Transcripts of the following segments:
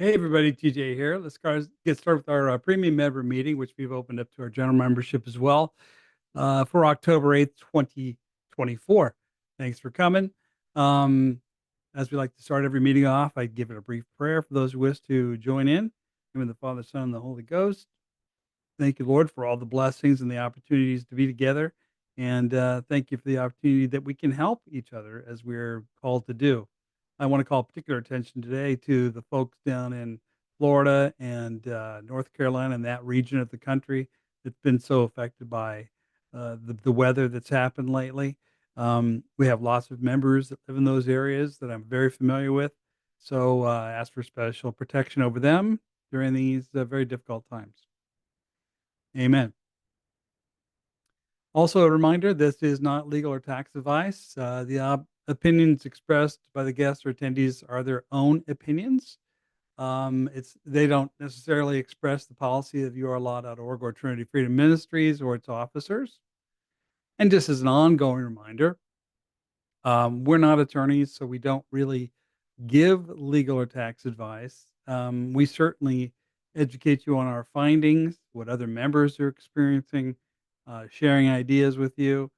Hey everybody, TJ here. Get started with our premium member meeting, which we've opened up to our general membership as well for October 8th, 2024. Thanks for coming. Um, as we like to start every meeting off, I give it a brief prayer for those who wish to join in. In the name of the Father, Son, and the Holy Ghost. Thank you, Lord, for all the blessings and the opportunities to be together. And thank you for the opportunity that we can help each other as we're called to do. I want to call particular attention today to the folks down in Florida and North Carolina and that region of the country that's been so affected by the weather that's happened lately. We have lots of members that live in those areas that I'm very familiar with. So ask for special protection over them during these very difficult times. Amen. Also, a reminder, this is not legal or tax advice. The opinions expressed by the guests or attendees are their own opinions. They don't necessarily express the policy of urlaw.org or Trinity Freedom Ministries or its officers. And just as an ongoing reminder, we're not attorneys, so we don't really give legal or tax advice. We certainly educate you on our findings, what other members are experiencing, sharing ideas with you.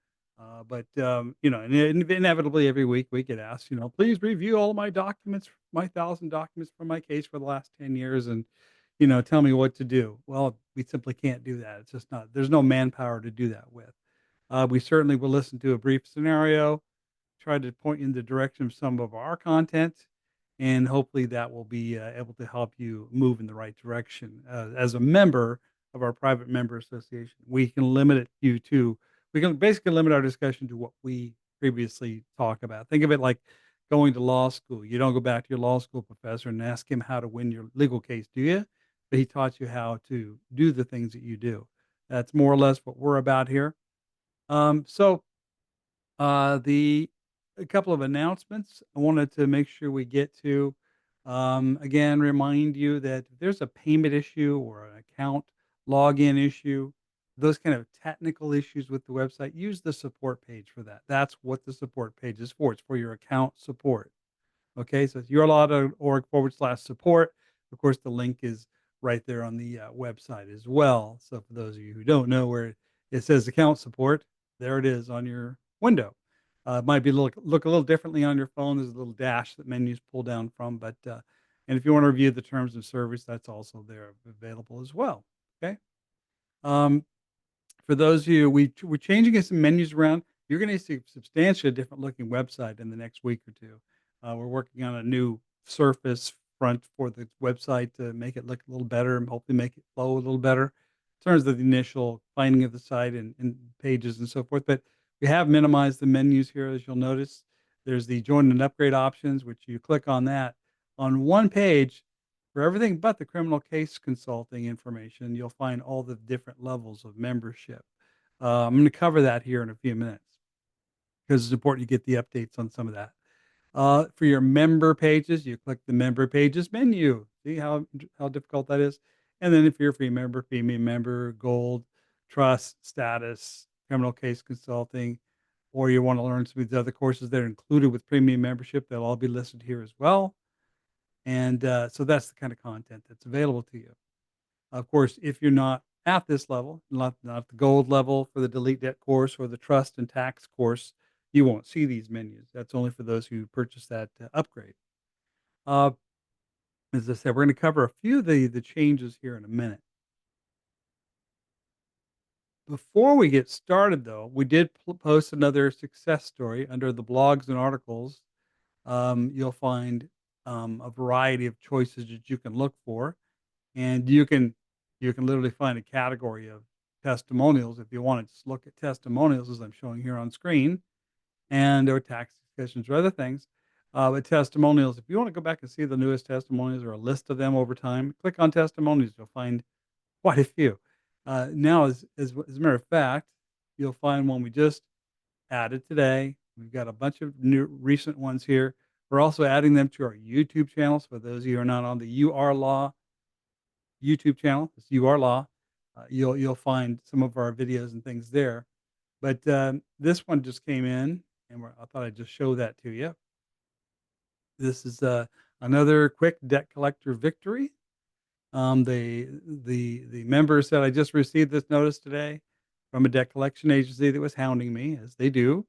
Inevitably every week we get asked, please review all my documents, my 1,000 documents from my case for the last 10 years and, tell me what to do. Well, we simply can't do that. It's just not, there's no manpower to do that with. We certainly will listen to a brief scenario, try to point you in the direction of some of our content, and hopefully that will be able to help you move in the right direction. As a member of our private member association, we can basically limit our discussion to what we previously talked about. Think of it like going to law school. You don't go back to your law school professor and ask him how to win your legal case, do you? But he taught you how to do the things that you do. That's more or less what we're about here. So the A couple of announcements I wanted to make sure we get to. Again, remind you that if there's a payment issue or an account login issue, those kind of technical issues with the website, use the support page for that. That's what the support page is for. It's for your account support. Okay, so it's yourlaw.org/support. Of course, the link is right there on the website as well. So for those of you who don't know where it says account support, there it is on your window. It might be look a little differently on your phone. There's a little dash that menus pull down from, and if you want to review the terms of service, that's also there available as well. Okay. Um, for those of you, we're changing some menus around. You're going to see a substantially different looking website in the next week or two. We're working on a new surface front for the website to make it look a little better and hopefully make it flow a little better in terms of the initial finding of the site and pages and so forth. But we have minimized the menus here, as you'll notice. There's the join and upgrade options, which you click on that. On one page, for everything but the criminal case consulting information, you'll find all the different levels of membership. I'm going to cover that here in a few minutes because it's important you get the updates on some of that. For your member pages, you click the member pages menu. See how difficult that is? And then if you're a free member, premium member, gold, trust, status, criminal case consulting, or you want to learn some of these other courses that are included with premium membership, they'll all be listed here as well. And so that's the kind of content that's available to you. Of course, if you're not at this level, not the gold level for the delete debt course or the trust and tax course, you won't see these menus. That's only for those who purchase that upgrade. Uh, as I said, we're going to cover a few of the changes here in a minute. Before we get started, though, we did post another success story under the blogs and articles. You'll find a variety of choices that you can look for, and you can literally find a category of testimonials if you want to just look at testimonials as I'm showing here on screen, and there are tax discussions or other things. But testimonials, if you want to go back and see the newest testimonials or a list of them over time, click on testimonials. You'll find quite a few. Now, as a matter of fact, you'll find one we just added today. We've got a bunch of new recent ones here. We're also adding them to our YouTube channels for those of you who are not on the UR Law YouTube channel. It's UR Law. You'll find some of our videos and things there. But this one just came in, and I thought I'd just show that to you. This is another quick debt collector victory. The member said, "I just received this notice today from a debt collection agency that was hounding me, as they do,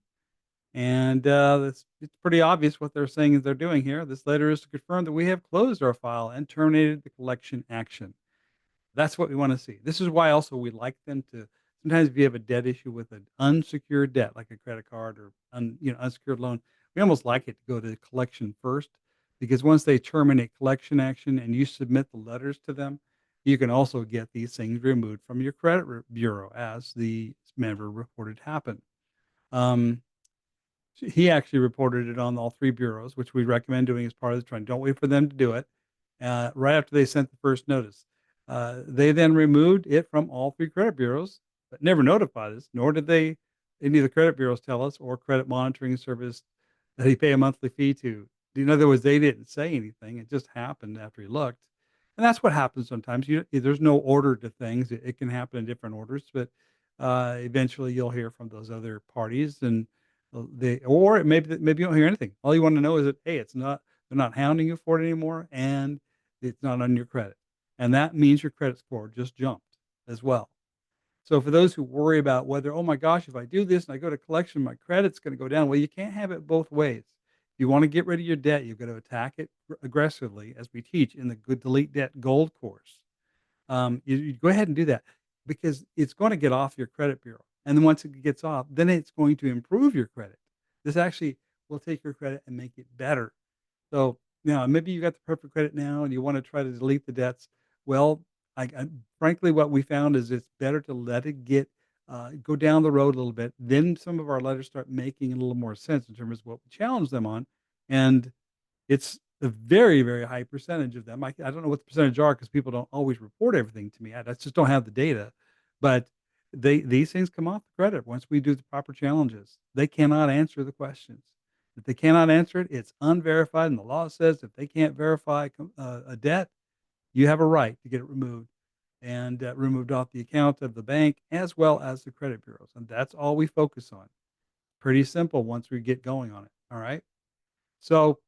and it's pretty obvious what they're saying is they're doing here. This letter is to confirm that we have closed our file and terminated the collection action." That's what we wanna see. This is why also we like them to sometimes if you have a debt issue with an unsecured debt, like a credit card or unsecured loan, we almost like it to go to collection first, because once they terminate collection action and you submit the letters to them, you can also get these things removed from your credit bureau as the member reported happened. Um, he actually reported it on all 3 bureaus, which we recommend doing as part of the training. Don't wait for them to do it, right after they sent the first notice. They then removed it from all 3 credit bureaus, but never notified us, nor did any of the credit bureaus tell us or credit monitoring service that he pay a monthly fee to. In other words, they didn't say anything. It just happened after he looked. And that's what happens sometimes. There's no order to things. It can happen in different orders, but eventually you'll hear from those other parties and they or maybe you don't hear anything. All you want to know is that hey, it's not they're not hounding you for it anymore, and it's not on your credit, and that means your credit score just jumped as well. So for those who worry about whether oh my gosh, if I do this and I go to collection, my credit's going to go down. Well, you can't have it both ways. If you want to get rid of your debt, you've got to attack it aggressively, as we teach in the Good Delete Debt Gold course. You go ahead and do that because it's going to get off your credit bureau. And then once it gets off, then it's going to improve your credit. This actually will take your credit and make it better. So now maybe you got the perfect credit now and you want to try to delete the debts. Well, frankly, what we found is it's better to let it go down the road a little bit. Then some of our letters start making a little more sense in terms of what we challenge them on. And it's a very, very high percentage of them. I don't know what the percentage are because people don't always report everything to me. I just don't have the data, but these things come off the credit once we do the proper challenges. They cannot answer the questions. If they cannot answer it, it's unverified, and the law says if they can't verify a debt, you have a right to get it removed and removed off the account of the bank as well as the credit bureaus, and that's all we focus on. Pretty simple once we get going on it. All right. So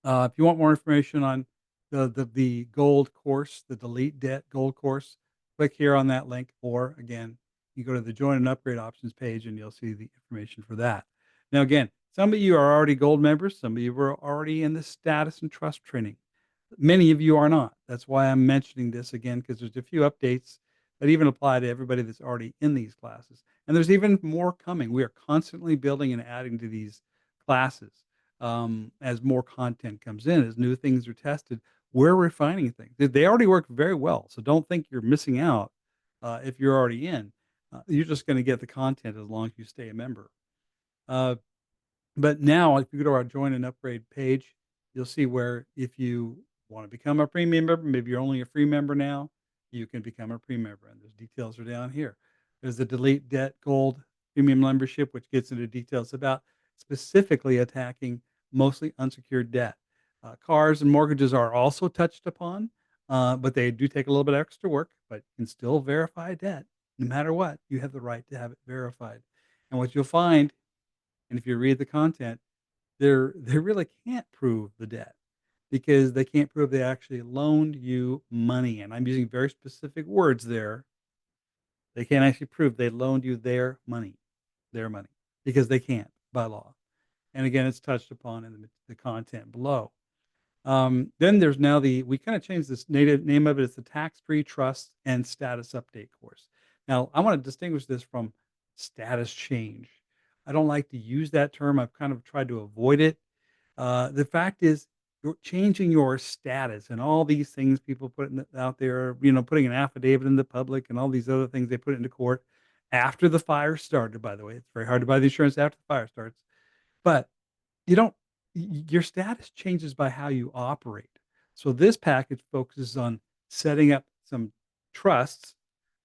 if you want more information on the gold course, the Delete Debt Gold course, click here on that link, or again, you go to the Join and Upgrade options page, and you'll see the information for that. Now, again, some of you are already gold members. Some of you are already in the status and trust training. Many of you are not. That's why I'm mentioning this again, because there's a few updates that even apply to everybody that's already in these classes. And there's even more coming. We are constantly building and adding to these classes as more content comes in, as new things are tested. We're refining things. They already work very well. So don't think you're missing out if you're already in. You're just going to get the content as long as you stay a member. Uh, but now, if you go to our join and upgrade page, you'll see where if you want to become a premium member, maybe you're only a free member now, you can become a premium member. And those details are down here. There's the Delete Debt Gold premium membership, which gets into details about specifically attacking mostly unsecured debt. Cars and mortgages are also touched upon, but they do take a little bit extra work, but you can still verify debt. No matter what, you have the right to have it verified. And what you'll find and if you read the content, they really can't prove the debt because they can't prove they actually loaned you money. And I'm using very specific words there. They can't actually prove they loaned you their money, because they can't by law. And again, it's touched upon in the content below. Then there's now we kind of changed this native name of it. It's the tax-free trust and status update course. Now, I want to distinguish this from status change. I don't like to use that term. I've kind of tried to avoid it. The fact is, you're changing your status and all these things people out there, putting an affidavit in the public and all these other things they put into court after the fire started, by the way. It's very hard to buy the insurance after the fire starts. But you don't your status changes by how you operate. So this package focuses on setting up some trusts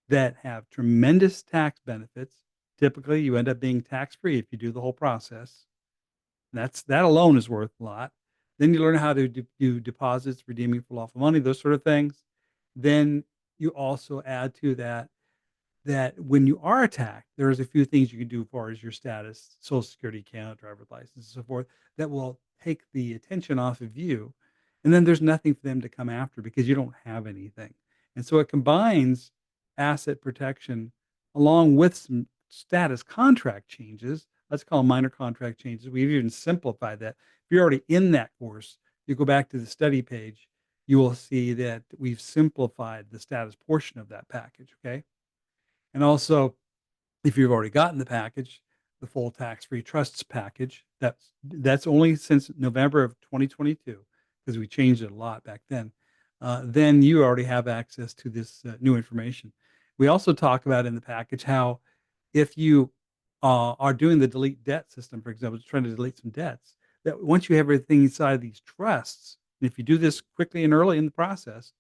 that have tremendous tax benefits. Typically, you end up being tax-free if you do the whole process. That alone is worth a lot. Then you learn how to do deposits, redeeming for lawful money, those sort of things. Then you also add to that that when you are attacked, there's a few things you can do as far as your status, social security account, driver's license, and so forth, that will take the attention off of you. And then there's nothing for them to come after because you don't have anything. And so it combines asset protection along with some status contract changes. Let's call them minor contract changes. We've even simplified that. If you're already in that course, you go back to the study page, you will see that we've simplified the status portion of that package. Okay. And also, if you've already gotten the package, the full tax-free trusts package, that's only since November of 2022, because we changed it a lot back then you already have access to this new information. We also talk about in the package how if you are doing the delete debt system, for example, trying to delete some debts, that once you have everything inside these trusts, and if you do this quickly and early in the process,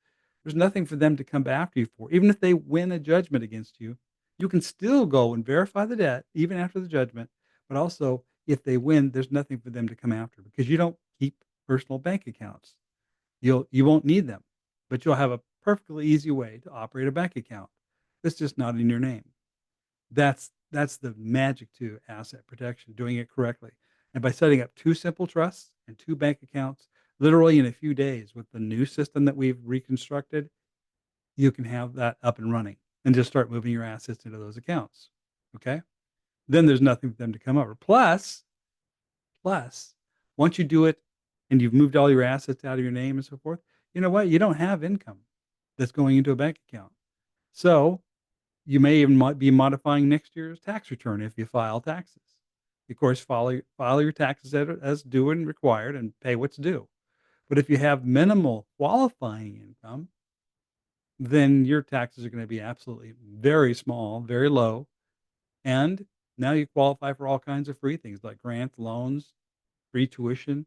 there's nothing for them to come after you for. Even if they win a judgment against you, you can still go and verify the debt even after the judgment. But also, if they win, there's nothing for them to come after because you don't keep personal bank accounts. You won't need them, but you'll have a perfectly easy way to operate a bank account. It's just not in your name. That's the magic to asset protection, doing it correctly. And by setting up 2 simple trusts and 2 bank accounts, literally in a few days with the new system that we've reconstructed, you can have that up and running and just start moving your assets into those accounts. Okay? Then there's nothing for them to come over. Plus, once you do it and you've moved all your assets out of your name and so forth, you know what? You don't have income that's going into a bank account. So you may even might be modifying next year's tax return if you file taxes. Of course, file your taxes as due and required and pay what's due. But if you have minimal qualifying income, then your taxes are going to be absolutely very small, very low. And now you qualify for all kinds of free things like grants, loans, free tuition,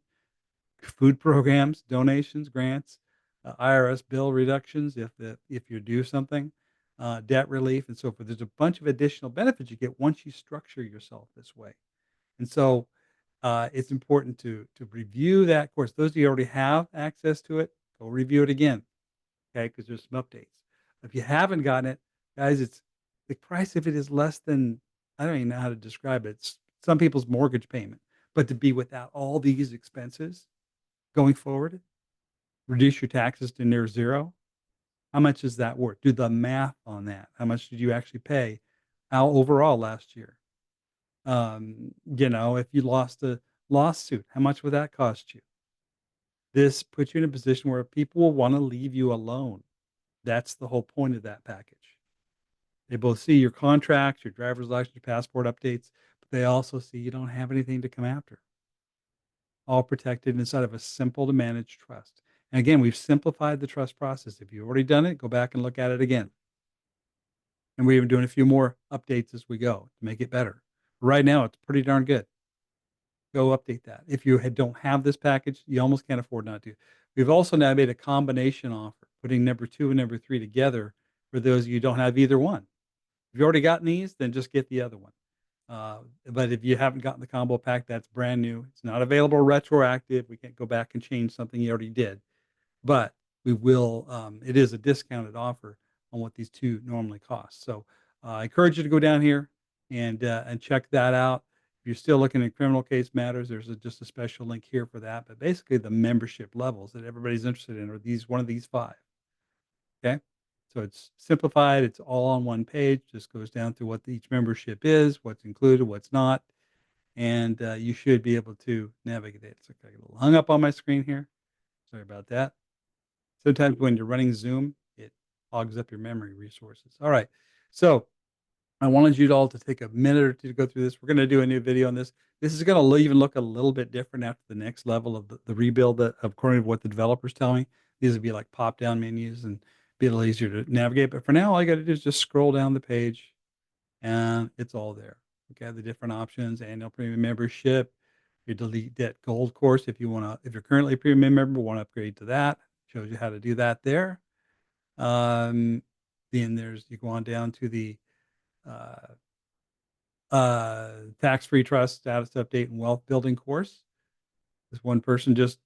food programs, donations, grants, IRS bill reductions if you do something, debt relief, and so forth. There's a bunch of additional benefits you get once you structure yourself this way. And so it's important to review that course. Those of you who already have access to it, go review it again, okay? Because there's some updates. If you haven't gotten it, guys, it's the price of it is less than I don't even know how to describe it. It's some people's mortgage payment, but to be without all these expenses going forward, reduce your taxes to near zero. How much is that worth? Do the math on that. How much did you actually pay out overall last year? If you lost a lawsuit, how much would that cost you? This puts you in a position where people will want to leave you alone. That's the whole point of that package. They both see your contracts, your driver's license, your passport updates, but they also see you don't have anything to come after. All protected inside of a simple to manage trust. And again, we've simplified the trust process. If you've already done it, go back and look at it again. And we're even doing a few more updates as we go to make it better. Right now, it's pretty darn good. Go update that. If you don't have this package, you almost can't afford not to. We've also now made a combination offer, putting number 2 and number 3 together for those of you who don't have either one. If you've already gotten these, then just get the other one. But if you haven't gotten the combo pack, that's brand new. It's not available retroactive. We can't go back and change something you already did. But we will, it is a discounted offer on what these 2 normally cost. So I encourage you to go down here and check that out. If you're still looking at criminal case matters, there's just a special link here for that. But basically, the membership levels that everybody's interested in are one of these 5. Okay. So it's simplified. It's all on one page. Just goes down through what each membership is, what's included, what's not, and you should be able to navigate it. So I got a little hung up on my screen here. Sorry about that. Sometimes when you're running Zoom, it hogs up your memory resources. All right. So I wanted you all to take a minute or 2 to go through this. We're going to do a new video on this. This is going to even look a little bit different after the next level of the rebuild that, according to what the developers tell me. These would be like pop-down menus and be a little easier to navigate. But for now, all you got to do is just scroll down the page and it's all there. Okay, the different options, annual premium membership, your delete debt gold course. If if you're currently a premium member, want to upgrade to that, shows you how to do that there. Um, then you go on down to the uh, tax-free trust status update and wealth building course. This one person just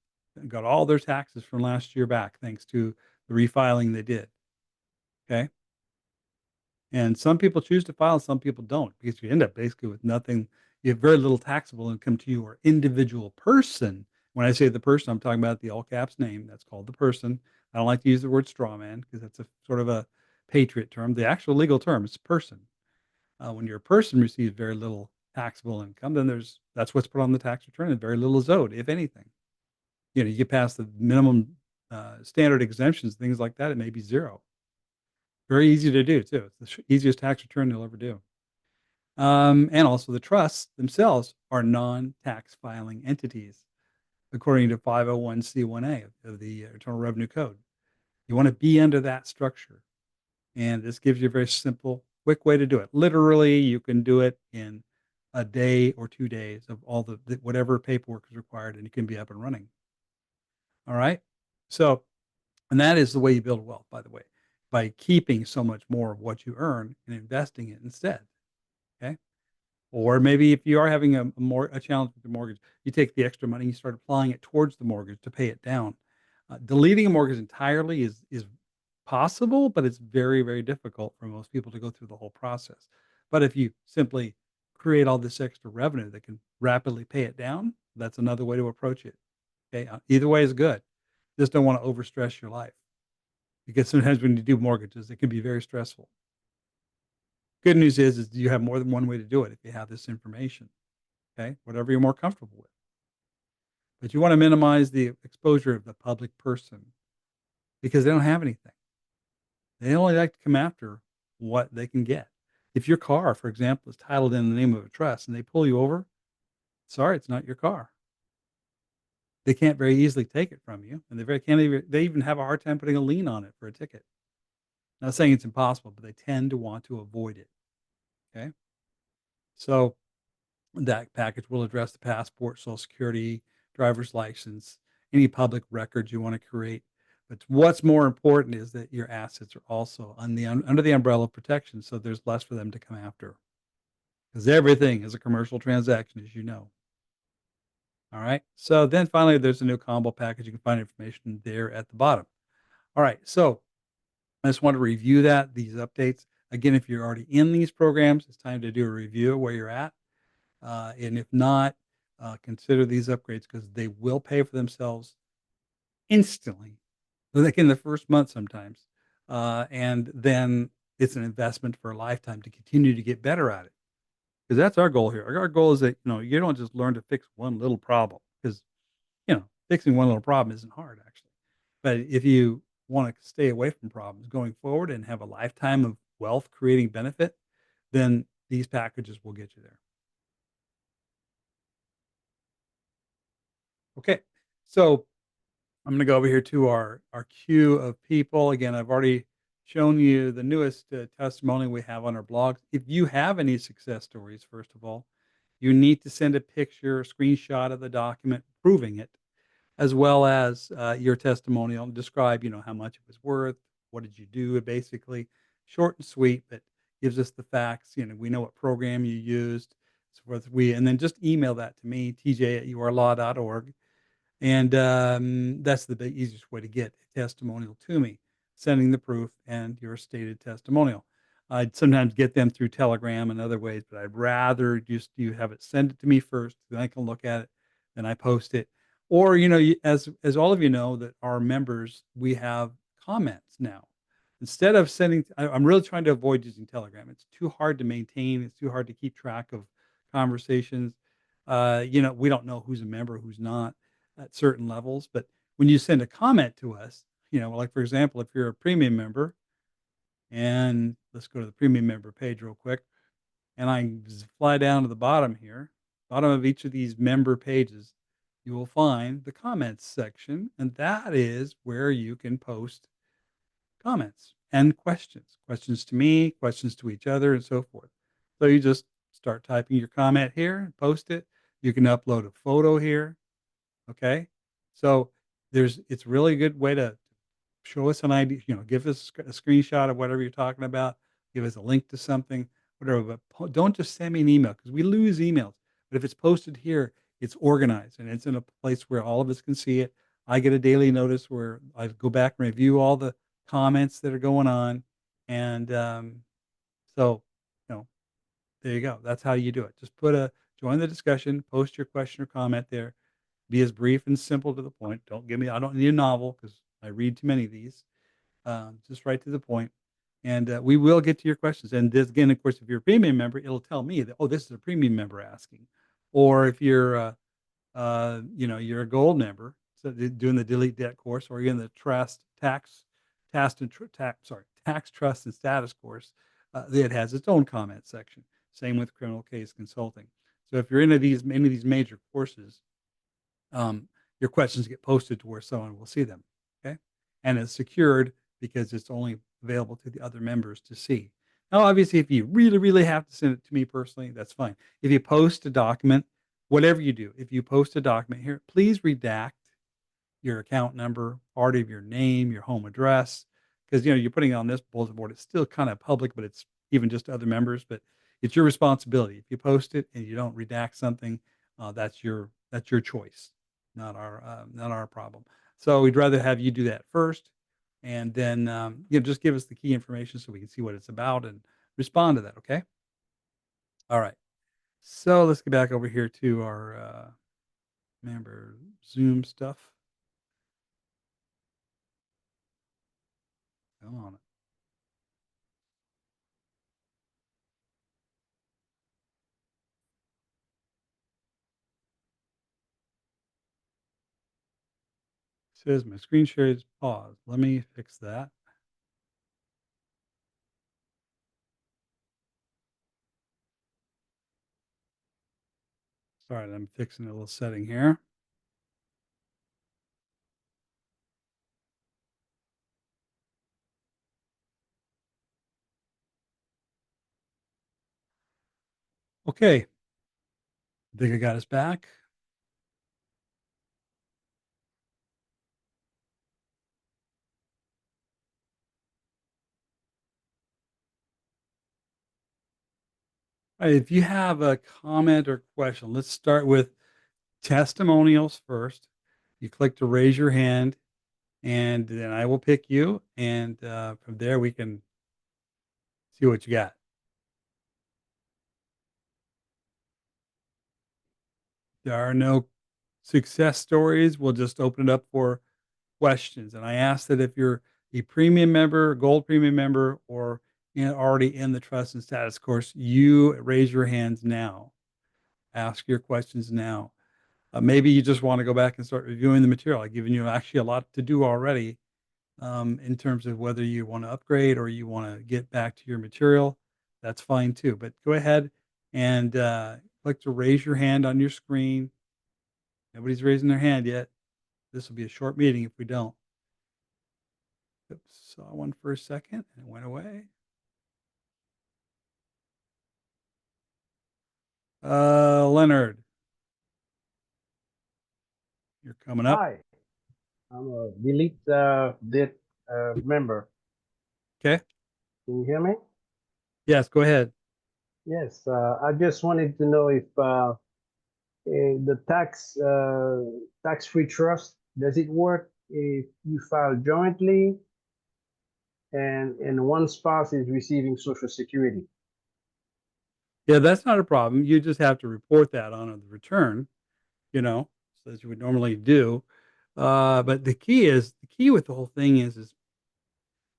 got all their taxes from last year back thanks to the refiling they did. Okay. And some people choose to file, some people don't, because you end up basically with nothing. You have very little taxable income to your individual person. When I say the person, I'm talking about the all caps name. That's called the person. I don't like to use the word straw man because that's a sort of a patriot term. The actual legal term is person. When your person receives very little taxable income, then that's what's put on the tax return, and very little is owed, if anything. You get past the minimum standard exemptions, things like that, it may be zero. Very easy to do too. It's the easiest tax return you'll ever do. And also the trusts themselves are non-tax filing entities, according to 501(c)(1)(a) of the Internal Revenue Code. You want to be under that structure. And this gives you a very simple, quick way to do it. Literally, you can do it in a day or 2 days of all the whatever paperwork is required, and you can be up and running. All right? So, and that is the way you build wealth, by the way, by keeping so much more of what you earn and investing it instead. Okay? Or maybe if you are having a challenge with the mortgage, you take the extra money and you start applying it towards the mortgage to pay it down. Deleting a mortgage entirely is possible, but it's very, very difficult for most people to go through the whole process. But if you simply create all this extra revenue that can rapidly pay it down, that's another way to approach it. Okay, either way is good. Just don't want to overstress your life because sometimes when you do mortgages, it can be very stressful. Good news is you have more than one way to do it if you have this information. Okay, whatever you're more comfortable with. But you want to minimize the exposure of the public person because they don't have anything. They only like to come after what they can get. If your car, for example, is titled in the name of a trust and they pull you over, sorry, it's not your car. They can't very easily take it from you, and they even have a hard time putting a lien on it for a ticket. Not saying it's impossible, but they tend to want to avoid it. Okay, so that package will address the passport, social security, driver's license, any public records you want to create. But what's more important is that your assets are also under the umbrella of protection, so there's less for them to come after. Because everything is a commercial transaction, as you know. All right. So then finally, there's a new combo package. You can find information there at the bottom. All right. So I just want to review these updates. Again, if you're already in these programs, it's time to do a review of where you're at. And if not, consider these upgrades because they will pay for themselves instantly, like in the first month sometimes. And then it's an investment for a lifetime to continue to get better at it. Because that's our goal here. Our goal is that you don't just learn to fix one little problem because fixing one little problem isn't hard actually. But if you want to stay away from problems going forward and have a lifetime of wealth creating benefit, then these packages will get you there. Okay. So I'm going to go over here to our queue of people. Again, I've already shown you the newest testimony we have on our blogs. If you have any success stories, first of all, you need to send a picture, a screenshot of the document proving it, as well as your testimonial. Describe, how much it was worth. What did you do? Basically, short and sweet, but gives us the facts. We know what program you used. So forth. And then just email that to me, tj@urlaw.org. And that's the easiest way to get a testimonial to me, sending the proof and your stated testimonial. I'd sometimes get them through Telegram and other ways, but I'd rather just you have it send it to me first, then I can look at it, then I post it. Or, as all of you know that our members, we have comments now. Instead of I'm really trying to avoid using Telegram. It's too hard to maintain. It's too hard to keep track of conversations. We don't know who's a member, who's not at certain levels. But when you send a comment to us, like for example, if you're a premium member, and let's go to the premium member page real quick, and I fly down to the bottom here, bottom of each of these member pages, you will find the comments section, and that is where you can post comments and questions to me, questions to each other, and so forth. So you just start typing your comment here, post it. You can upload a photo here. Okay. So it's really a good way to show us an idea, give us a screenshot of whatever you're talking about, give us a link to something, whatever. But don't just send me an email because we lose emails. But if it's posted here, it's organized and it's in a place where all of us can see it. I get a daily notice where I go back and review all the comments that are going on, and So, you know, there you go. That's how you do it. Just join the discussion, post your question or comment there. Be as brief and simple to the point. I don't need a novel because I read too many of these. Just right to the point. And we will get to your questions. And this, again, of course, if you're a premium member, it'll tell me that, oh, this is a premium member asking. Or if you're, you're a gold member, so doing the delete debt course, or you're in the tax trust and status course, it has its own comment section. Same with criminal case consulting. So if you're into any of these major courses, your questions get posted to where someone will see them. Okay. And it's secured because it's only available to the other members to see. Now, obviously, if you really, really have to send it to me personally, that's fine. If you post a document, whatever you do, if you post a document here, please redact your account number, part of your name, your home address, because you're putting it on this bulletin board. It's still kind of public, but it's even just to other members. But it's your responsibility. If you post it and you don't redact something, that's your choice, not our problem. So we'd rather have you do that first, and then just give us the key information so we can see what it's about and respond to that. Okay. All right. So let's get back over here to our member Zoom stuff. Come on. Says my screen share is paused. Let me fix that. Sorry, I'm fixing a little setting here. Okay, I think I got us back. All right, if you have a comment or question, let's start with testimonials first. You click to raise your hand, and then I will pick you, and from there we can see what you got. There are no success stories. We'll just open it up for questions. And I ask that if you're a premium member, gold premium member, or already in the trust and status course, you raise your hands now. Ask your questions now. Maybe you just want to go back and start reviewing the material. I've given you actually a lot to do already in terms of whether you want to upgrade or you want to get back to your material. That's fine too. But go ahead and click to raise your hand on your screen. Nobody's raising their hand yet. This will be a short meeting if we don't. Oops, saw one for a second and it went away. Leonard, you're coming up. Hi, I'm a delete did member. Okay. Can you hear me? Yes, go ahead. Yes, I just wanted to know if the tax-free trust, does it work if you file jointly and one spouse is receiving Social Security? Yeah, that's not a problem. You just have to report that on the return, so as you would normally do. But the key with the whole thing is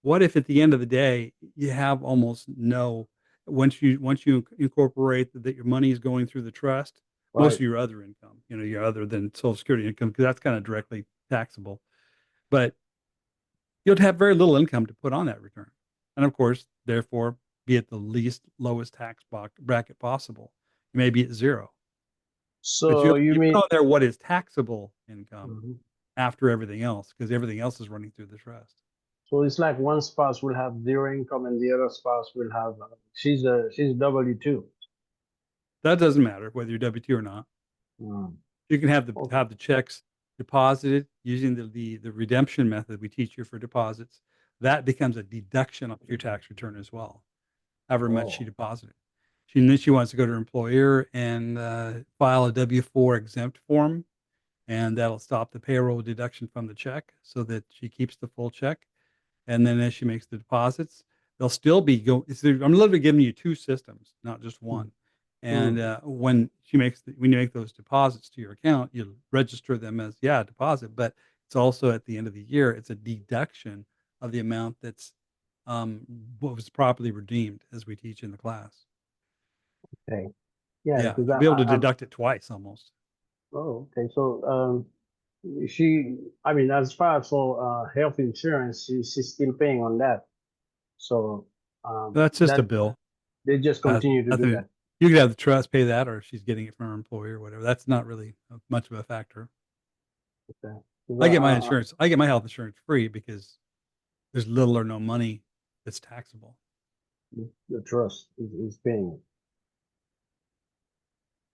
what if at the end of the day you have almost no once you incorporate that your money is going through the trust, most Right. of your other income, your other than Social Security income, because that's kind of directly taxable. But you'll have very little income to put on that return. And of course, therefore, be at the least lowest tax bracket possible. You may be at zero. But So you you put mean, on there what is taxable income Mhm. after everything else, because everything else is running through the trust. So it's like one spouse will have zero income and the other spouse will have, she's W-2. That doesn't matter whether you're W-2 or not. Mm. You can have the Okay. have the checks deposited using the redemption method we teach you for deposits. That becomes a deduction of your tax return as well, however much she Oh. deposited. Then she wants to go to her employer and file a W-4 exempt form, and that'll stop the payroll deduction from the check so that she keeps the full check. And then as she makes the deposits, they'll still be I'm literally giving you 2 systems, not just Mm, 1. And, mm, when you make those deposits to your account, you register them as, yeah, a deposit, but it's also at the end of the year, it's a deduction of the amount that's, um, what was properly redeemed as we teach in the class. okay. Yeah, Yeah, because you'll be able to I'm deduct it twice almost. oh, okay. So she, I mean, as far as for health insurance, she's still paying on that. So That's just a that bill. they just continue to do Nothing that. you could have the trust pay that, or she's getting it from her employer or whatever. That's not really much of a factor. Okay. 'Cause, uh, I get my health insurance free because there's little or no money that's taxable. the trust is paying it.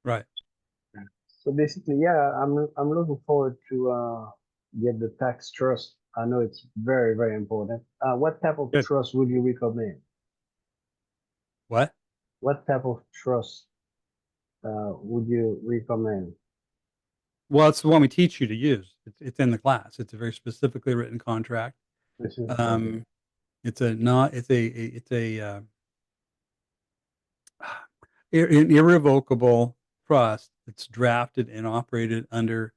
Right. Yeah. So basically, yeah, I'm looking forward to get the tax trust. I know it's very, very important. What type of Good. trust would you recommend? What? What type of trust would you recommend? Well, it's the one we teach you to use. It's in the class. It's a very specifically written contract. This is okay. Um, it's a not it's a an irrevocable trust that's drafted and operated under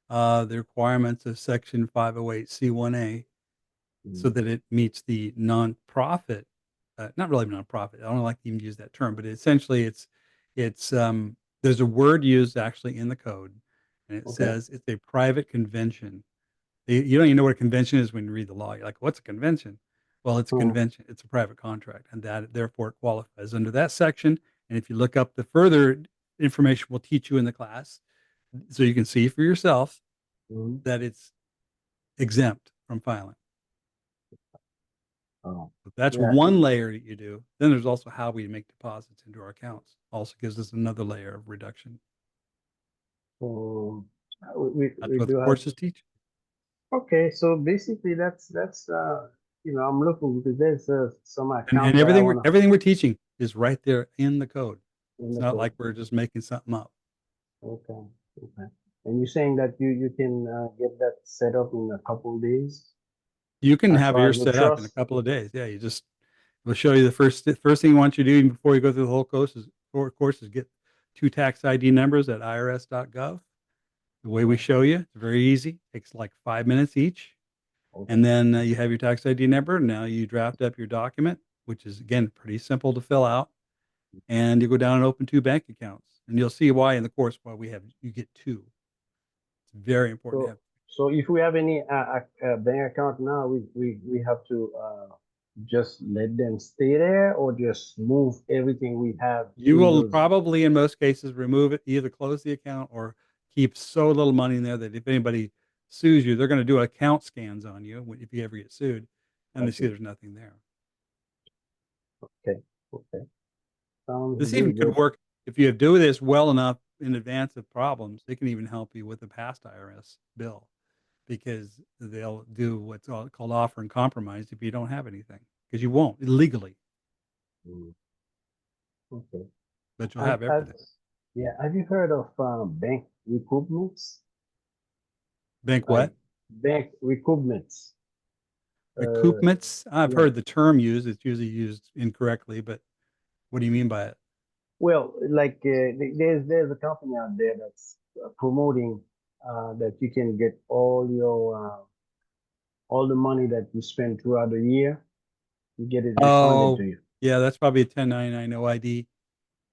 the requirements of Section 508C1A, so Mm, that it meets the nonprofit, not really nonprofit. I don't like to even use that term, but essentially it's there's a word used actually in the code, and it okay. says it's a private convention. You don't even know what a convention is when you read the law. You're like, what's a convention? Well, it's a Mm, convention. It's a private contract, and that therefore it qualifies under that section. And if you look up the further information we'll teach you in the class, so you can see for yourself mm, that it's exempt from filing. oh, But that's yeah. one layer that you do. Then there's also how we make deposits into our accounts. Also gives us another layer of reduction. So That's we what the do have. courses teach. Okay, so basically that's I'm looking because there's some And account that I everything wanna everything we're teaching is right there in the code. in It's the not code. like we're just making something up. Okay, okay. And you're saying that you can get that set up in a couple days You can as have far as yours the set up in a trust? couple of days. Yeah, we'll show you the first thing you want you to do even before you go through the whole course is get 2 tax ID numbers at irs.gov. The way we Okay, show you, it's very easy. Takes like 5 minutes each. okay. And then you have your tax ID number. Now you draft up your document, which is again pretty simple to fill out. And you go down and open 2 bank accounts. And you'll see why in the course why you get 2. It's very important to have. So so if we have any bank account now, we have to just let them stay there or just move everything we have You in will those. probably in most cases remove it, either close the account or keep so little money in there that if anybody sues you, they're going to do account scans on you if you ever get sued, and I they see see. there's nothing there. Okay, okay. Sounds This even good. could work if you do this well enough in advance of problems. It can even help you with a past IRS bill because they'll do what's called offer and compromise if you don't have anything because you won't legally, Mm, okay. but you'll Have, have have, everything. yeah, have you heard of bank recoupments? Bank Like what? bank recoupments. Uh, Recoupments? I've yeah. heard the term used. It's usually used incorrectly, but what do you mean by it? Well, like there's a company out there that's promoting that you can get all the money that you spend throughout the year, you get it refunded Oh, to you. yeah, that's probably a 1099 OID.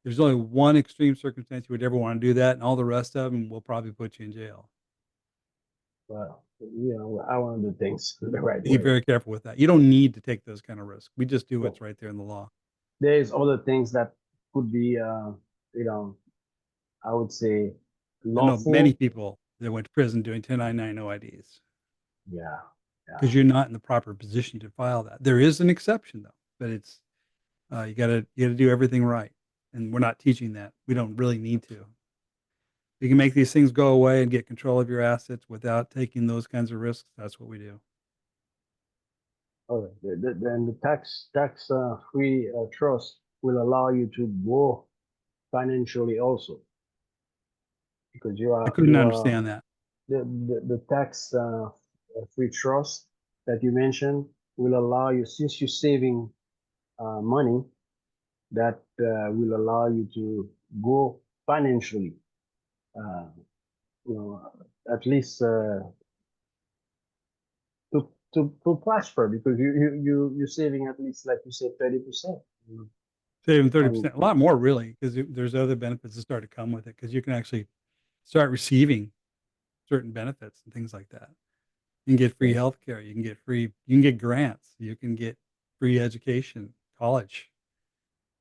There's only one extreme circumstance you would ever want to do that, and all the rest of them will probably put you in jail. Well, I want to do things the right Be way. very careful with that. You don't need to take those kind of risks. We just do So what's right there in the law. there's other things that could be, you know, I would say I know many lawful. people that went to prison doing 1099 OIDs Yeah, yeah. because you're not in the proper position to file that. There is an exception though, but it's you gotta do everything right, and we're not teaching that. We don't really need to. You can make these things go away and get control of your assets without taking those kinds of risks. That's what we do. Okay. Then the tax free trust will allow you to grow financially also because I couldn't understand that. the tax free trust that you mentioned will allow you since you're saving money that will allow you to go financially, uh, you know, at least to prosper because you're saving at least like you said 30%. Saving On 30%, a lot more really, because there's other benefits that start to come with it because you can actually start receiving certain benefits and things like that. You can get free yes, health care. You can get grants. You can get free education, college.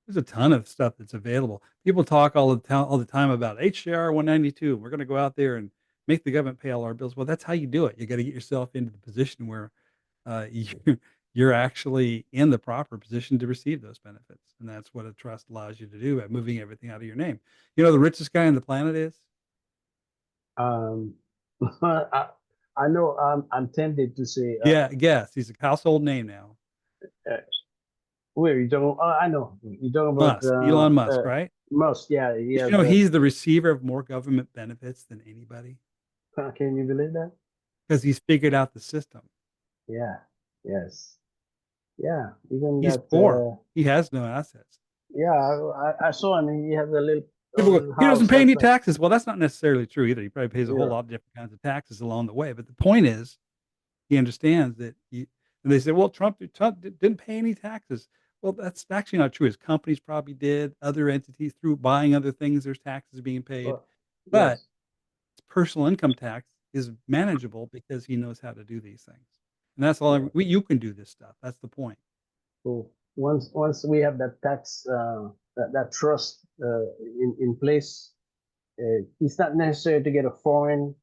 There's a ton of stuff that's available. People talk all the time about HJR 192. We're going to go out there and make the government pay all our bills. Well, that's how you do it. You got to get yourself into the position where you're actually in the proper position to receive those benefits, and that's what a trust allows you to do by moving everything out of your name. You know, the richest guy on the planet is. um, I, I know I'm tempted to say Yeah, guess he's a household name now. uh, where you don't I know you're talking about Musk, Elon Musk, right? Musk. Yeah, he Did you has know that. he's the receiver of more government benefits than anybody Can you believe that? because he's figured out the system. Yeah. Yes. Yeah. Even He's that. poor. He has no assets. Yeah. I saw him. He has a little People go, he doesn't house pay that's any like taxes. Well, that's not necessarily true either. He probably pays a whole yeah. lot of different kinds of taxes along the way. But the point is, he understands that. And they say, well, Trump didn't pay any taxes. Well, that's actually not true. His companies probably did. Other entities through buying other things, there's taxes being paid. Well, But yes. personal income tax is manageable because he knows how to do these things. And that's all. Yeah. You can do this stuff. That's the point. So once we have that tax that trust in place, it's not necessary to get a foreign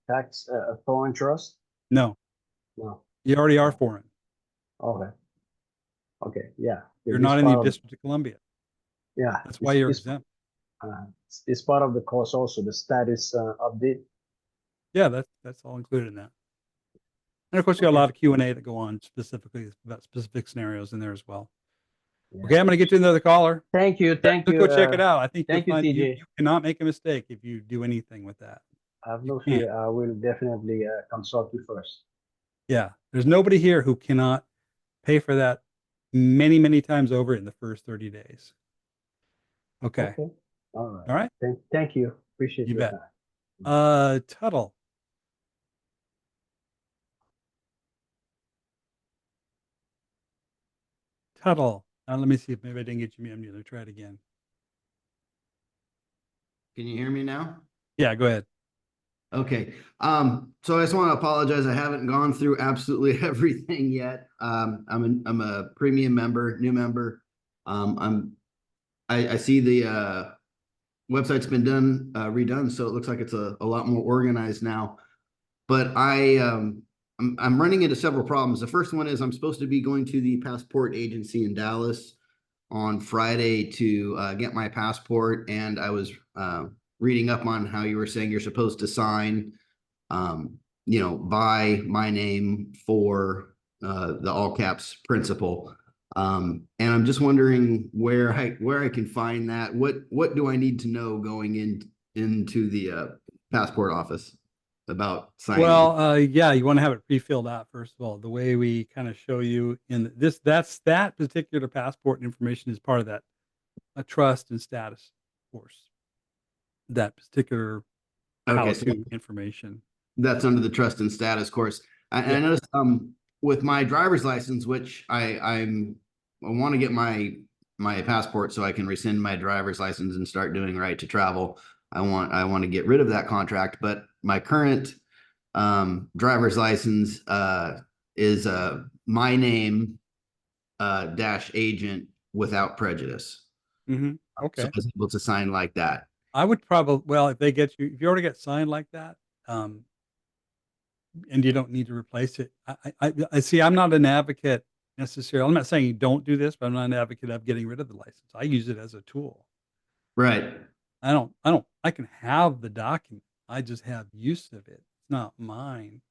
tax a foreign trust. No, No. you already are No. foreign. Okay. Okay. Yeah. You're It's not in the part of District of Columbia. yeah. That's why you're exempt. It's part of the course also the status update. Yeah, that's all included in that. And of course, you got a Okay. lot of Q&A that go on specifically about specific scenarios in there as well. Okay, Yeah. I'm going to get you another caller. Thank you. Thank Just you. go check it out. I think you'll Thank you, find that TJ. you cannot make a mistake if you do anything with that. I have You no can't. fear. I will definitely consult you first. Yeah, there's nobody here who cannot pay for that many, many times over in the first 30 days. Okay. Okay. All right. All right. Thank you. Appreciate You your bet. time. Tuttle. Tuttle. Let me see if maybe I didn't get you muted. Let me try it again. Can you hear me now? Yeah, go ahead. Okay. So I just want to apologize. I haven't gone through absolutely everything yet. I'm a premium member, new member. I see the website's been redone, so it looks like it's a lot more organized now. But I'm running into several problems. The first one is I'm supposed to be going to the passport agency in Dallas on Friday to get my passport, and I was reading up on how you were saying you're supposed to sign, by my name for the all caps principal. And I'm just wondering where I can find that. What do I need to know going into the passport office about signing? Well, yeah, you want to have it pre-filled out first of all. The way we kind of show you in this, that particular passport information is part of that a trust and status course. That particular Okay, so how-to information. that's under the trust and status course. I Yeah. noticed with my driver's license, which I want to get my passport so I can rescind my driver's license and start doing right to travel. I want to get rid of that contract, but my current driver's license is my name dash agent without prejudice. Mm-hmm. So I Okay. was able to sign like that. I would probably, well, if you already get signed like that, um, and you don't need to replace it. I see. I'm not an advocate necessarily. I'm not saying you don't do this, but I'm not an advocate of getting rid of the license. I use it as a tool. Right. I can have the document. I just have use of it. It's not mine,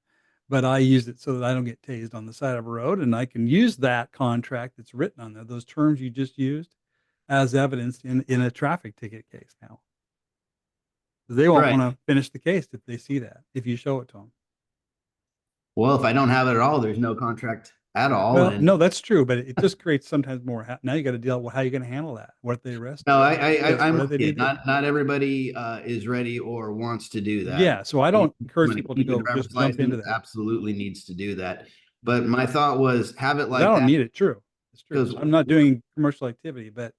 but I use it so that I don't get tased on the side of a road, and I can use that contract that's written on there, those terms you just used, as evidence in a traffic ticket case now. They won't Right. want to finish the case if they see that, if you show it to them. Well, if I don't have it at all, there's no contract at all. Well, And no, that's true, but it just creates sometimes more. Now you got to deal with how you're going to handle that. What if they arrest no, you? I'm What do with they you. need to do? Not everybody is ready or wants to do that. Yeah, so I don't encourage Someone to people to keep a go just driver's jump into license that. absolutely needs to do that. But my thought was have it 'Cause I like don't that need it. True, it's true. because I'm not doing commercial activity, but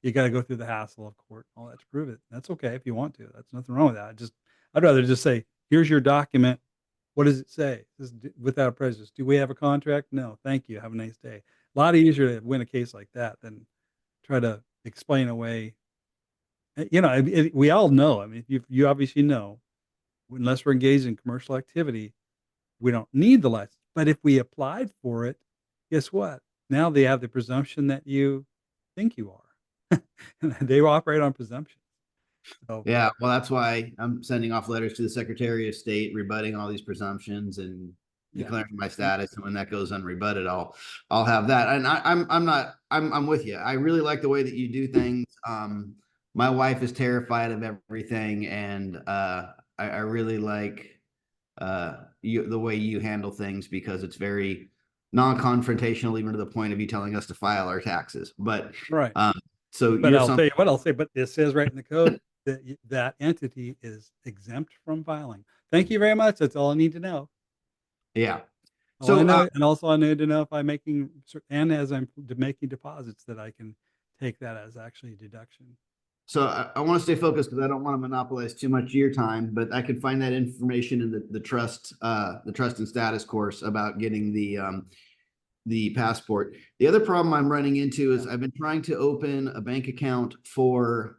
you got to go through the hassle of court, and all that to prove it. That's okay if you want to. That's nothing wrong with that. I'd rather just say, here's your document. What does it say? This is without prejudice. Do we have a contract? No. Thank you. Have a nice day. A lot easier to win a case like that than try to explain away. We all know. I mean, you obviously know, unless we're engaged in commercial activity, we don't need the license. But if we applied for it, guess what? Now they have the presumption that you think you are. They operate on presumption. So yeah, well, that's why I'm sending off letters to the Secretary of State, rebutting all these presumptions and yeah, declaring my status. And when that goes unrebutted, I'll have that. And I'm with you. I really like the way that you do things. My wife is terrified of everything, and I really like the way you handle things because it's very non-confrontational, even to the point of you telling us to file our taxes. But right. so But you're I'll some tell you what I'll say. But it says right in the code that that entity is exempt from filing. Thank you very much. That's all I need to know. yeah. All I So know, and also I need to know if I'm making and as I'm making deposits that I can take that as actually a deduction. So I want to stay focused because I don't want to monopolize too much of your time, but I could find that information in the trust and status course about getting the passport. The other problem I'm running into is I've been trying to open a bank account for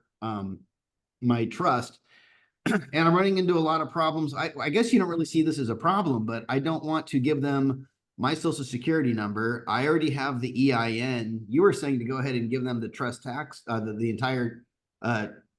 my trust, and I'm running into a lot of problems. I guess you don't really see this as a problem, but I don't want to give them my social security number. I already have the EIN. You were saying to go ahead and give them the trust tax, the entire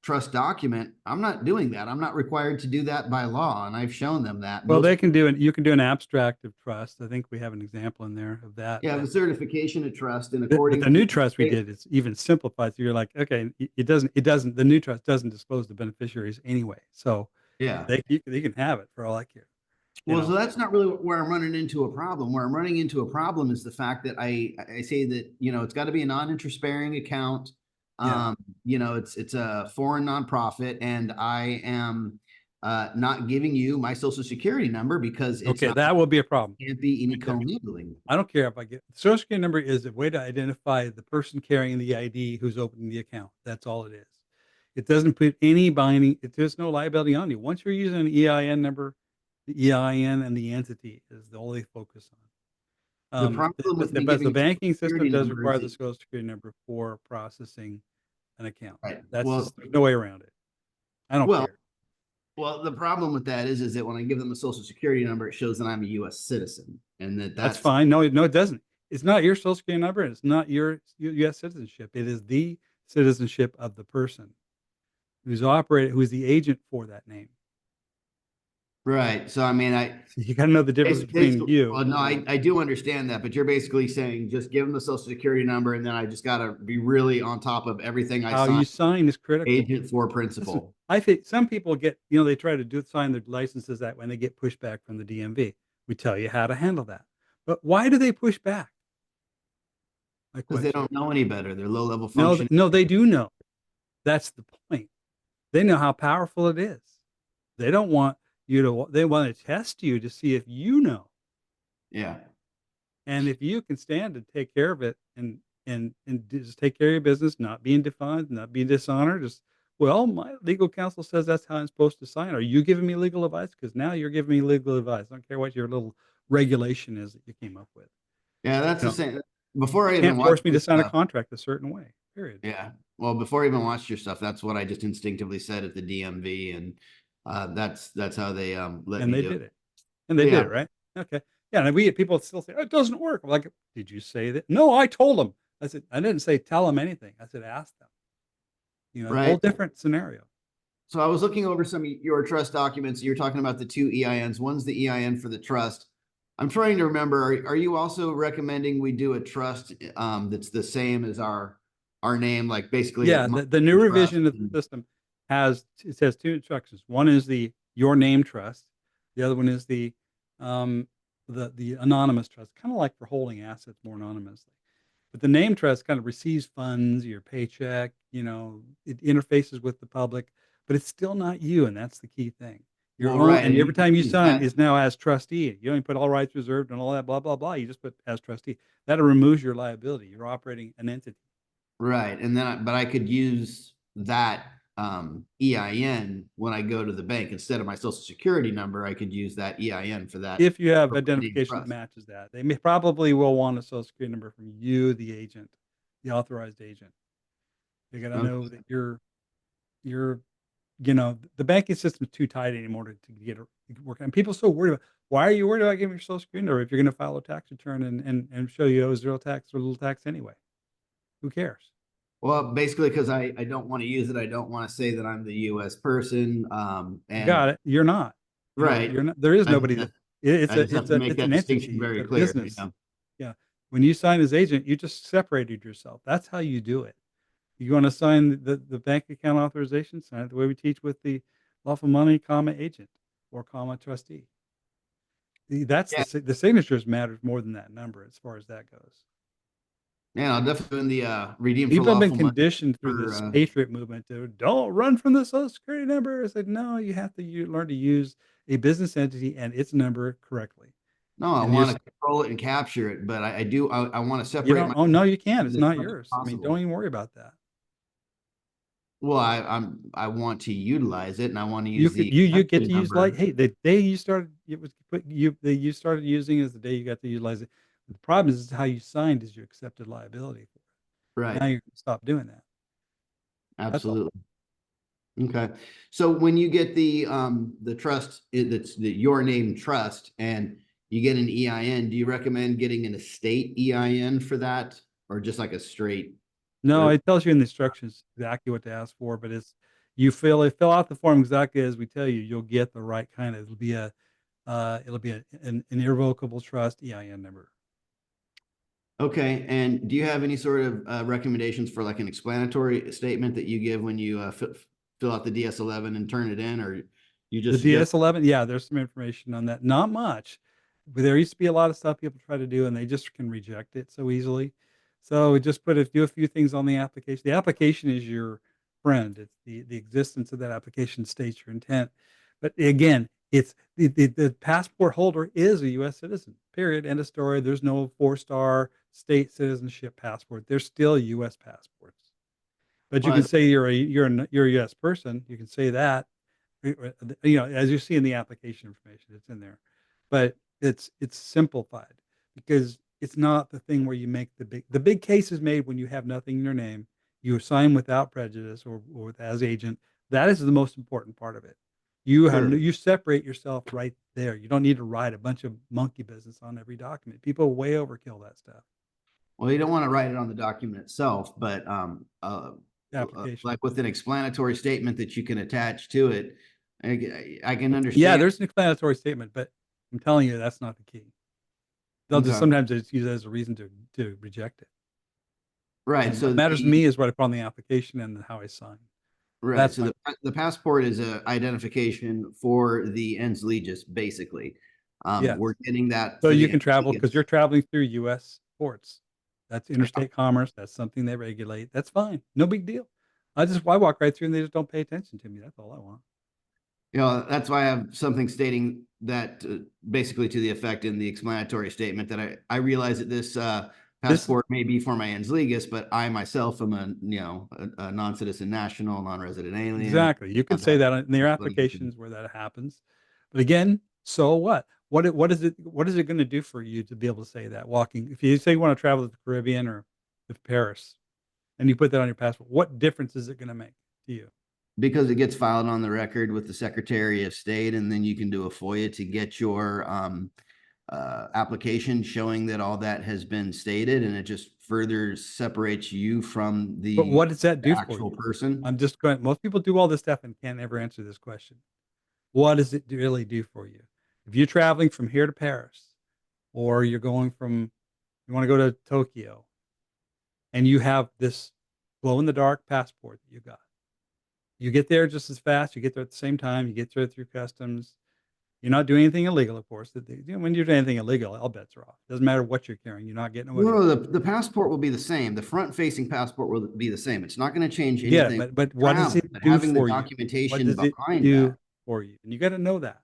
trust document. I'm not doing that. I'm not required to do that by law, and I've shown them that. Well, Most they can do it. You can do an abstract of trust. I think we have an example in there of that. yeah, the certification of trust, and But according the to new trust we did is even simplified. So you're like, okay, the new trust doesn't disclose the beneficiaries anyway. So yeah. they can have it for all I care. Well, so that's not really where I'm running into a problem. Where I'm running into a problem is the fact that I say that, it's got to be a non-interest bearing account. Yeah. It's a foreign nonprofit, and I am not giving you my social security number because it's Okay, not that will be a problem. can't be any Right there. commingling. I don't care if I get social security number is a way to identify the person carrying the ID who's opening the account. That's all it is. It doesn't put any binding. There's no liability on you. Once you're using an EIN number, the EIN and the entity is the only focus on. The problem with me But the giving a social banking system security does number require is the social security number for processing an account. right. That's Well, just there's no way around it. I don't well, care. well. The problem with that is that when I give them a social security number, it shows that I'm a U.S. citizen, and That's that's fine. No, it doesn't. It's not your social security number. And it's not your U.S. citizenship. It is the citizenship of the person who's the agent for that name. right. So I mean, So you got to know the difference between you. well, no, I do understand that, but you're basically saying just give them the social security number, and then I just got to be really on top of everything I How sign. you sign is critical. Agent for Listen, principal. I think some people get, they try to sign their licenses that when they get pushback from the DMV. We tell you how to handle that. But why do they push back? My Because they question. don't know any better. They're low level No, functioning. no, they do know. That's the point. They know how powerful it is. They don't want they want to test you to see if you know. Yeah. And if you can stand to take care of it and just take care of your business, not being defined, not being dishonored, just well, my legal counsel says that's how I'm supposed to sign. Are you giving me legal advice? Because now you're giving me legal advice. I don't care what your little regulation is that you came up with. Yeah, that's the You know, same. Before I you even can't watched force me your to sign a stuff, contract a certain way. Period. yeah. Well, before I even watched your stuff, that's what I just instinctively said at the DMV, and that's how they let And me they do it. did it. And they did Yeah. it, right? Okay. Yeah, and we people still say, "Oh, it doesn't work." I'm like, "Did you say that?" "No, I told them." I said, "I didn't say tell them anything. I said ask them." Whole Right. different scenario. So I was looking over some of your trust documents. You're talking about the two EINs. One's the EIN for the trust. I'm trying to remember. Are you also recommending we do a trust that's the same as our name, like basically Yeah, the new trust? revision of the system says two instructions. One is the your name trust. The other one is the the anonymous trust, kind of like for holding assets more anonymously. But the name trust kind of receives funds, your paycheck, it interfaces with the public, but it's still not you, and that's the key thing. Your Well, own, right. and And every time you is sign that is now as trustee. You don't even put all rights reserved and all that blah blah blah. You just put as trustee. That removes your liability. You're operating an entity. right? And then, but I could use that EIN when I go to the bank instead of my social security number. I could use that EIN for that If you have for my name identification that trust. matches that, they probably will want a social security number from you, the agent, the authorized agent. They got to know Okay. that you're the banking system is too tight anymore to get it working. And people are so worried about, why are you worried about giving your social security number if you're going to file a tax return and show you owe zero tax or little tax anyway? Who cares? Well, basically, because I don't want to use it. I don't want to say that I'm the U.S. person. I And got it. You're not. right, You're not. There is I, nobody that it's I just have to make it's that an distinction entity. It's very a clear. business. Yeah. When you sign as agent, you just separated yourself. That's how you do it. You want to sign the bank account authorization, sign it the way we teach with the lawful money, comma agent or comma trustee. That's Yeah, the signatures matters more than that number as far as that goes. yeah, I'll definitely in the redeem for People have been lawful money conditioned through for this patriot movement to don't run from the social security number. I said, no, you have to learn to use a business entity and its number correctly. no, I And you're, want to control it and capture it, but I want to you separate don't, my oh, no, you can't. It's as not much as yours. I mean, don't possible. even worry about that. Well, I want to utilize it and I want to You use could, the you get exemption to use like, number. hey, the day you started, it was put you started using is the day you got to utilize it. The problem is how you signed is you accepted liability for it. Right, Now you're going to stop doing that. That's all. absolutely. Okay. So when you get the trust that's your name trust and you get an EIN, do you recommend getting an estate EIN for that or just like a straight No, or it tells you in the instructions exactly what to ask for, but you fill out the form exactly as we tell you. You'll get the right kind of. It'll be an irrevocable trust EIN number. okay. And do you have any sort of recommendations for like an explanatory statement that you give when you fill out the DS-11 and turn it in, or you The just suggest? DS-11, yeah, there's some information on that. Not much, but there used to be a lot of stuff people try to do, and they just can reject it so easily. So just do a few things on the application. The application is your friend. It's the existence of that application states your intent. But again, it's the passport holder is a U.S. citizen. Period. End of story. There's no 4-star state citizenship passport. They're still U.S. passports. But you can Well, say you're a U.S. person. You can say that, as you see in the application information, it's in there, but it's simplified because it's not the thing where you make the big case is made when you have nothing in your name, you sign without prejudice or as agent. That is the most important part of it. sure. You separate yourself right there. You don't need to write a bunch of monkey business on every document. People way overkill that stuff. Well, you don't want to write it on the document itself, but Application. like with an explanatory statement that you can attach to it, I can Yeah, understand. there's an explanatory statement, but I'm telling you that's not the key. They'll just Okay. sometimes just use it as a reason to reject it. Right. And what So matters to me is what I put on the application and how I sign. right. That's So my the passport is a identification for the ens legis, basically. We're yes. getting that So for you the can ens travel because legis. you're traveling through U.S. ports. That's interstate commerce. That's something they regulate. That's fine. No big deal. I walk right through and they just don't pay attention to me. That's all I want. That's why I have something stating that basically to the effect in the explanatory statement that I realize that this This is passport may be for my ens legis, but I myself am a non-citizen national, non-resident alien. exactly. You can Have say that that in their explanation. applications where that happens. But again, so what? What is it going to do for you to be able to say that walking? If you say you want to travel to the Caribbean or to Paris and you put that on your passport, what difference is it going to make to you? Because it gets filed on the record with the Secretary of State, and then you can do a FOIA to get your application showing that all that has been stated, and it just further separates you from But the what does that do for actual you? person. I'm just going, most people do all this stuff and can't ever answer this question. What does it really do for you? If you're traveling from here to Paris, or you want to go to Tokyo, and you have this glow in the dark passport that you got, you get there just as fast, you get there at the same time, you get there through customs, You're not doing anything illegal, of course. When you're doing anything illegal, all bets are off. Doesn't matter what you're carrying. You're not getting away with No, it. the passport will be the same. The front-facing passport will be the same. It's not going to change Yeah, anything. but what does Travel, it but do having the for you? What documentation does it behind that. do for you? And you got to know that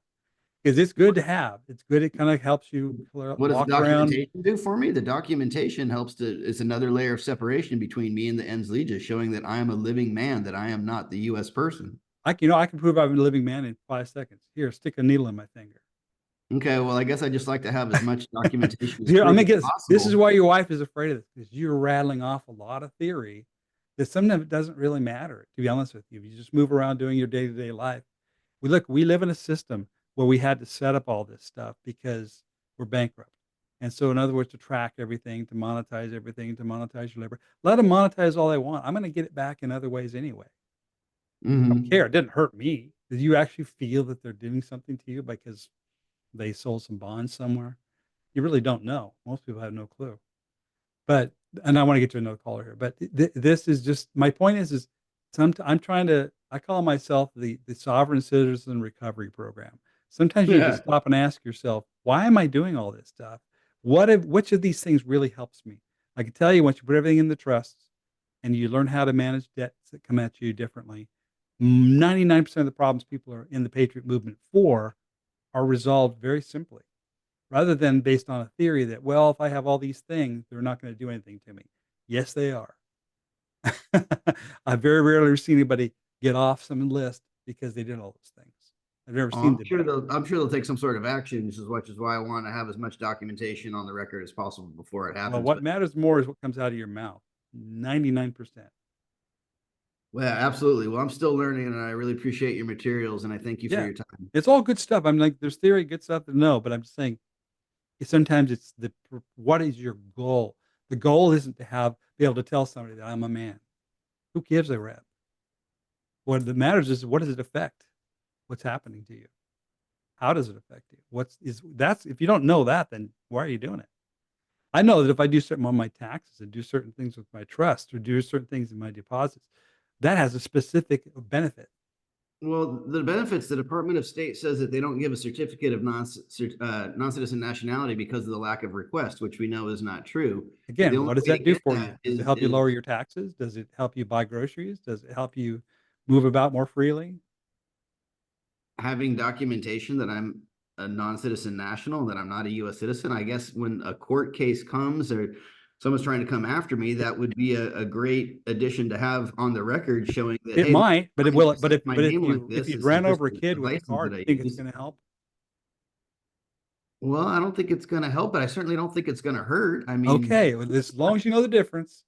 because it's good to have. It's good. It kind of helps you What does the walk around. documentation do for me? The documentation helps to, it's another layer of separation between me and the ens legis, showing that I am a living man, that I am not the US person. I can prove I'm a living man in 5 seconds. Here, stick a needle in my finger. Okay, well, I guess I just like to have as much documentation as I'm gonna proof get as this is possible. why your wife is afraid of this because you're rattling off a lot of theory that sometimes it doesn't really matter. To be honest with you, you just move around doing your day to day life. We live in a system where we had to set up all this stuff because we're bankrupt. And so, in other words, to track everything, to monetize everything, to monetize your labor, let them monetize all they want. I'm going to get it back in other ways anyway. I don't care. It didn't hurt me. Did you actually feel that they're doing something to you because they sold some bonds somewhere? You really don't know. Most people have no clue. But and I want to get to another caller here. But this is just my point is I'm trying to I call myself the sovereign citizen recovery program. Sometimes you need to Yeah. stop and ask yourself, why am I doing all this stuff? Which of these things really helps me? I can tell you once you put everything in the trusts and you learn how to manage debts that come at you differently, 99% of the problems people are in the patriot movement for are resolved very simply rather than based on a theory that, well, if I have all these things, they're not going to do anything to me. Yes, they are. I've very rarely seen anybody get off some list because they did all those things. I've never seen them. I'm sure they'll take some sort of action, which is why I want to have as much documentation on the record as possible before it Well, happens. what But matters more is what comes out of your mouth. 99%. well, absolutely. Well, I'm still learning, and I really appreciate your materials, and I thank you for Yeah. your time. It's all good stuff. I'm like, there's theory, good stuff to know, but I'm just saying sometimes it's what is your goal? The goal isn't to be able to tell somebody that I'm a man. Who gives a rep? What that matters is what does it affect? What's happening to you? How does it affect you? That's if you don't know that, then why are you doing it? I know that if I do something on my taxes and do certain things with my trust or do certain things in my deposits, that has a specific benefit. Well, the benefits, the Department of State says that they don't give a certificate of non-citizen nationality because of the lack of request, which we know is not true. The Again, only what does way to that do get for you? that Does it help you is lower your taxes? Does it help you buy groceries? Does it help you move about more freely? having documentation that I'm a non-citizen national, that I'm not a US citizen. I guess when a court case comes or someone's trying to come after me, that would be a great addition to have on the record showing that, It hey, look, might, but it why did will. you say my But name like if this? you'd This is ran just over a the kid with a license car, that do I you think it's use. going to help? Well, I don't think it's going to help, but I certainly don't think it's going to hurt. I mean, Okay, well, as long as you know the difference,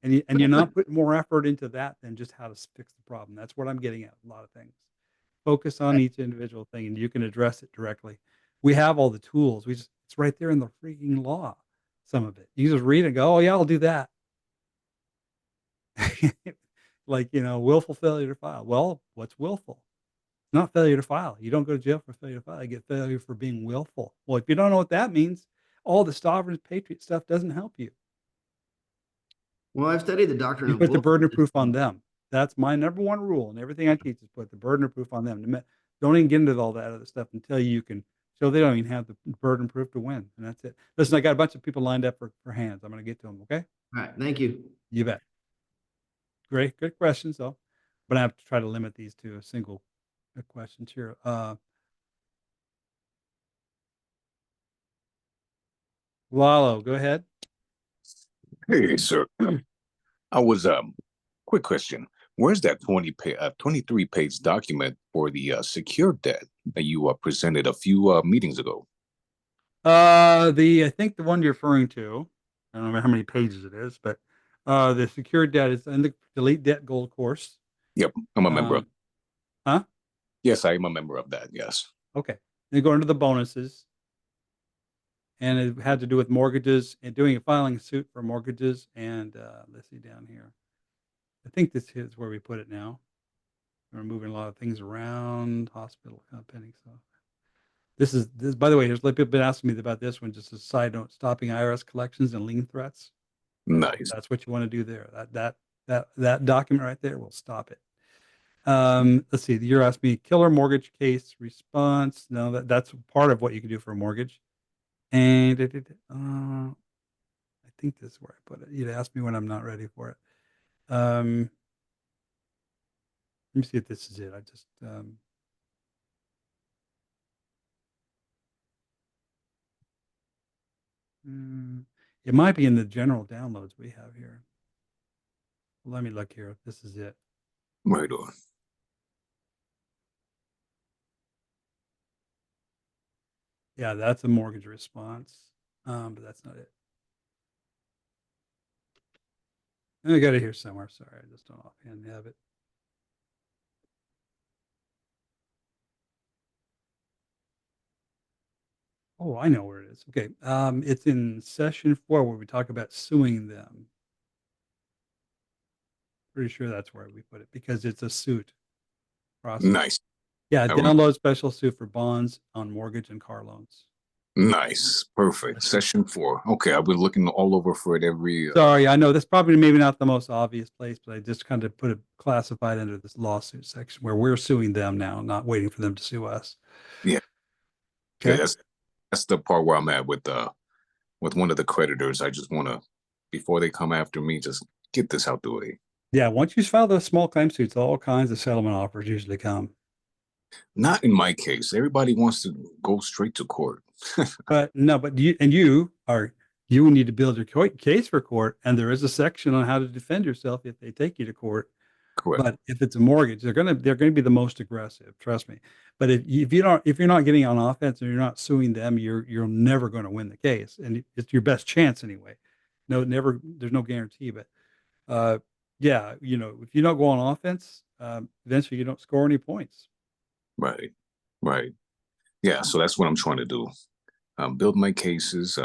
and you're not putting more effort into that than just how to fix the problem. That's what I'm getting at. A lot of things. Focus on each individual thing, and you can address it directly. We have all the tools. It's right there in the freaking law. Some of it. You just read it and go, oh yeah, I'll do that. Like willful failure to file. Well, what's willful? Not failure to file. You don't go to jail for failure to file. You get failure for being willful. Well, if you don't know what that means, all the sovereign patriot stuff doesn't help you. well, I've studied the doctrine You of put the burden of willfulness. proof on them. That's my number one rule, and everything I teach is put the burden of proof on them. Don't even get into all that other stuff until you can show they don't even have the burden of proof to win, and that's it. Listen, I got a bunch of people lined up for hands. I'm going to get to them. Okay, All right, thank you. you bet. Great, good questions though, but I have to try to limit these to a single questions here. Lalo, go ahead. Hey, sir. I was quick question. Where's that 23-page document for the secure debt that you presented a few meetings ago? I think the one you're referring to, I don't know how many pages it is, but the secured debt is in the Delete Debt Gold course. Yep, I'm a member of. Huh? Yes, I am a member of that. Yes. Okay. Then go into the bonuses, and it had to do with mortgages and filing a suit for mortgages. And let's see down here. I think this is where we put it now. We're moving a lot of things around. Hospital pending stuff. This. By the way, here's people been asking me about this one. Just a side note: stopping IRS collections and lien threats. Nice. That's what you want to do there. That document right there will stop it. Let's see. You're asking me killer mortgage case response. No, that's part of what you can do for a mortgage. And I think this is where I put it. You'd ask me when I'm not ready for it. Let me see if this is it. I just it might be in the general downloads we have here. Let me look here. This is it. Right on. Yeah, that's a mortgage response. But that's not it. I got it here somewhere. Sorry, I just don't offhand have it. Oh, I know where it is. Okay. It's in session 4 where we talk about suing them. Pretty sure that's where we put it because it's a suit process. Nice. Yeah, I re- download special suit for bonds on mortgage and car loans. Nice. Perfect. Session 4. Okay, I've been looking all over for it every. Sorry, I know that's probably maybe not the most obvious place, but I just kind of put it classified under this lawsuit section where we're suing them now, not waiting for them to sue us. Yeah. Okay. That's the part where I'm at with one of the creditors. I just want to, before they come after me, just get this out the way. Yeah, once you file those small claim suits, all kinds of settlement offers usually come. Not in my case. Everybody wants to go straight to court. But no, but you need to build your case for court, and there is a section on how to defend yourself if they take you to court. Correct. But if it's a mortgage, they're gonna be the most aggressive. Trust me. But if you're not getting on offense and you're not suing them, you're never going to win the case, and it's your best chance anyway. No, never. There's no guarantee, but yeah, if you don't go on offense, eventually you don't score any points. Right. Right. Yeah. So that's what I'm trying to do. Build my cases,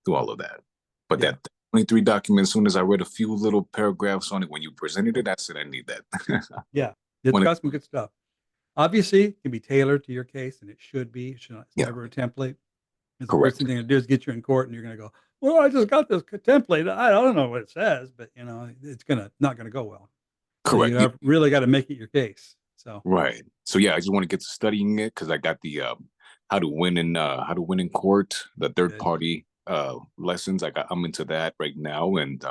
do all of that. But Yeah. that 23 document, as soon as I read a few little paragraphs on it, when you presented it, I said, I need that. Yeah, it's When it- got some good stuff. Obviously, it can be tailored to your case, and it should be. It's Yeah. never a template. Because the Correct. first thing they're going to do is get you in court, and you're going to go, "Well, I just got this template. I don't know what it says," but it's not going to go well. So Correct. you Yeah. have really got to make it your case. So Right. So yeah, I just want to get to studying it because I got the how to win in court, the third Good. party lessons. I'm into that right now, and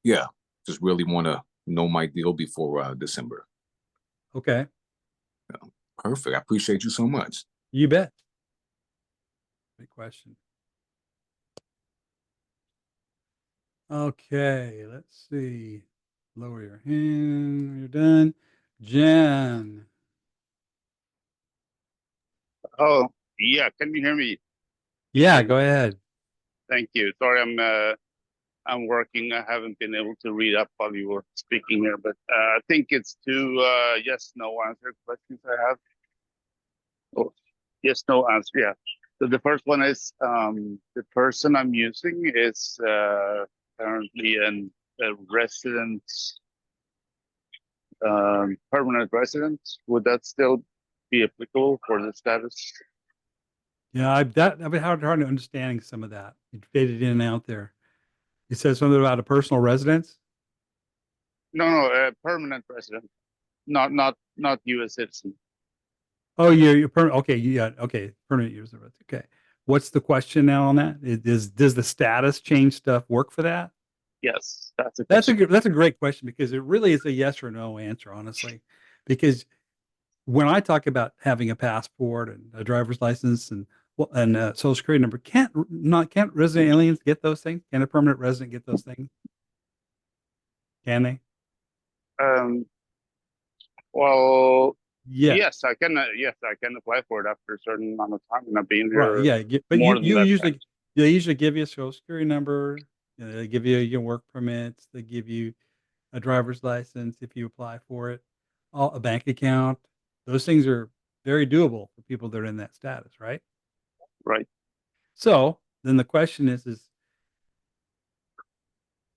yeah, just really want to know my deal before December. Okay, Perfect. I appreciate you so much. you bet. Great question. Okay, let's see. Lower your hand when you're done. Jan. Oh, yeah. Can you hear me? Yeah, go ahead. Thank you. Sorry, I'm working. I haven't been able to read up while you were speaking here, but I think it's two yes, no answer questions I have. Oh, yes, no answer. Yeah. So the first one is the person I'm using is currently a resident, permanent resident. Would that still be applicable for the status? Yeah, I've been hard to understanding some of that. It faded in and out there. You said something about a personal residence. No, permanent resident, not U.S. citizen. Oh, you're permanent. Okay, yeah, okay, permanent user residence. Okay, what's the question now on that? Does the status change stuff work for that? Yes, that's a That's a great question because it really is a yes or no answer, honestly. Because when I talk about having a passport and a driver's license and a social security number, can't resident aliens get those things? Can a permanent resident get those things? Can they? Well, Yeah. yes, I can. Yes, I can apply for it after a certain amount of time, and I've been here. Right. Yeah. But more than that they usually give you a social security number. They give you your work permits. They give you a driver's license if you apply for it. A bank account. Those things are very doable for people that are in that status, right? Right. So then the question is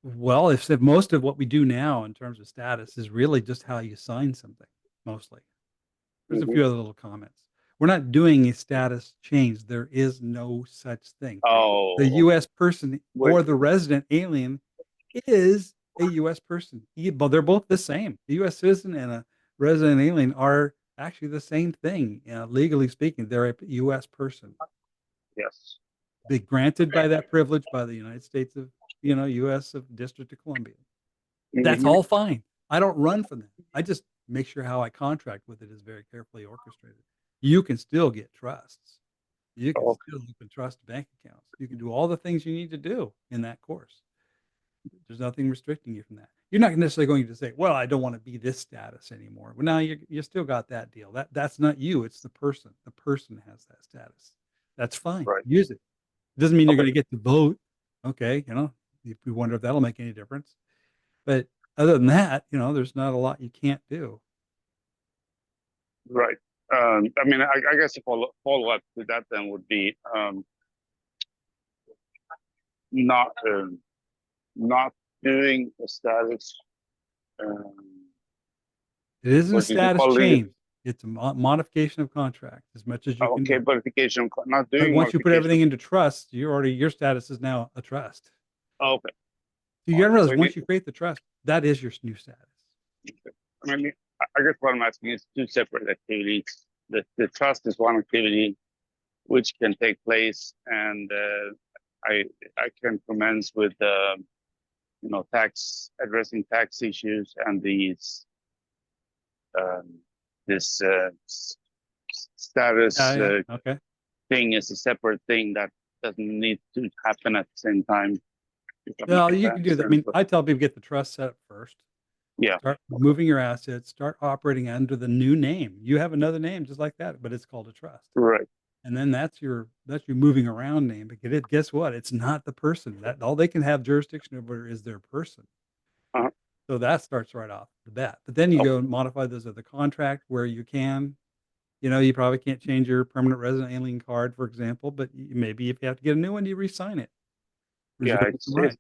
well, if most of what we do now in terms of status is really just how you sign something, mostly. There's a few other little comments. We're not doing a status change. There is no such thing. Oh, The U.S. person Wait. or the resident alien is a U.S. person. But they're both the same. The U.S. citizen and a resident alien are actually the same thing. Legally speaking, they're a U.S. person. Yes. Be granted by that privilege by the United States of, U.S. of District of Columbia. That's Mhm. all fine. I don't run from that. I just make sure how I contract with it is very carefully orchestrated. You can still get trusts. You can Oh, still open trust bank accounts. You can do all the things you need to do in that course. There's nothing restricting you from that. You're not necessarily going to say, "Well, I don't want to be this status anymore." Well, now you still got that deal. That's not you. It's the person. The person has that status. That's fine. right. Use it. Doesn't mean you're Okay. going to get to vote. Okay, if we wonder if that'll make any difference. But other than that, there's not a lot you can't do. Right. I mean, I guess a follow up to that then would be not not doing a status. It isn't a What did you status call it? change. It's a modification of contract as much as you can Okay, do. modification. Not But doing once you put modification. everything into trust, your status is now a trust. Okay. So you gotta Fine. realize So once you create the trust, that is your new status. I mean, I guess what I'm asking is two separate activities. The trust is one activity which can take place, and I can commence with addressing tax issues, and this status Okay. thing is a separate thing that doesn't need to happen at the same time. If that Well, makes you can do that. I sense. mean, I tell people get the trust set up first. Yeah. Start moving your assets. Start operating under the new name. You have another name just like that, but it's called a trust. Right. And then that's your moving around name. But guess what? It's not the person. That all they can have jurisdiction over is their person. Uh-huh. So that starts right off the bat. But then you Oh. go and modify those other contract where you can. You probably can't change your permanent resident alien card, for example, but maybe if you have to get a new one, you re-sign it. Yeah, Reserve it's some right.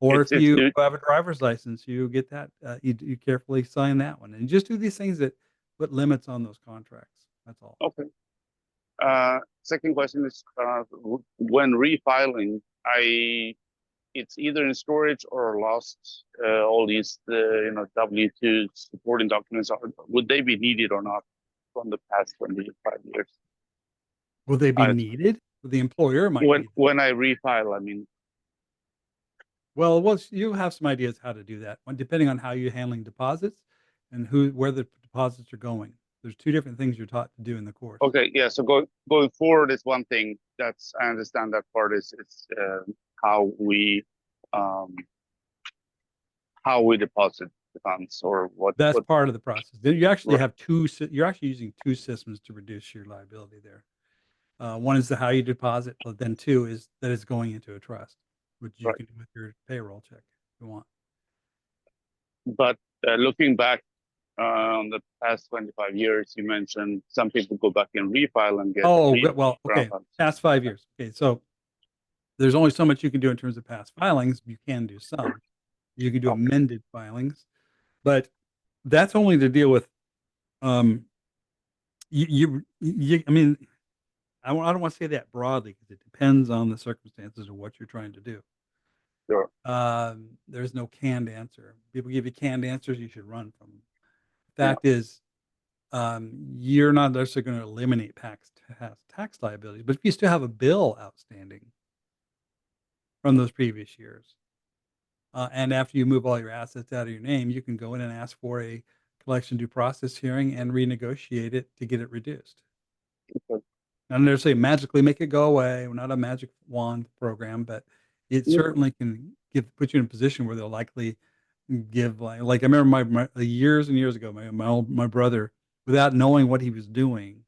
Or if it's you good. have a driver's license, you get that, you carefully sign that one, and just do these things that put limits on those contracts. That's all. Okay. Second question is when refiling, it's either in storage or lost. All these W-2 supporting documents would they be needed or not from the past 25 years? Will they be I- needed? The employer might need them. When I refile, I mean, Well, you have some ideas how to do that, depending on how you're handling deposits and where the deposits are going. There's two different things you're taught to do in the course. okay, yeah. So going forward is one thing. I understand that part is how we deposit the funds or what. That's what part of the process. Then you actually Right. have you're actually using two systems to reduce your liability there. One is how you deposit, but then two is that it's going into a trust, which you Right. can do with your payroll check if you want. But looking back on the past 25 years, you mentioned some people go back and refile and get. Oh, well, ground okay. funds. Past 5 years. Okay, so there's only so much you can do in terms of past filings. You can do some. You can do Okay. amended filings, but that's only to deal with I mean, I don't want to say that broadly because it depends on the circumstances of what you're trying to do. Sure. There's no canned answer. People give you canned answers, you should run from them. Fact is, you're not necessarily going to eliminate tax liability, but if you still have a bill outstanding from those previous years, and after you move all your assets out of your name, you can go in and ask for a collection due process hearing and renegotiate it to get it reduced. Okay. Not necessarily magically make it go away. We're not a magic wand program, but it Yeah. certainly can put you in a position where they'll likely give like I remember my years and years ago, my brother, without knowing what he was doing,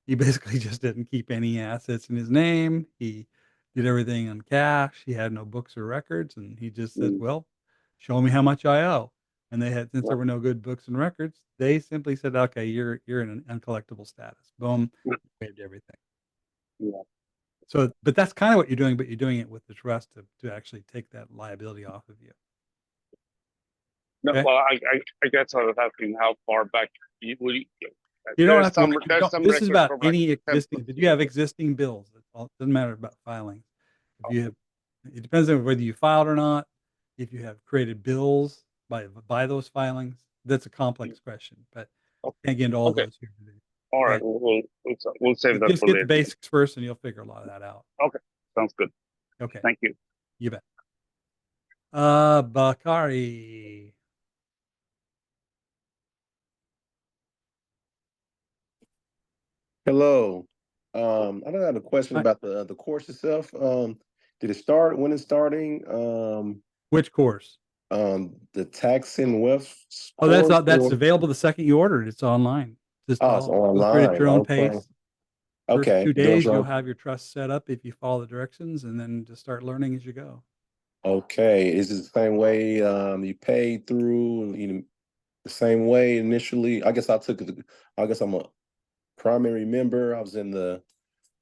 he basically just didn't keep any assets in his name. He did everything in cash. He had no books or records, and he just said, Mm. "Well, show me how much I owe." And since Yeah. there were no good books and records, they simply said, "Okay, you're in an uncollectible status." Boom, Yeah. waived everything. Yeah. So, but that's kind of what you're doing, but you're doing it with the trust to actually take that liability off of you. No, Okay? well, I guess I was asking how far back would you. You don't There's have to. some. There's some This is records about from like any 10 existing. plus Did you have years. existing bills? It doesn't matter about filing. If you have, it depends on whether you filed or not. If you have created bills by those filings, that's a complex question. But Can't get into all Okay. those here today. All right, Right. we'll save that Just for get the later. basics first, and you'll figure a lot of that out. Okay, sounds good. Okay, Thank you. you bet. Bakari. Hello. I got a question Hi. about the course itself. Did it start? When it's starting? Which course? The tax and wealth Oh, that's course, that's or available the second you order it. It's online. Just oh, it's go through it at online. your own Okay. pace. First Okay. 2 Those days, you'll are have your trust set up if you follow the directions, and then just start learning as you go. okay. Is it the same way you paid through, the same way initially? I guess I guess I'm a primary member. I was in the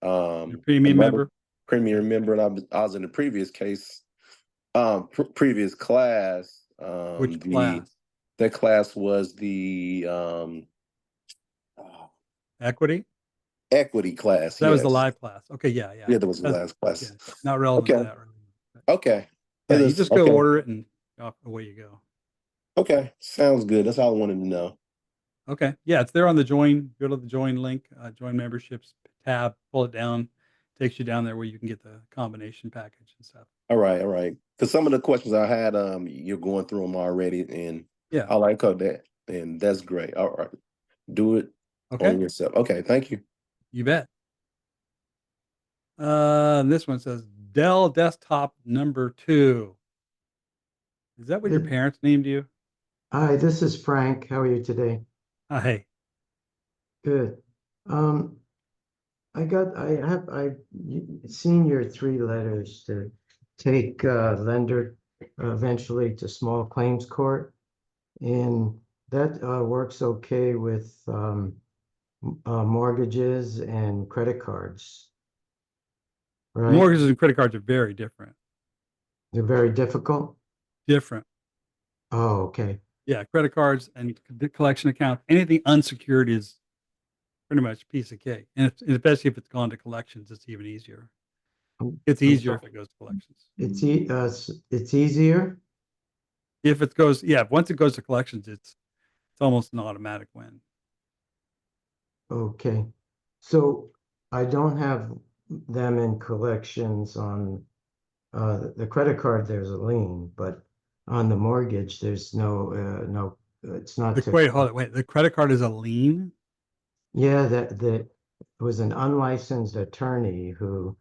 Your premium another member. premier member, and I was in the previous case, previous class. Which class? That class was the Equity? equity class. That was the Yes, live class. Okay, yeah. yeah, that was the That's, last yeah, class. not relevant to Okay, that right now. okay, Yeah, you just go okay, order it and off away you go. okay. Sounds good. That's all I wanted to know. Okay. Yeah, it's there on the join. Go to the join link, join memberships tab, pull it down, takes you down there where you can get the combination package and stuff. All right, all right. Because some of the questions I had, you're going through them already, and Yeah. I like how that, and that's great. All right, do it Okay. on yourself. Okay, thank you. You bet. This one says Dell desktop number 2. Is that what your Good. parents named you? Hi, this is Frank. How are you today? Hi. Good. I've seen your 3 letters to take lender eventually to small claims court. And that works okay with mortgages and credit cards, right? Mortgages and credit cards are very different. They're very difficult. Different. Oh, okay. Yeah, credit cards and the collection account, anything unsecured is pretty much a piece of cake. And especially if it's gone to collections, it's even easier. It's I'm easier if sorry. it goes to collections. It's easier. If once it goes to collections, it's almost an automatic win. Okay. So I don't have them in collections on the credit card, there's a lien, but on the mortgage, there's no, it's not to, Wait. The credit card is a lien? yeah, that it was an unlicensed attorney who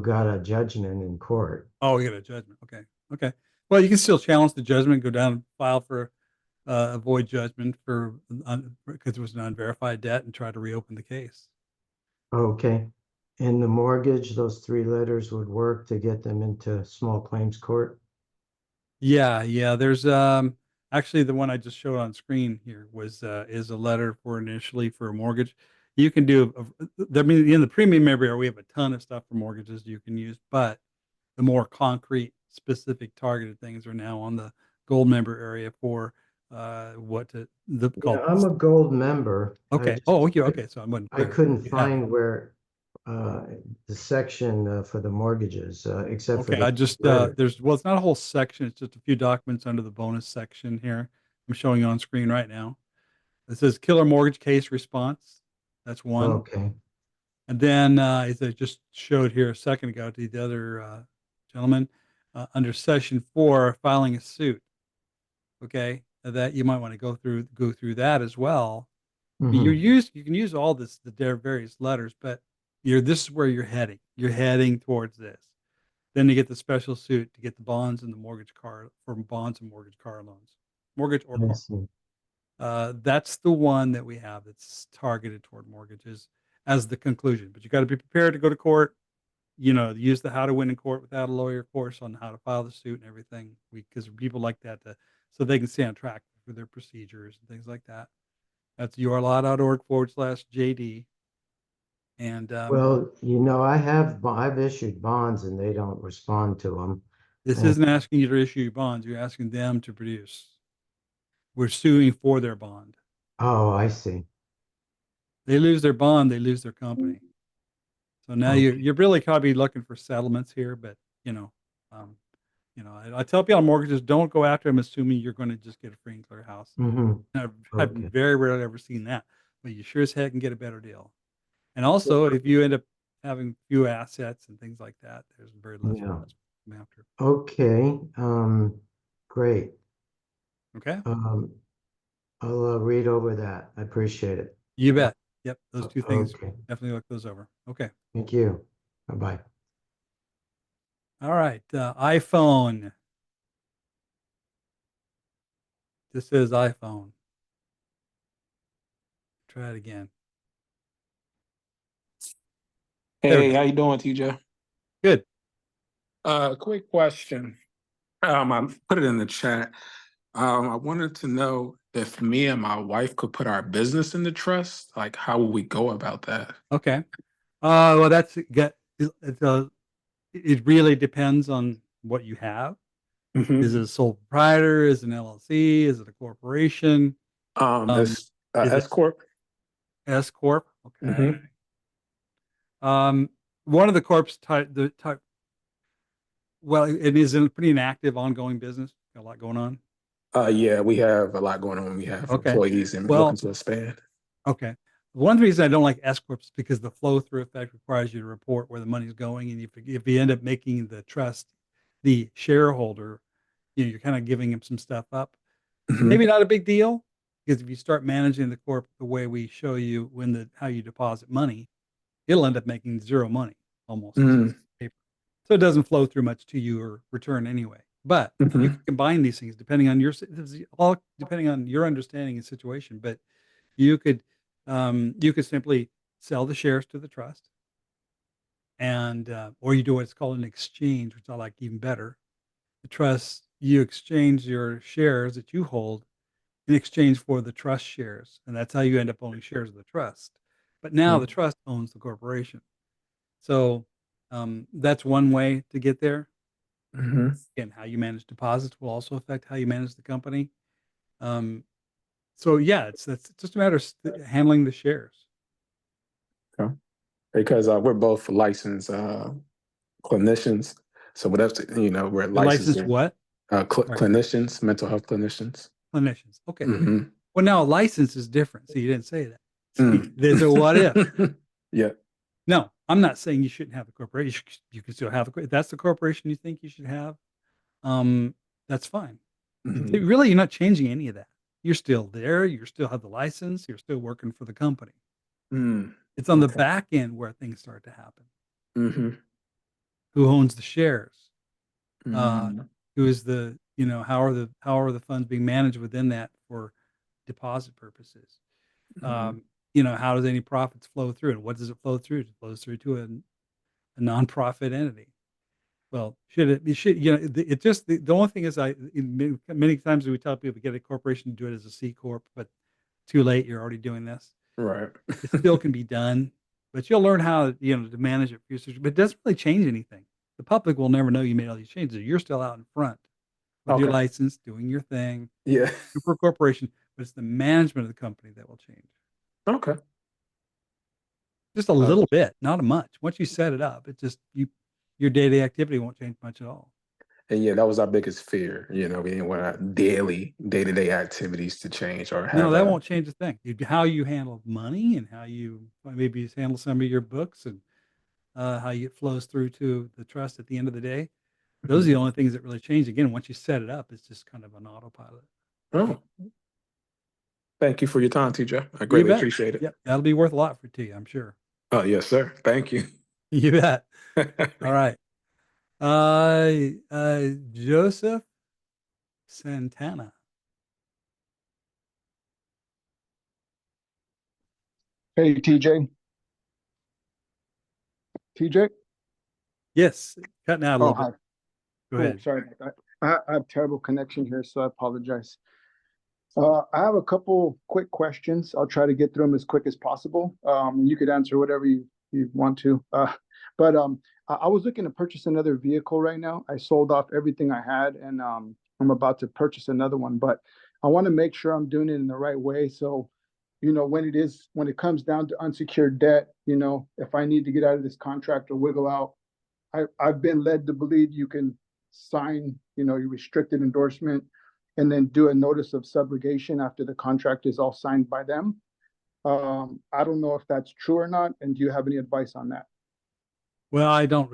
got a judgment in court. Oh, you got a judgment. Okay. Okay. Well, you can still challenge the judgment, go down and file for a void judgment because it was an unverified debt and try to reopen the case. Okay. And the mortgage, those 3 letters would work to get them into small claims court. Yeah. There's actually the one I just showed on screen here is a letter for initially for a mortgage. You can do I mean in the premium area we have a ton of stuff for mortgages you can use, but the more concrete, specific, targeted things are now on the gold member area for the Yeah, called. I'm a gold member. Okay. Oh, yeah. Okay. So I wasn't I clear. couldn't You have it. find where the section for the mortgages, except for Okay. the I just letter. it's not a whole section. It's just a few documents under the bonus section here. I'm showing you on screen right now. It says killer mortgage case response. That's one. Okay. And then, as I just showed here a second ago to the other gentleman, under session 4, filing a suit. Okay, that you might want to go through that as well. Mhm. You can use all their various letters, but this is where you're heading. You're heading towards this. Then you get the special suit to get the bonds and the mortgage car for bonds and mortgage car loans, mortgage or I car. see. That's the one that we have that's targeted toward mortgages as the conclusion. But you got to be prepared to go to court. Use the how to win in court without a lawyer course on how to file the suit and everything. Because people like that so they can stay on track for their procedures and things like that. That's yourlaw.org/JD. And Well, I've issued bonds and they don't respond to them. this isn't asking you to issue bonds. You're asking them to produce. We're suing for their bond. Oh, I see. They lose their bond, they lose their company. So now Okay. you're really probably looking for settlements here, but um, You know, I tell people on mortgages, don't go after them assuming you're going to just get a free and clear house. I've Okay. very rarely ever seen that, but you sure as heck can get a better deal. And also, if you end up having few assets and things like that, there's very less Yeah. risk to come after. Okay. Great. Okay, I'll read over that. I appreciate it. you bet. Yep, those two things, Okay. definitely look those over. Okay, Thank you. Bye-bye. all right. iPhone. This says iPhone. Try it again. There we Hey, go. how you doing, TJ? Good. Quick question. I put it in the chat. I wanted to know if me and my wife could put our business in the trust. Like, how would we go about that? Okay. Well, it really depends on what you have. Is Hmm. it a sole proprietor? Is it an LLC? Is it a corporation? It's Is it S corp. S corp? Okay. Hmm. One of the corps type. Well, it is a pretty inactive, ongoing business. Got a lot going on. Yeah, we have a lot going on. We have Okay. employees and looking Well, to expand. okay. One reason I don't like S corps is because the flow through effect requires you to report where the money's going, and if you end up making the trust the shareholder, you're kind of giving him some stuff up. Hmm. Maybe not a big deal, because if you start managing the corp the way we show you how you deposit money, it'll end up making zero money almost. Hmm. Paper. So it doesn't flow through much to you or return anyway. But you Hmm. can combine these things depending on this is all depending on your understanding and situation. But you could you could simply sell the shares to the trust, and or you do what's called an exchange, which I like even better. The trust, you exchange your shares that you hold in exchange for the trust shares, and that's how you end up owning shares of the trust. But now the trust owns the corporation. So that's one way to get there. Hmm. Again, how you manage deposits will also affect how you manage the company. Um, so yeah, it's just a matter of handling the shares. Okay. Because we're both licensed clinicians. So whatever, we're You're licensed licensed what? Right. clinicians, mental health clinicians. Clinicians. Okay. Hmm. Well, now a license is different. See, you didn't say that. See, Mm. there's a what if. Yeah. No, I'm not saying you shouldn't have a corporation. You can still have if that's the corporation you think you should have. That's fine. Hmm. Really, you're not changing any of that. You're still there. You still have the license. You're still working for the company. Mm. It's on the Okay. back end where things start to happen. Hmm. Who owns the shares? Uh, Mm. who is the how are the funds being managed within that for deposit purposes? Hmm. How does any profits flow through, and what does it flow through? It flows through to a nonprofit entity. Well, it should, it just, the only thing is many times we tell people to get a corporation to do it as a C corp, but too late. You're already doing this. Right. It still can be done, but you'll learn how to manage it for your, but it doesn't really change anything. The public will never know you made all these changes. You're still out in front with your Okay. license, doing your thing, Yeah. for a corporation, but it's the management of the company that will change. Okay. Just a little bit, not much. Once you set it up, it just your day-to-day activity won't change much at all. And yeah, that was our biggest fear. We didn't want our daily, day-to-day activities to change or No, have that a. won't change a thing. How you handle money and how you maybe handle some of your books and how it flows through to the trust at the end of the day. Those are the only things that really change. Again, once you set it up, it's just kind of an autopilot. Oh, thank you for your time, TJ. I You greatly bet. appreciate it. Yep, that'll be worth a lot to you, I'm sure. Oh, yes, sir. Thank you. You bet. All right. Joseph Santana. Hey, TJ. TJ? Yes, cutting out a Oh, little hi. bit. Go Oh, ahead. sorry about that. I have terrible connection here, so I apologize. I have a couple quick questions. I'll try to get through them as quick as possible. You could answer whatever you want to. But I was looking to purchase another vehicle right now. I sold off everything I had, and I'm about to purchase another one. But I want to make sure I'm doing it in the right way. So, when it comes down to unsecured debt, if I need to get out of this contract or wiggle out, I've been led to believe you can sign, your restricted endorsement and then do a notice of subrogation after the contract is all signed by them. I don't know if that's true or not. And do you have any advice on that? Well, I don't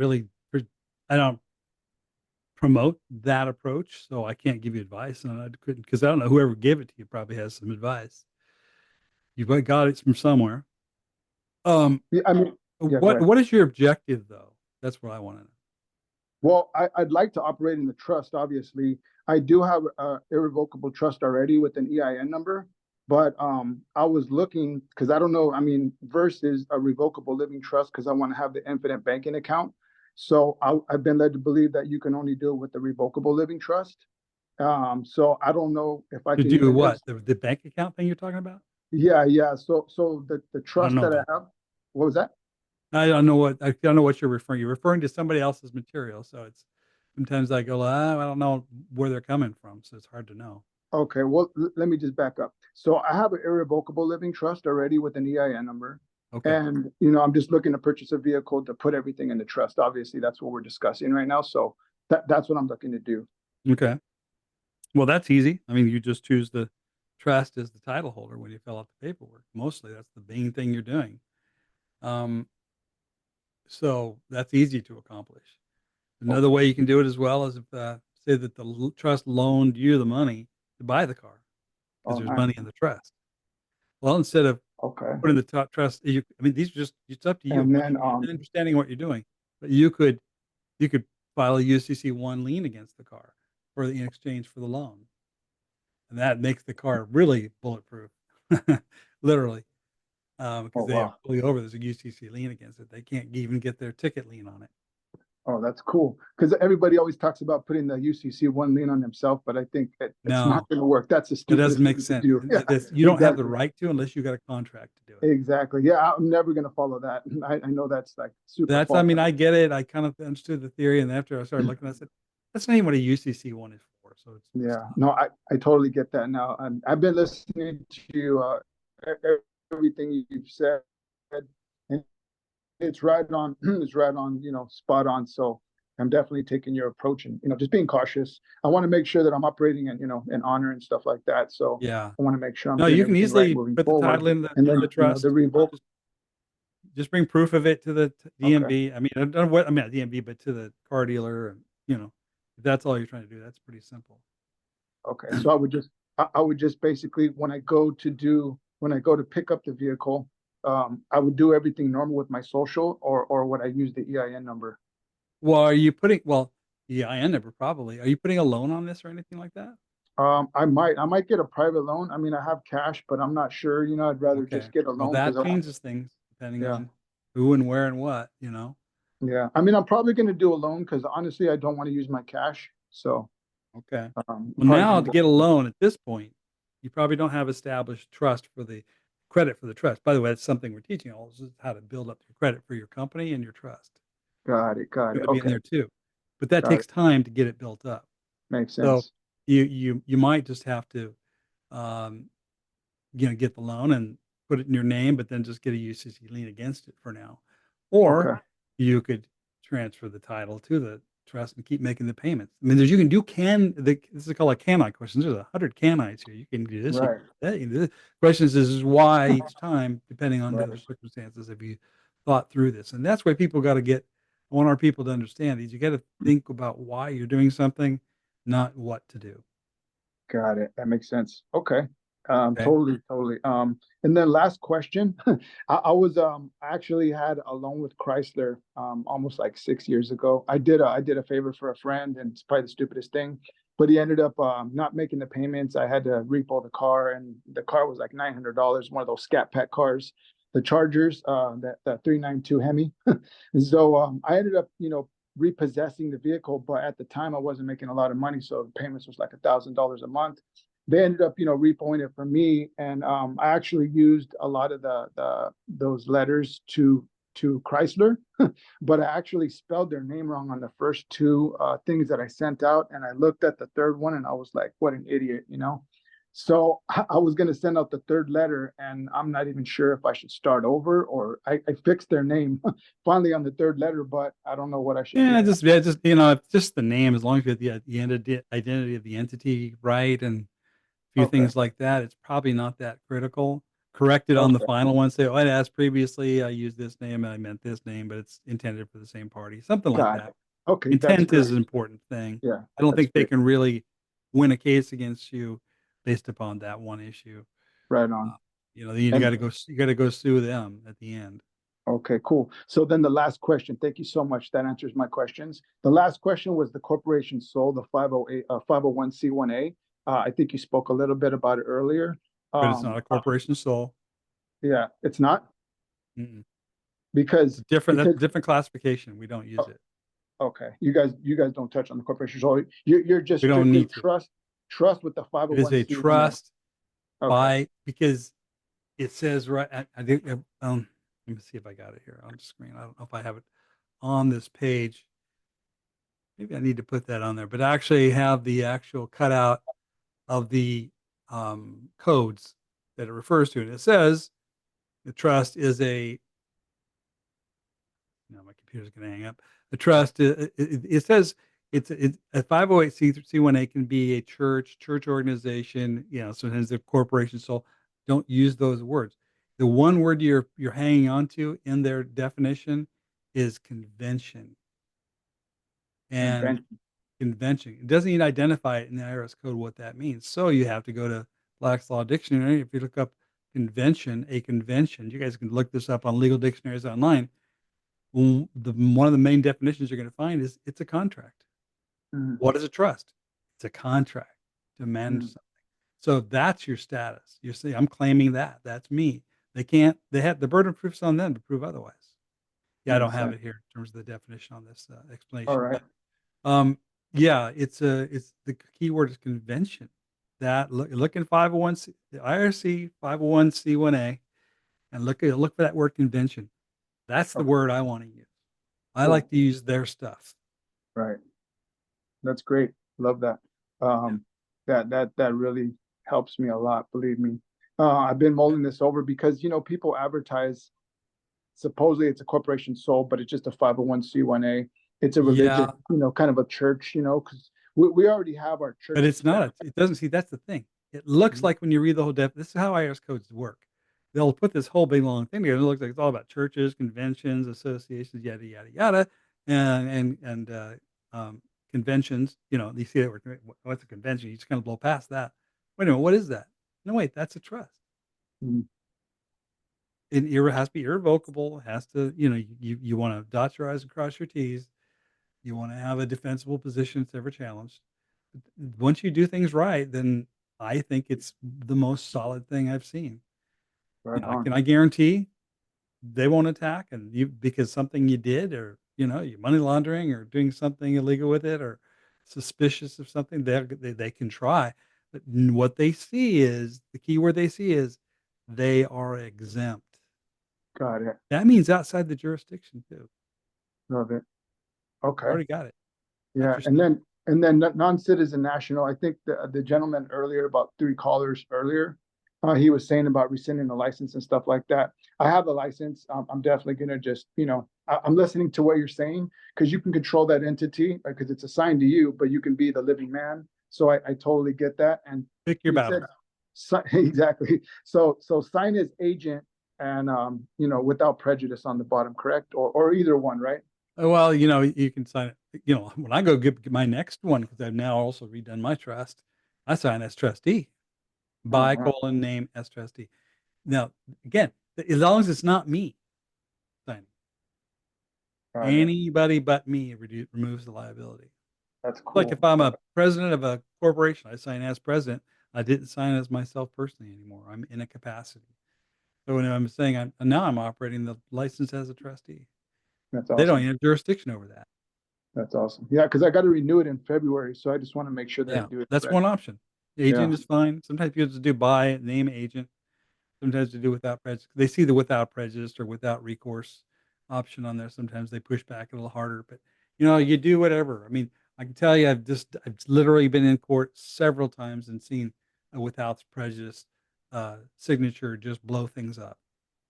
promote that approach, so I can't give you advice, and I couldn't because I don't know whoever gave it to you probably has some advice. You got it from somewhere. Yeah, I mean, yeah, go ahead. What is your objective though? That's what I want to know. Well, I'd like to operate in the trust, obviously. I do have a irrevocable trust already with an EIN number, but I was looking, because I don't know, I mean, versus a revocable living trust, because I want to have the infinite banking account. So I've been led to believe that you can only do it with the revocable living trust. So I don't know if I To can do even what? The bank account thing you're talking about? Yeah. So the trust know that I about have, what was that? I don't know what you're referring. You're referring to somebody else's material, so it's sometimes I go, I don't know where they're coming from, so it's hard to know. Okay, well, let me just back up. So I have an irrevocable living trust already with an EIN number. Okay. And, I'm just looking to purchase a vehicle to put everything in the trust. Obviously, that's what we're discussing right now. So that's what I'm looking to do. Okay. Well, that's easy. I mean, you just choose the trust as the title holder when you fill out the paperwork. Mostly, that's the main thing you're doing. So that's easy to accomplish. Another way you can do it as well is if say that the trust loaned you the money to buy the car because there's money in the trust. Well, instead of putting the top trust, I mean, these are just, it's up to you. And then, understanding what you're doing, but you could file a UCC1 lien against the car in exchange for the loan, and that makes the car really bulletproof, literally, because they have fully over. There's a UCC lien against it. They can't even get their ticket lien on it. Oh, that's cool. Because everybody always talks about putting the UCC1 lien on themselves, but I think it's No. not going to work. That's a It stupid doesn't make thing sense. to do. Yeah, You don't have the exactly. right to unless you got a contract to do it. Exactly. Yeah, I'm never going to follow that. I know that's like super. I false. mean, I get it. I kind of understood the theory, and after I started looking, I said, that's not even what a UCC1 is for. So it's Yeah, no, I totally get that now. And I've been listening to everything you've said, and it's right on, it's right on, spot on. So I'm definitely taking your approach and, just being cautious. I want to make sure that I'm operating in, in honor and stuff like that. So yeah. I want to make sure I'm No, doing you can everything easily right moving put the forward. title in And then, the trust. the revoke. Just bring proof of it to the DMV. I mean, I don't know what I mean, not DMV, but to the car dealer, and if that's all you're trying to do, that's pretty simple. Okay, so I would just basically when I go to pick up the vehicle, I would do everything normal with my social, or would I use the EIN number? Well, the EIN number probably. Are you putting a loan on this or anything like that? I might get a private loan. I mean, I have cash, but I'm not sure. I'd rather Okay. just get a Well, loan. that 'cause changes things depending Yeah. on who and where and what. Yeah, I mean, I'm probably going to do a loan because honestly, I don't want to use my cash. So, Okay. I'm Well, probably now gonna to go- get a loan at this point, you probably don't have established trust for the credit for the trust. By the way, that's something we're teaching all is how to build up your credit for your company and your trust. Got it. It's going to be in Okay, there too, but that Got takes time to get it built up. makes So sense. you might just have to, um, get the loan and put it in your name, but then just get a UCC lien against it for now, or Okay. you could transfer the title to the trust and keep making the payments. I mean, this is called a canite question. There's 100 canites here. You can do this. Right. The question is why each time, depending on the Right. other circumstances, have you thought through this? And that's why people got to I want our people to understand these. You got to think about why you're doing something, not what to do. Got it. That makes sense. Okay. Okay. Totally. And then last question. I actually had a loan with Chrysler almost like 6 years ago. I did a favor for a friend, and it's probably the stupidest thing, but he ended up not making the payments. I had to repo the car, and the car was like $900, one of those Scat Pack cars, the Chargers, that 392 Hemi. And so I ended up, repossessing the vehicle, but at the time I wasn't making a lot of money, so the payments was like $1,000 a month. They ended up, repoing it for me, and I actually used a lot of those letters to Chrysler, but I actually spelled their name wrong on the first two things that I sent out, and I looked at the third one, and I was like, "What an idiot," So I was gonna send out the third letter, and I'm not even sure if I should start over, or I fixed their name finally on the third letter, but I don't know what I should do. Yeah, just you know, it's just the name. As long as you get the identity of the entity right and a few Okay, things like that, it's probably not that critical. Correct it on the okay, final one. Say, oh, I asked previously, I used this name and I meant this name, but it's intended for the same party. Something like got that. it. Okay, that's Intent great. is an important thing. Yeah, I don't that's think they great. can really win a case against you based upon that one issue. Right Uh, on. you know, you And got to go sue them at the end. okay, cool. So then the last question, thank you so much. That answers my questions. The last question was the corporation sold the 508, 501c1A. I think you spoke a little bit about it earlier. But it's not a corporation sole. Yeah, it's not Mm-mm. It's because, a different, that's a because, different classification. We don't use it. okay, you guys don't touch on the corporation. So you're just We don't strictly need to. trust with the It is a 501c1A. trust Okay, because it says right. I think. Let me see if I got it here on the screen. I don't know if I have it on this page. Maybe I need to put that on there, but I actually have the actual cutout of the codes that it refers to, and it says the trust is a. No, my computer's going to hang up. The trust. It says it's a 508c1A can be a church organization. You know, sometimes a corporation. So don't use those words. The one word you're hanging on to in their definition is convention. And convention. convention. It doesn't even identify it in the IRS code what that means. So you have to go to Black's Law Dictionary. If you look up convention, a convention, you guys can look this up on legal dictionaries online. One of the main definitions you're going to find is it's a contract. Mhm, What is a trust? It's a contract to manage mhm. something. So that's your status. You say, I'm claiming that. That's me. They have the burden of proof's on them to prove otherwise. Yeah, I don't Makes have sense. it here in terms of the definition on this All explanation, right. but yeah, it's the key word is convention. That look in 501c, the IRC 501c1A, and look for that word convention. That's the Okay, word I want to use. I cool. like to use their stuff. Right. That's great. Love that. Yeah. That really helps me a lot, believe me. I've been mulling this over because people advertise supposedly it's a corporation sole, but it's just a 501c1A. It's a religious, Yeah, kind of a church, because we already have our but churches it's not. set. It doesn't see. That's the thing. It looks Mhm. like when you read the whole this is how IRS codes work. They'll put this whole big long thing together. It looks like it's all about churches, conventions, associations, yada yada yada, and conventions. You know, you see that word. What's a convention? You just kind of blow past that. Wait a minute, what is that? No, wait, that's a trust. Mhm. It has to be irrevocable. It has to, you want to dot your I's and cross your T's. You want to have a defensible position if it's ever challenged. Once you do things right, then I think it's the most solid thing I've seen. Right on. Can I guarantee they won't attack and you because something you did or you money laundering or doing something illegal with it or suspicious of something they can try. But what they see is the key word they see is they are exempt. Got it. That means outside the jurisdiction too. Love it. You Okay. already got it. That's Yeah, your and stamp. then non-citizen national. I think the gentleman earlier, about three callers earlier, he was saying about rescinding the license and stuff like that. I have the license. I'm definitely gonna just, I'm listening to what you're saying because you can control that entity because it's assigned to you, but you can be the living man. So I totally get that. And Pick your he said, battles. exactly. So sign as agent and without prejudice on the bottom, correct? Or either one, right? Well, you can sign it. When I go get my next one, because I've now also redone my trust, I sign as trustee. By Uh-huh. colon name as trustee. Now, again, as long as it's not me signing, Got it. anybody but me removes the liability. That's Like cool. if I'm a president of a corporation, I sign as president. I didn't sign as myself personally anymore. I'm in a capacity. So when I'm saying now I'm operating the license as a trustee. That's They don't awesome. even have jurisdiction over that. That's awesome. Yeah, because I got to renew it in February, so I just want to make sure that I Yeah, do it that's correct. one option. Yeah, Agent is fine. Sometimes people just do by name agent. Sometimes they do without prejudice. They see the without prejudice or without recourse option on there. Sometimes they push back a little harder, but you do whatever. I mean, I can tell you, I've literally been in court several times and seen without prejudice signature just blow things up.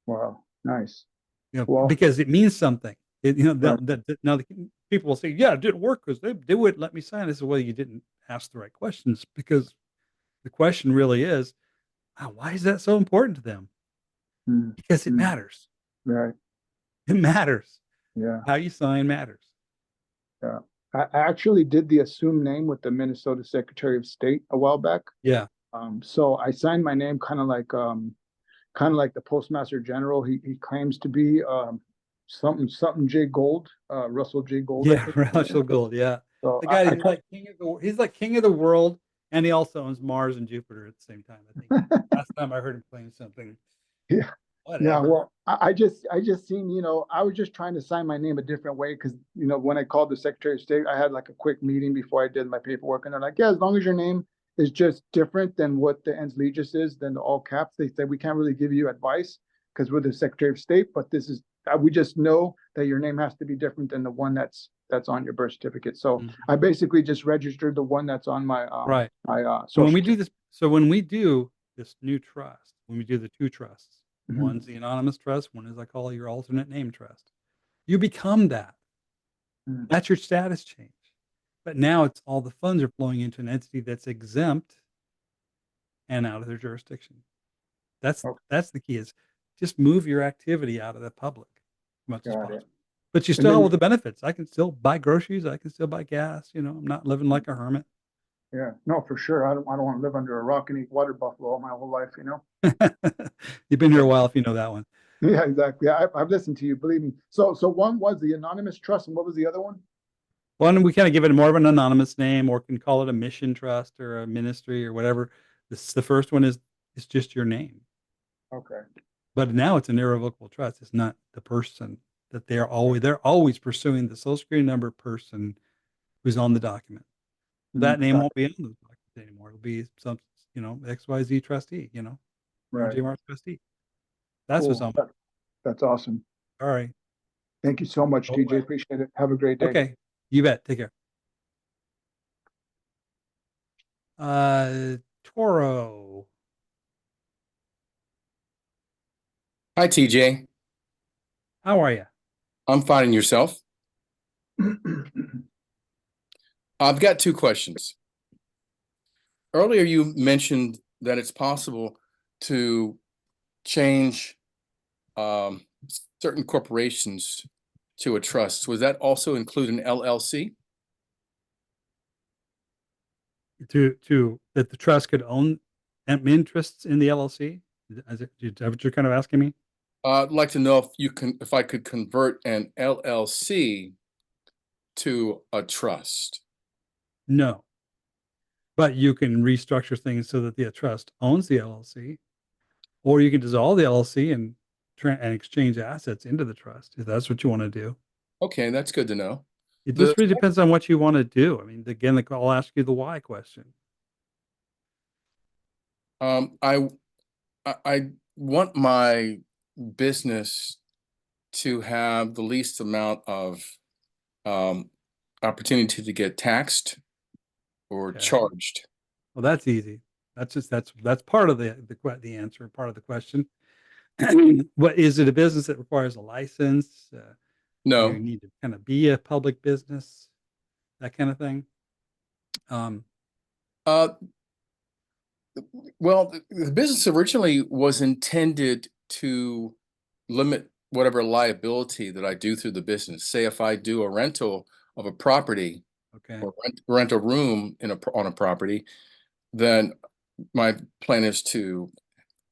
Wow, nice. You know, Well, because it means something. right. Now the people will say, "Yeah, it didn't work because they wouldn't let me sign." I said, "Well, you didn't ask the right questions because the question really is, why is that so important to them? Mm, Because it mm, matters. right. It matters. Yeah. How you sign matters." Yeah. I actually did the assumed name with the Minnesota Secretary of State a while back. Yeah, So I signed my name kind of like the Postmaster General. He claims to be something J Gold, Russell J Gold, I yeah, think. Russell Gold. Yeah, So the guy I who's like king of the he's like king of the world, and he also owns Mars and Jupiter at the same time. I think last time I heard him claim something. yeah. Yeah, Whatever. well, I just seen, I was just trying to sign my name a different way because, when I called the Secretary of State, I had like a quick meeting before I did my paperwork, and they're like, yeah, as long as your name is just different than what the ens legis is, then the all caps, they said we can't really give you advice because we're the Secretary of State, but we just know that your name has to be different than the one that's on your birth certificate. So Mhm. I basically just registered the one that's on my Right. So social when we do this, new trust, when we do the two trusts, Mhm. one's the anonymous trust, one is I call your alternate name trust. You become that. Mhm. That's your status change. But now it's all the funds are flowing into an entity that's exempt and out of their jurisdiction. That's Okay, that's the key is just move your activity out of the public as much as got it. possible. But you And still have all then the benefits. I can still buy groceries. I can still buy gas. I'm not living like a hermit. Yeah, no, for sure. I don't want to live under a rock and eat water buffalo all my whole life. You've been here a while if you know that one. Yeah, exactly. I've listened to you, believe me. So one was the anonymous trust, and what was the other one? One, we kind of give it more of an anonymous name, or can call it a mission trust or a ministry or whatever. The first one is just your name, Okay. but now it's an irrevocable trust. It's not the person that they're always pursuing the social security number person who's on the document. That name Got won't be on the document anymore. It'll be some XYZ trustee. right. RJ Marks trustee. That's what's Cool. on. That's awesome. All right. Thank you so much, All TJ. right. Appreciate it. Have a great day. Okay. You bet. Take care. Toro. Hi, TJ. How are you? I'm finding yourself. I've got two questions. Earlier, you mentioned that it's possible to change certain corporations to a trust. Was that also include an LLC? To that the trust could own interests in the LLC? Is that what you're kind of asking me? I'd like to know if I could convert an LLC to a trust. No, but you can restructure things so that the trust owns the LLC, or you can dissolve the LLC and exchange assets into the trust if that's what you want to do. Okay, that's good to know. It The just really depends on what you want to do. I mean, again, I'll ask you the why question. I want my business to have the least amount of opportunity to get taxed or Okay. charged. Well, that's easy. That's part of the answer, part of the question. What is it? A business that requires a license? Do you No. need to kind of be a public business? That kind of thing. Uh, well, the business originally was intended to limit whatever liability that I do through the business. Say if I do a rental of a property Okay. or rent a room on a property, then my plan is to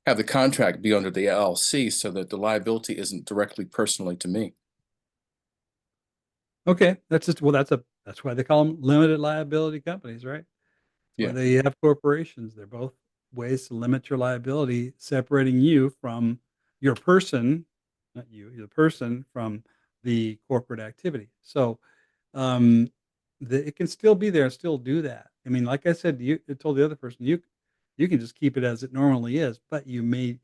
have the contract be under the LLC so that the liability isn't directly personally to me. Okay. That's why they call them limited liability companies, right? That's why Yeah. they have corporations. They're both ways to limit your liability, separating you from your person, not you, the person from the corporate activity. So um, it can still be there and still do that. I mean, like I said, I told the other person, you can just keep it as it normally is, but you may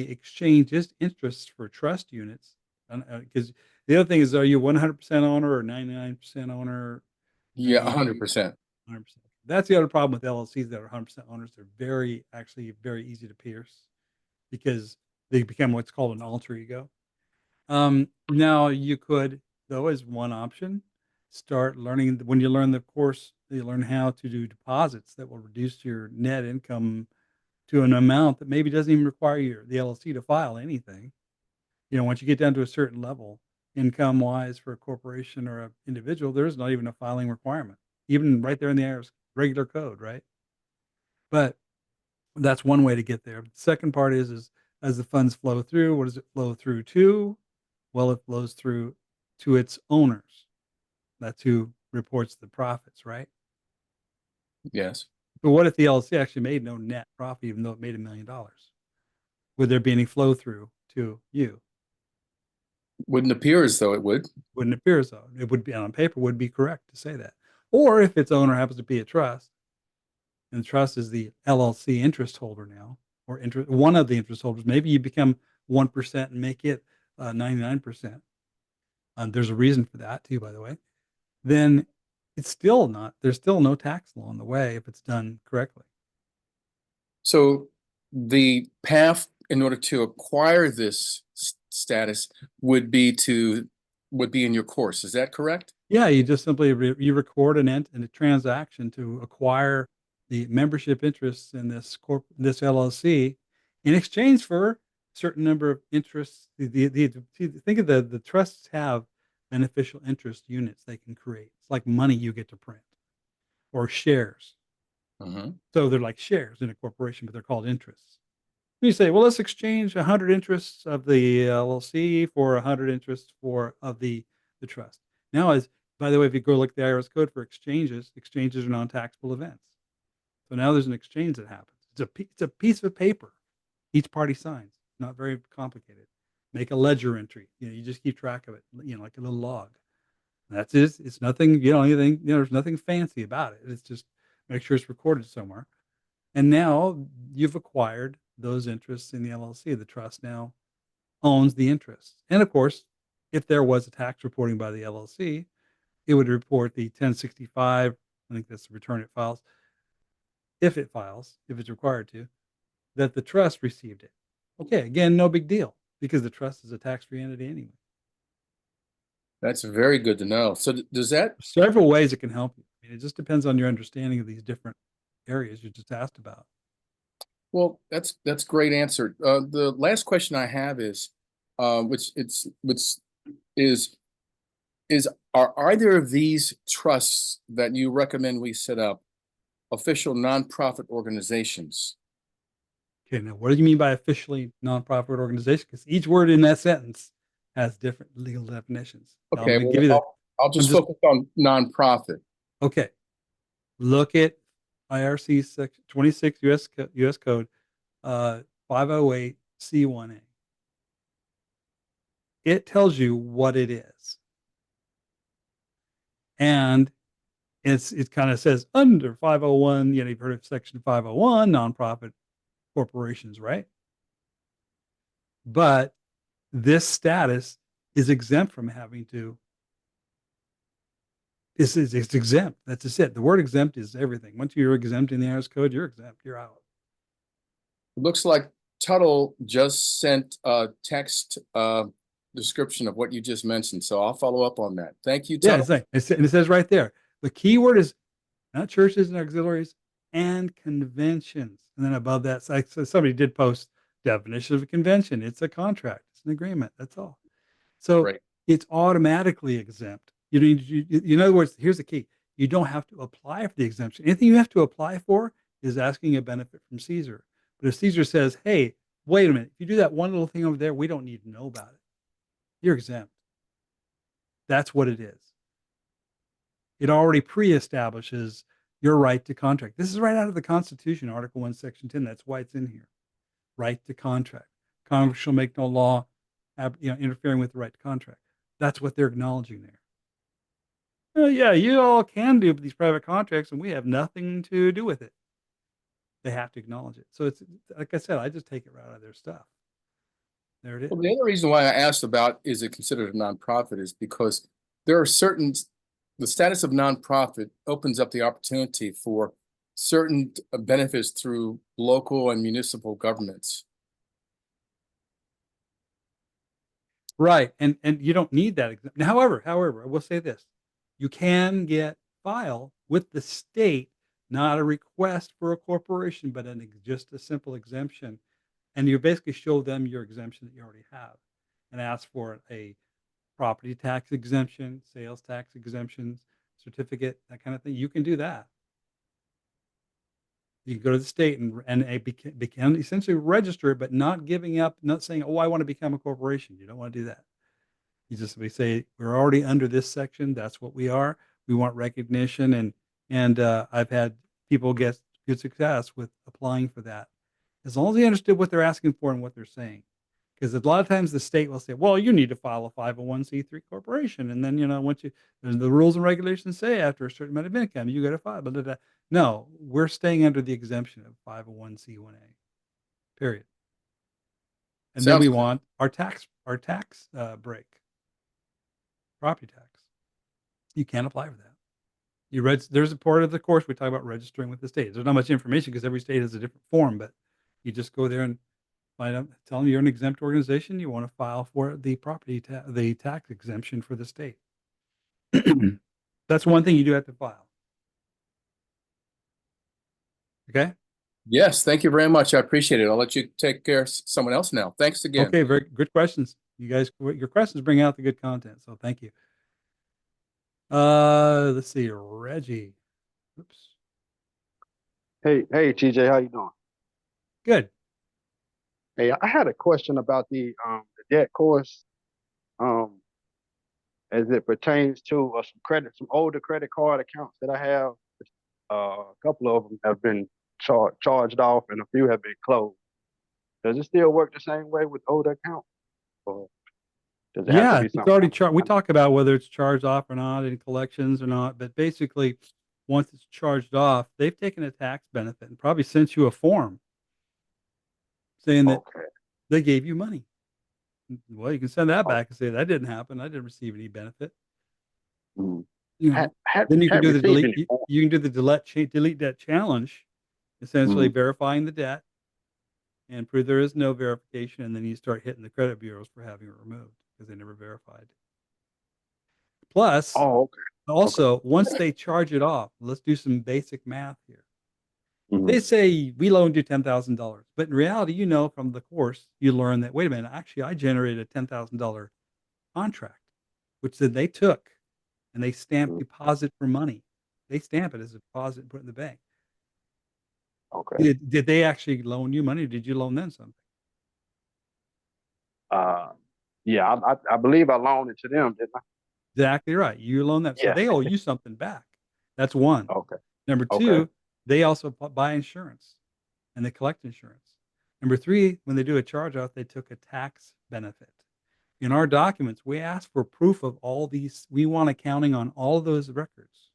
exchange just interests for trust units. Because the other thing is, are you 100% owner or 99% owner? Yeah, You can 100%. 100%. That's the other problem with LLCs that are 100% owners. They're actually very easy to pierce because they become what's called an alter ego. Now you could, though, as one option, start learning when you learn the course, you learn how to do deposits that will reduce your net income to an amount that maybe doesn't even require the LLC to file anything. Once you get down to a certain level, income wise for a corporation or an individual, there's not even a filing requirement, even right there in the IRS regular code, right? But that's one way to get there. The second part is as the funds flow through, what does it flow through to? Well, it flows through to its owners. That's who reports the profits, right? Yes. But what if the LLC actually made no net profit, even though it made $1 million? Would there be any flow through to you? Wouldn't appear as though it would. Wouldn't appear so. It would be on paper would be correct to say that. Or if its owner happens to be a trust, and the trust is the LLC interest holder now, or one of the interest holders, maybe you become 1% and make it 99%. There's a reason for that too, by the way. Then it's still not. There's still no tax law in the way if it's done correctly. So the path in order to acquire this status would be in your course. Is that correct? Yeah, you just simply you record an a transaction to acquire the membership interests in this LLC in exchange for a certain number of interests. Think of the trusts have beneficial interest units they can create. It's like money you get to print or shares. So they're like shares in a corporation, but they're called interests. You say, well, let's exchange 100 interests of the LLC for 100 interests of the trust. Now, by the way, if you go look at the IRS code for exchanges are non-taxable events. So now there's an exchange that happens. It's a piece of paper each party signs. Not very complicated. Make a ledger entry. You just keep track of it. Like a little log. That's it. It's nothing. Anything. There's nothing fancy about it. It's just make sure it's recorded somewhere. And now you've acquired those interests in the LLC. The trust now owns the interests. And of course, if there was a tax reporting by the LLC, it would report the 1065. I think that's the return it files. If it's required to, that the trust received it. Okay, again, no big deal because the trust is a tax-free entity anyway. That's very good to know. So does that? Several ways it can help you. It just depends on your understanding of these different areas you just asked about. Well, that's great answer. The last question I have is, are either of these trusts that you recommend we set up official nonprofit organizations? Okay, now what do you mean by officially nonprofit organization? Because each word in that sentence has different legal definitions. Okay, I'll just focus on nonprofit. Okay, look at IRC section 26 U.S. Code 508 C1A. It tells you what it is, and it kind of says under 501. You've heard of Section 501, nonprofit corporations, right? But this status is exempt from having to. It's exempt. That's just it. The word exempt is everything. Once you're exempt in the IRS code, you're exempt. You're out. It looks like Tuttle just sent a text description of what you just mentioned. So I'll follow up on that. Thank you, Tuttle. Yeah, it says right there. The key word is not churches and auxiliaries and conventions. And then above that, so somebody did post definition of a convention. It's a contract. It's an agreement. That's all. So It's automatically exempt. In other words, here's the key. You don't have to apply for the exemption. Anything you have to apply for is asking a benefit from Caesar. But if Caesar says, hey, wait a minute, if you do that one little thing over there, we don't need to know about it. You're exempt. That's what it is. It already pre-establishes your right to contract. This is right out of the Constitution, Article 1, Section 10. That's why it's in here. Right to contract. Congress shall make no law interfering with the right to contract. That's what they're acknowledging there. Yeah, you all can do these private contracts, and we have nothing to do with it. They have to acknowledge it. So it's like I said, I just take it right out of their stuff. There it is. Well, the other reason why I asked about is it considered a nonprofit is because there are certain the status of nonprofit opens up the opportunity for certain benefits through local and municipal governments. Right, and you don't need that. However, I will say this: you can get file with the state, not a request for a corporation, but just a simple exemption, and you basically show them your exemption that you already have, and ask for a property tax exemption, sales tax exemptions, certificate, that kind of thing. You can do that. You can go to the state and become essentially register it, but not giving up, not saying, "Oh, I want to become a corporation." You don't want to do that. You just we say, "We're already under this section. That's what we are. We want recognition." And I've had people get good success with applying for that, as long as they understood what they're asking for and what they're saying. Because a lot of times the state will say, "Well, you need to file a 501(c)(3) corporation," and then once the rules and regulations say after a certain amount of income you got to file. Blah, blah, blah. No, we're staying under the exemption of 501(c)(1)(a). Period. And then Sounds we good. want our tax break, property tax. You can't apply for that. There's a part of the course we talk about registering with the state. There's not much information because every state has a different form, but you just go there and find out, tell them you're an exempt organization. You want to file for the the tax exemption for the state. That's one thing you do have to file. Okay. Yes, thank you very much. I appreciate it. I'll let you take care of someone else now. Thanks again. Okay. Very good questions. You guys, your questions bring out the good content. So thank you. Let's see, Reggie. Oops. Hey, TJ, how you doing? Good. Hey, I had a question about the debt course, um, as it pertains to some older credit card accounts that I have. A couple of them have been charged off, and a few have been closed. Does it still work the same way with older accounts, or does it have to Yeah, be it's something already else? charged. We talk about whether it's charged off or not in collections or not, but basically, once it's charged off, they've taken a tax benefit and probably sent you a form saying that Okay. they gave you money. Well, you can send that Oh, back and say that didn't happen. I didn't receive any benefit. mm. You know, then you can Had do the received delete. any form. You can do the delete debt challenge, essentially Mm. verifying the debt and prove there is no verification, and then you start hitting the credit bureaus for having it removed because they never verified. Plus, Oh, okay. Okay. also, once they charge it off, let's do some basic math here. Mm. They say we loaned you $10,000, but in reality, from the course, you learn that wait a minute, actually, I generated a $10,000 contract, which then they took and they stamped Mm. deposit for money. They stamp it as a deposit and put it in the bank. Okay. Did they actually loan you money, or did you loan them something? Uh, yeah, I believe I loaned it to them, didn't I? Exactly right. You loan them, so Yeah. they owe you something back. That's one. Okay. Number Okay. two, they also buy insurance and they collect insurance. Number three, when they do a charge off, they took a tax benefit. In our documents, we ask for proof of all these. We want accounting on all of those records.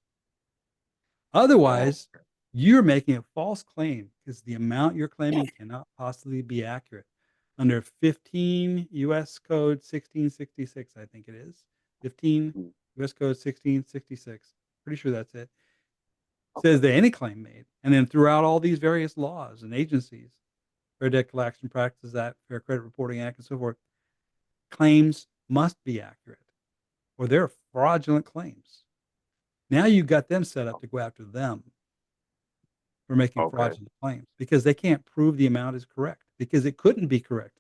Oh, Otherwise, you're making a false claim because the amount you're claiming cannot possibly be accurate. Under 15 U.S. Code 1666, I think it is. 15 mm, U.S. Code 1666. Pretty sure that's it. Says that any claim made, and then throughout all these various laws and agencies, Fair Debt Collection Practices Act, Fair Credit Reporting Act, and so forth, claims must be accurate, or they're fraudulent claims. Now you've got them set up to go after them for making okay. fraudulent claims because they can't prove the amount is correct because it couldn't be correct.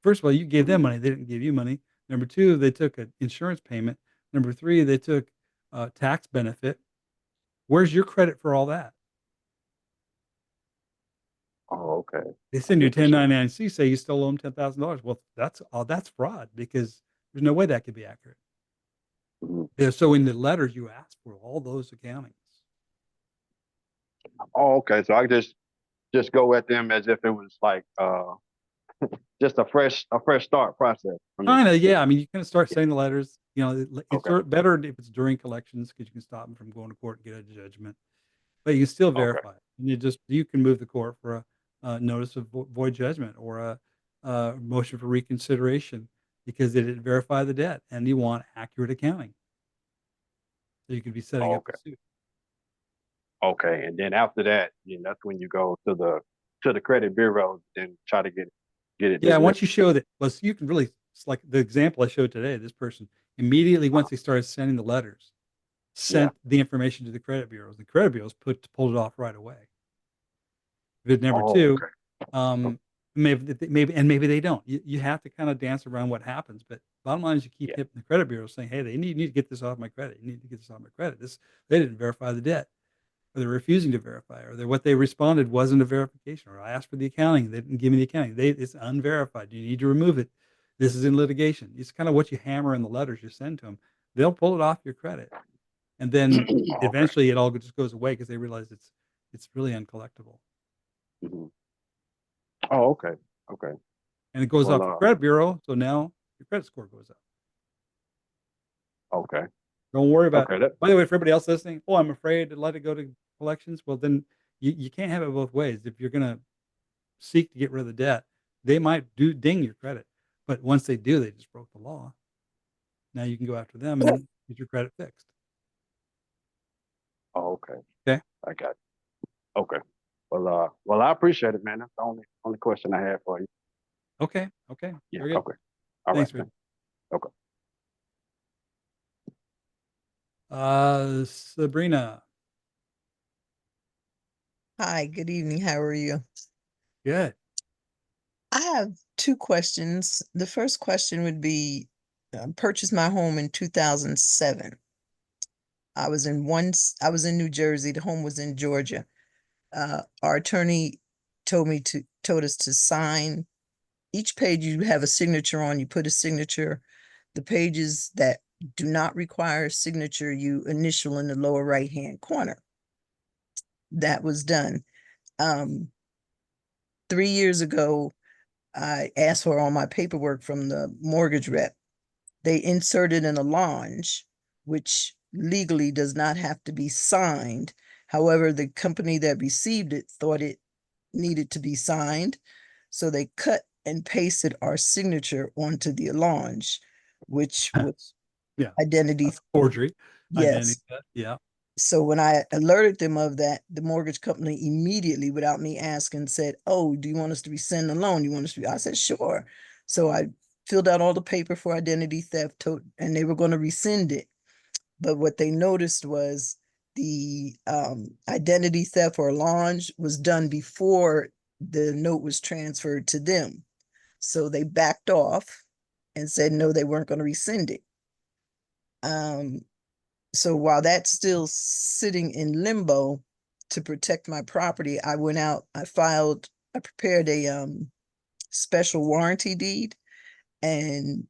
First of all, you gave them money; they didn't give you money. Number two, they took an insurance payment. Number three, they took a tax benefit. Where's your credit for all that? Oh, okay. They I send you a get what you're saying. 1099-C, say you still owe them $10,000. Well, that's fraud because there's no way that could be accurate. Mhm. Yeah, so in the letters you ask for all those accountings. Oh, okay. So I just go at them as if it was like just a fresh start process for me. Kind of, yeah. I mean, you kind of start saying the letters. It's Okay. better if it's during collections because you can stop them from going to court and get a judgment. But you can still Okay. verify it. And you can move the court for a notice of void judgment or a motion for reconsideration because they didn't verify the debt and you want accurate accounting. So you could be setting up a Okay. suit. Okay, and then after that, that's when you go to the credit bureau and try to get it Yeah, dismissed. once you show that, well, so you can really, it's like the example I showed today, this person immediately, once they started sending the letters, Yeah. sent the information to the credit bureaus. The credit bureaus pulled it off right away. Vid number Oh, two, okay. maybe they don't. You have to kind of dance around what happens, but bottom line is you keep Yeah. hitting the credit bureau saying, hey, you need to get this off my credit. You need to get this off my credit. They didn't verify the debt, or they're refusing to verify, or what they responded wasn't a verification, or I asked for the accounting, they didn't give me the accounting. It's unverified. You need to remove it. This is in litigation. It's kind of what you hammer in the letters you send to them. They'll pull it off your credit, and then Okay. eventually it all just goes away because they realize it's really uncollectible, Mhm. Oh, okay. Okay. and it goes Well, off your credit bureau. So now your credit score goes up. okay. Don't worry about. Okay. By the way, for everybody else listening, oh, I'm afraid to let it go to collections. Well, then you can't have it both ways. If you're going to seek to get rid of the debt, they might ding your credit, but once they do, they just broke the law. Now you can go after them and get your credit fixed. Oh, okay. Okay. I got it. Okay. Well, I appreciate it, man. That's the only question I had for you. Okay. Yeah. Very good. Okay. All Thanks, right. Rick. Okay. Sabrina. Hi, good evening. How are you? Good. I have two questions. The first question would be, purchased my home in 2007. I was in New Jersey. The home was in Georgia. Our attorney told us to sign each page. You have a signature on, you put a signature. The pages that do not require a signature, you initial in the lower right-hand corner. That was done. 3 years ago, I asked for all my paperwork from the mortgage rep. They inserted an allonge, which legally does not have to be signed. However, the company that received it thought it needed to be signed. So they cut and pasted our signature onto the allonge, which was Yeah. identity. Forgery. Identity Yes. theft. Yeah. So when I alerted them of that, the mortgage company immediately, without me asking, said, "Oh, do you want us to rescind the loan? You want us to?" I said, "Sure." So I filled out all the paper for identity theft, and they were going to rescind it. But what they noticed was the identity theft or launch was done before the note was transferred to them. So they backed off and said no, they weren't going to rescind it. So while that's still sitting in limbo to protect my property, I went out, I prepared a special warranty deed and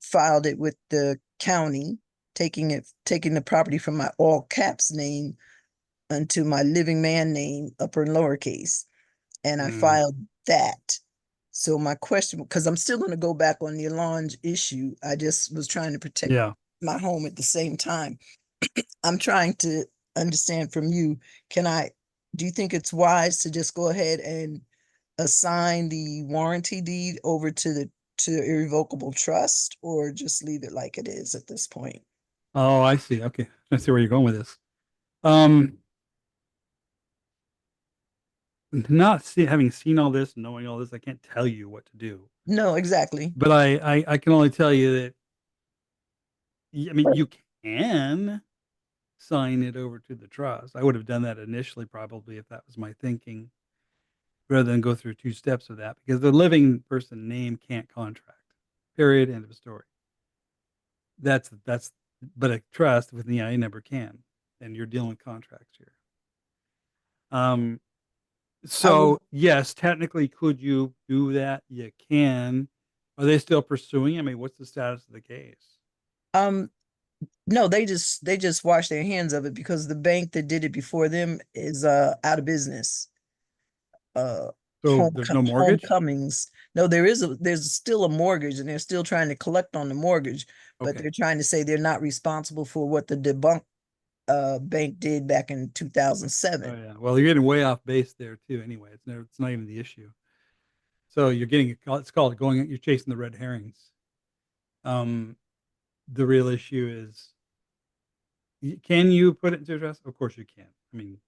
filed it with the county, taking the property from my all caps name unto my living man name, upper and lowercase. And I filed that. So my question, because I'm still going to go back on the allonge issue, I just was trying to protect my home at the same time. I'm trying to understand from you, do you think it's wise to just go ahead and assign the warranty deed over to irrevocable trust, or just leave it like it is at this point? Oh, I see. Okay. I see where you're going with this. Having seen all this, knowing all this, I can't tell you what to do. No, exactly. But I can only tell you that, I mean, you can sign it over to the trust. I would have done that initially, probably, if that was my thinking, rather than go through 2 steps of that, because the living person name can't contract. Period. End of story. That's but a trust with the EIN number can, and you're dealing with contracts here. So yes, technically, could you do that? You can. Are they still pursuing? I mean, what's the status of the case? No, they just wash their hands of it because the bank that did it before them is out of business. So there's no mortgage? Homecomings. No, there's still a mortgage, and they're still trying to collect on the mortgage, but Okay. they're trying to say they're not responsible for what the debunked bank did back in 2007. Oh yeah. Well, you're getting way off base there too. Anyway, it's not even the issue. So it's called you're chasing the red herrings. The real issue is Can you put it into a trust? Of course you can. I mean,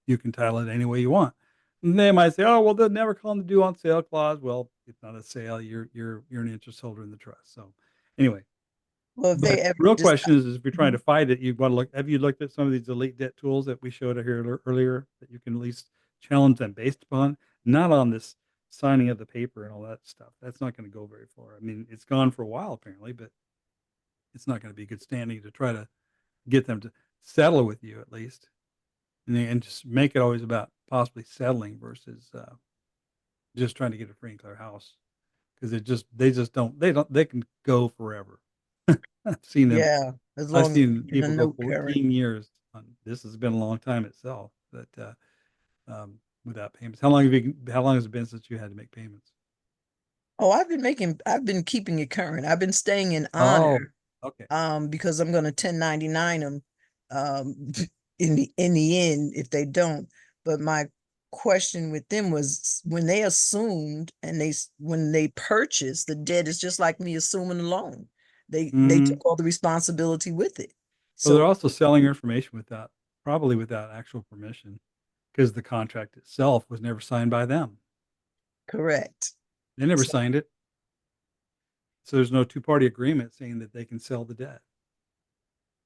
you can title it any way you want. And they might say, "Oh, well, they'll never call them the due on sale clause." Well, it's not a sale. You're an interest holder in the trust. So anyway, Well, if but they the ever real decide, question is if you're trying to Mhm. fight it, you want to look. Have you looked at some of these delete debt tools that we showed here earlier that you can at least challenge them based upon, not on this signing of the paper and all that stuff. That's not going to go very far. I mean, it's gone for a while apparently, but it's not going to be good standing to try to get them to settle with you at least, and just make it always about possibly settling versus just trying to get a free and clear house because they can go forever. I've seen them. Yeah, as I've long as seen the people go note current. 14 years. This has been a long time itself, but without payments. How long has it been since you had to make payments? Oh, I've been keeping it current. I've been staying in Oh, honor, okay. because I'm gonna 1099 them, in the end if they don't. But my question with them was when they assumed and when they purchased, the debt is just like me assuming a loan. They Mhm. took all the responsibility with it. Well, they're So also selling your information probably without actual permission, because the contract itself was never signed by them. correct. They never So, signed it. So there's no two-party agreement saying that they can sell the debt.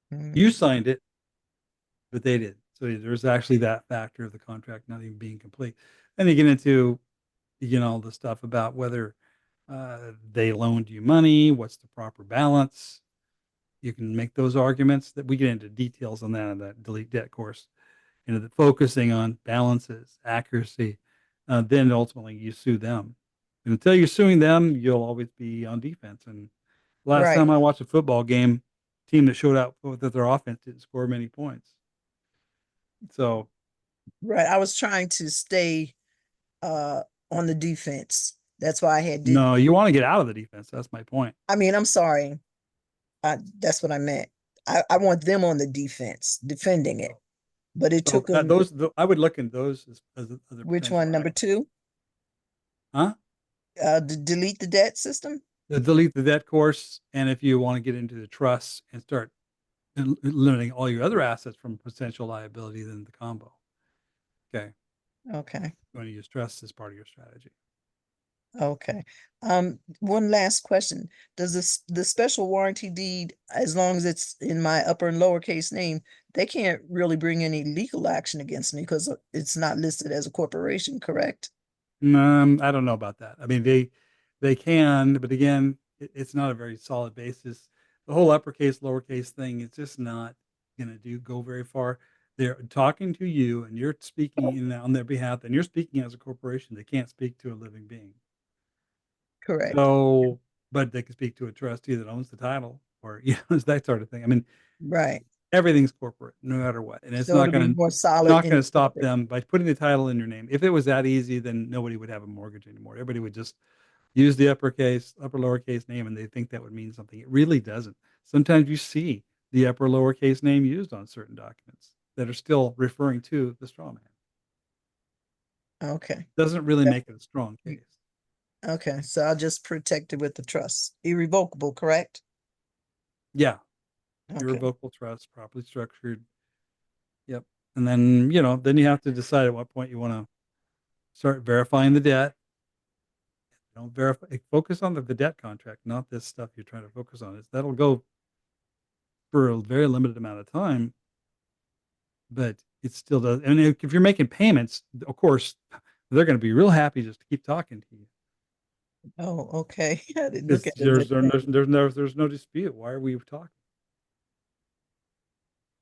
You mm, signed it, but they did. So there's actually that factor of the contract not even being complete. Then you get into, the stuff about whether they loaned you money, what's the proper balance. You can make those arguments that we get into details on that in that delete debt course. Focusing on balances, accuracy, then ultimately you sue them. And until you're suing them, you'll always be on defense. And last right, time I watched a football game, team that showed out that their offense didn't score many points. So right. I was trying to stay uh on the defense. That's why I had did. no, you want to get out of the defense. That's my point. I mean, I'm sorry. That's what I meant. I want them on the defense, defending it. But it So took them, I would look in those as other which potential one, number actions. two? Huh? Delete the debt system? Delete the debt course, and if you want to get into the trust and start eliminating all your other assets from potential liability, then the combo. Okay, Okay, you want to use trust as part of your strategy. okay. One last question. Does the special warranty deed, as long as it's in my upper and lowercase name, they can't really bring any legal action against me because it's not listed as a corporation, correct? I don't know about that. I mean, they can, but again, it's not a very solid basis. The whole uppercase, lowercase thing is just not going to go very far. They're talking to you, and you're speaking on their behalf, and you're speaking as a corporation. They can't speak to a living being. Correct. So, but they can speak to a trustee that owns the title, or it's that sort of thing. I mean, Right. everything's corporate, no matter what, and So it'll be more solid not in going to stop corporate. them by putting the title in your name. If it was that easy, then nobody would have a mortgage anymore. Everybody would just use the upper lowercase name, and they think that would mean something. It really doesn't. Sometimes you see the upper lowercase name used on certain documents that are still referring to the straw man. Okay. Doesn't really make it a strong Mm, case. Okay, so I'll just protect it with the trust. Irrevocable, correct? Yeah, Okay, irrevocable trust, properly structured. Yep. And then, then you have to decide at what point you want to start verifying the debt. Don't verify, focus on the debt contract, not this stuff you're trying to focus on. That'll go for a very limited amount of time, but it still does. And if you're making payments, of course, they're going to be real happy just to keep talking to you oh, okay. I didn't look because at it like that. there's no dispute. Why are we talking?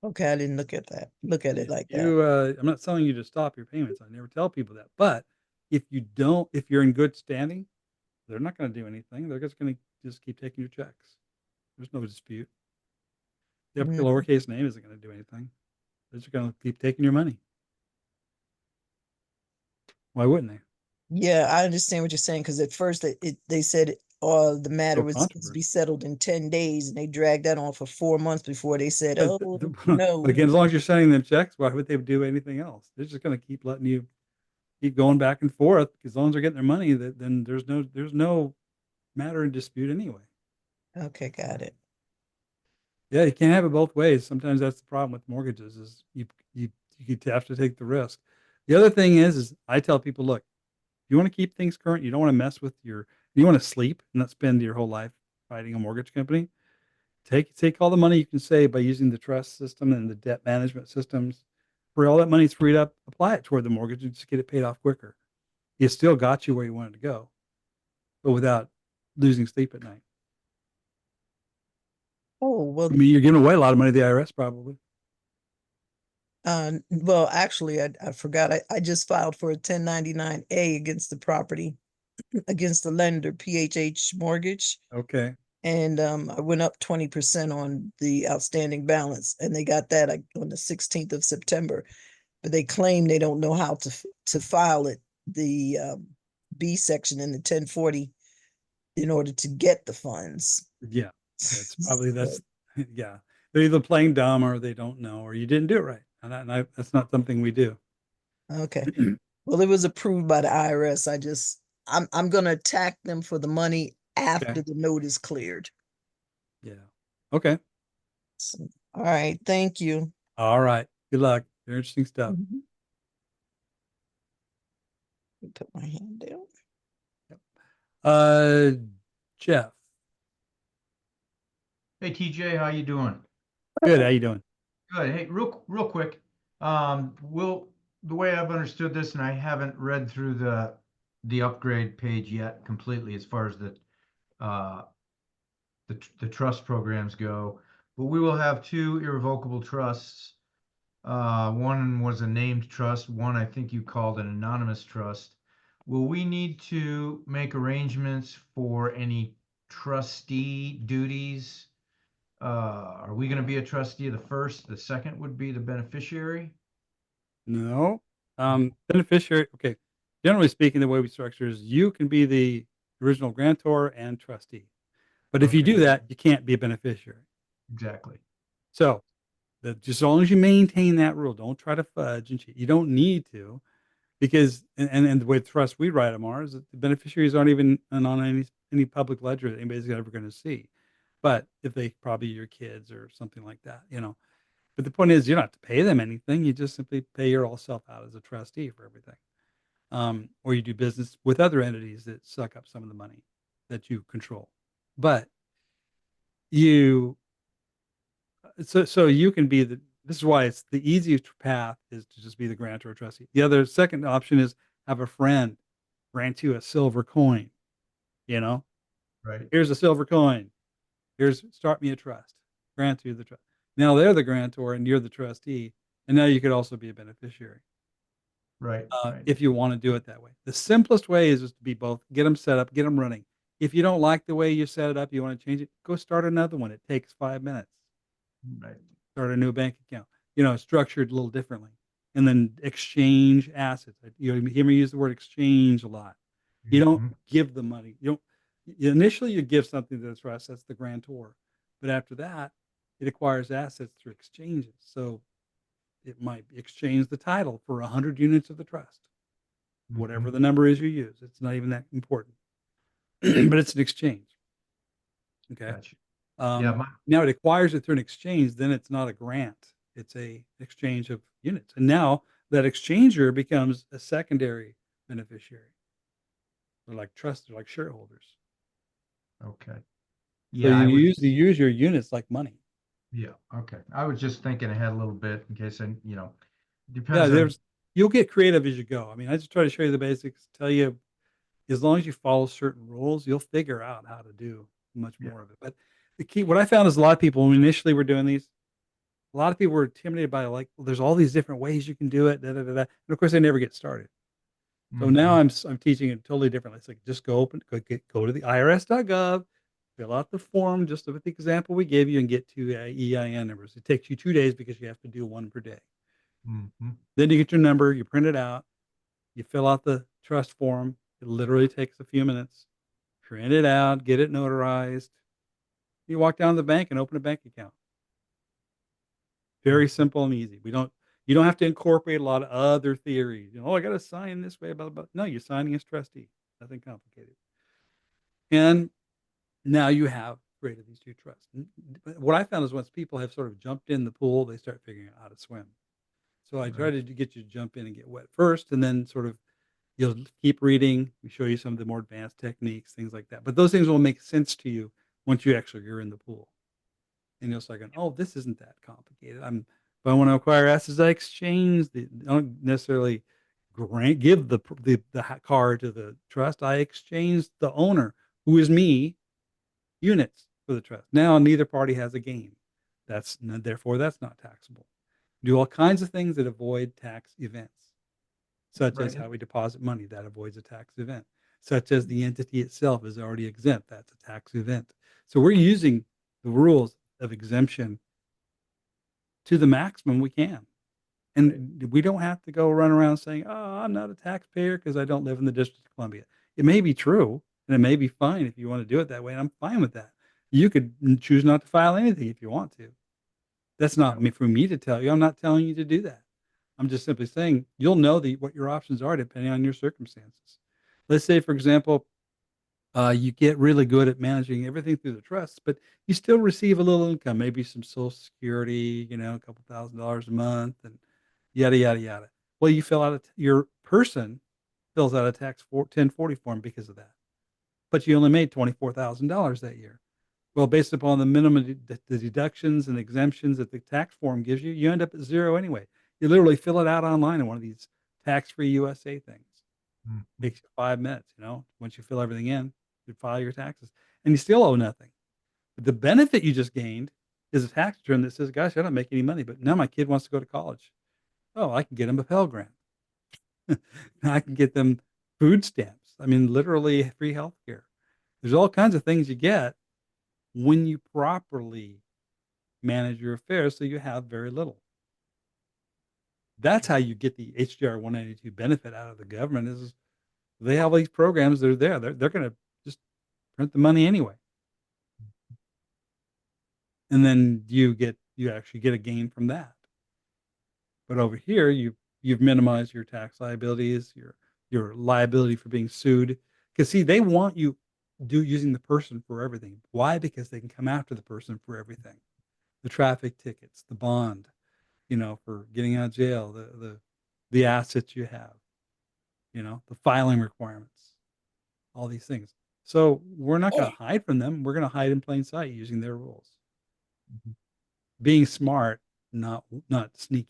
Okay, I didn't look at it like that. I'm not telling you to stop your payments. I never tell people that. But if you're in good standing, they're not going to do anything. They're just going to just keep taking your checks. There's no dispute. The Mhm. lowercase name isn't going to do anything. They're just going to keep taking your money. Why wouldn't they? Yeah, I understand what you're saying, because at first they said the matter No was supposed to be controversy. settled in 10 days, and they dragged that on for 4 months before they said, But oh, but no. again, as long as you're sending them checks, why would they do anything else? They're just going to keep letting you keep going back and forth. As long as they're getting their money, then there's no matter in dispute anyway. Okay, got it. Yeah, you can't have it both ways. Sometimes that's the problem with mortgages is you have to take the risk. The other thing is I tell people, look, you want to keep things current, you don't want to mess with you want to sleep and not spend your whole life fighting a mortgage company. Take all the money you can save by using the trust system and the debt management systems. Where all that money's freed up, apply it toward the mortgage and just get it paid off quicker. You still got you where you wanted to go, but without losing sleep at night. Oh, well, I mean, you're giving away a lot of money to the IRS probably. well, actually, I forgot. I just filed for a 1099-A against the property, against the lender, PHH Mortgage. Okay. And I went up 20% on the outstanding balance, and they got that on the 16th of September. But they claim they don't know how to file it, the B section in the 1040, in order to get the funds. Yeah. That's yeah. They're either playing dumb or they don't know or you didn't do it right. And that's not something we do. Okay. Well, it was approved by the IRS. I'm gonna attack them for the money after Okay. the note is cleared. Yeah. Okay. So, all right, thank you. All right. Good luck. Very interesting stuff. Mhm. Put my hand down. Jeff. Hey TJ, how you doing? Good. How you doing? Good. Hey, real quick. The way I've understood this, and I haven't read through the upgrade page yet completely as far as the trust programs go, but we will have two irrevocable trusts. One was a named trust, one I think you called an anonymous trust. Will we need to make arrangements for any trustee duties? Are we going to be a trustee of the first? The second would be the beneficiary? No. Beneficiary. Okay. Generally speaking, the way we structure is you can be the original grantor and trustee. But if you Okay. do that, you can't be a beneficiary. Exactly. So just as long as you maintain that rule, don't try to fudge and cheat. You don't need to, because and the way trust we write them are is that the beneficiaries aren't even on any public ledger that anybody's ever going to see. But if they probably your kids or something like that, you know. But the point is, you don't have to pay them anything. You just simply pay yourself out as a trustee for everything. Or you do business with other entities that suck up some of the money that you control. But you so you can be this is why it's the easiest path is to just be the grantor or trustee. The other second option is have a friend grant you a silver coin. You know, Right. here's a silver coin. Start me a trust. Grant you the trust. Now they're the grantor and you're the trustee, and now you could also be a beneficiary. Right. Right. If you want to do it that way. The simplest way is just to be both. Get them set up, get them running. If you don't like the way you set it up, you want to change it, go start another one. It takes 5 minutes. Right. Start a new bank account. You know, structured a little differently, and then exchange assets. You hear me use the word exchange a lot. You don't Mhm. give the money. Initially you give something to the trust. That's the grantor, but after that, it acquires assets through exchanges. So it might exchange the title for 100 units of the trust, whatever Mhm. the number is you use. It's not even that important, but it's an exchange. Okay. Gotcha. Yeah. Now it acquires it through an exchange. Then it's not a grant. It's a exchange of units. And now that exchanger becomes a secondary beneficiary. They're like trust, they're like shareholders. Okay. So Yeah. you use your units like money. Yeah. Okay. I was just thinking ahead a little bit in case Yeah, depends on. you'll get creative as you go. I mean, I just try to show you the basics, tell you as long as you follow certain rules, you'll figure out how to do much Yeah. more of it. But the key, what I found is a lot of people, when initially were doing these, a lot of people were intimidated by like, well, there's all these different ways you can do it. Da, da, da, da. And of course, they never get started. So now Mhm. I'm teaching it totally differently. It's like just go to the irs.gov, fill out the form, just with the example we gave you, and get to EIN numbers. It takes you 2 days because you have to do one per day. Mhm. Then you get your number, you print it out, you fill out the trust form. It literally takes a few minutes. Print it out, get it notarized. You walk down to the bank and open a bank account. Very simple and easy. You don't have to incorporate a lot of other theories. You know, oh, I got to sign this way, blah, blah, blah. No, you're signing as trustee. Nothing complicated. And now you have created these two trusts. But what I found is once people have sort of jumped in the pool, they start figuring out how to swim. So I try to get you to jump in and get wet first, and then sort of you'll keep reading. We show you some of the more advanced techniques, things like that. But those things will make sense to you once you actually are in the pool. And you'll start going, oh, this isn't that complicated. If I want to acquire assets, I exchange. I don't necessarily give the car to the trust. I exchange the owner, who is me, units for the trust. Now neither party has a gain. Therefore that's not taxable. Do all kinds of things that avoid tax events, such as how we deposit money. That avoids a tax event. Such as the entity itself is already exempt. That's a tax event. So we're using the rules of exemption to the maximum we can. And we don't have to go run around saying, oh, I'm not a taxpayer because I don't live in the District of Columbia. It may be true, and it may be fine if you want to do it that way, and I'm fine with that. You could choose not to file anything if you want to. That's not for me to tell you. I'm not telling you to do that. I'm just simply saying you'll know what your options are depending on your circumstances. Let's say, for example, you get really good at managing everything through the trusts, but you still receive a little income, maybe some Social Security, a couple $1,000s a month, and yada yada yada. Well, your person fills out a 1040 form because of that, but you only made $24,000 that year. Well, based upon the minimum the deductions and exemptions that the tax form gives you, you end up at zero anyway. You literally fill it out online in one of these tax-free USA things. Takes you 5 minutes. Once you fill everything in, you file your taxes, and you still owe nothing. But the benefit you just gained is a tax return that says, "Gosh, I don't make any money, but now my kid wants to go to college. Oh, I can get him a Pell Grant. I can get them food stamps. I mean, literally free health care. There's all kinds of things you get when you properly manage your affairs so you have very little. That's how you get the HJR 192 benefit out of the government is they have all these programs that are there. They're going to just print the money anyway. And then you actually get a gain from that. But over here, you've minimized your tax liabilities, your liability for being sued. Because see, they want you using the person for everything. Why? Because they can come after the person for everything. The traffic tickets, the bond, for getting out of jail, the assets you have, the filing requirements, all these things. So we're not going to hide from them. We're going to hide in plain sight using their rules. Being smart, not sneaky.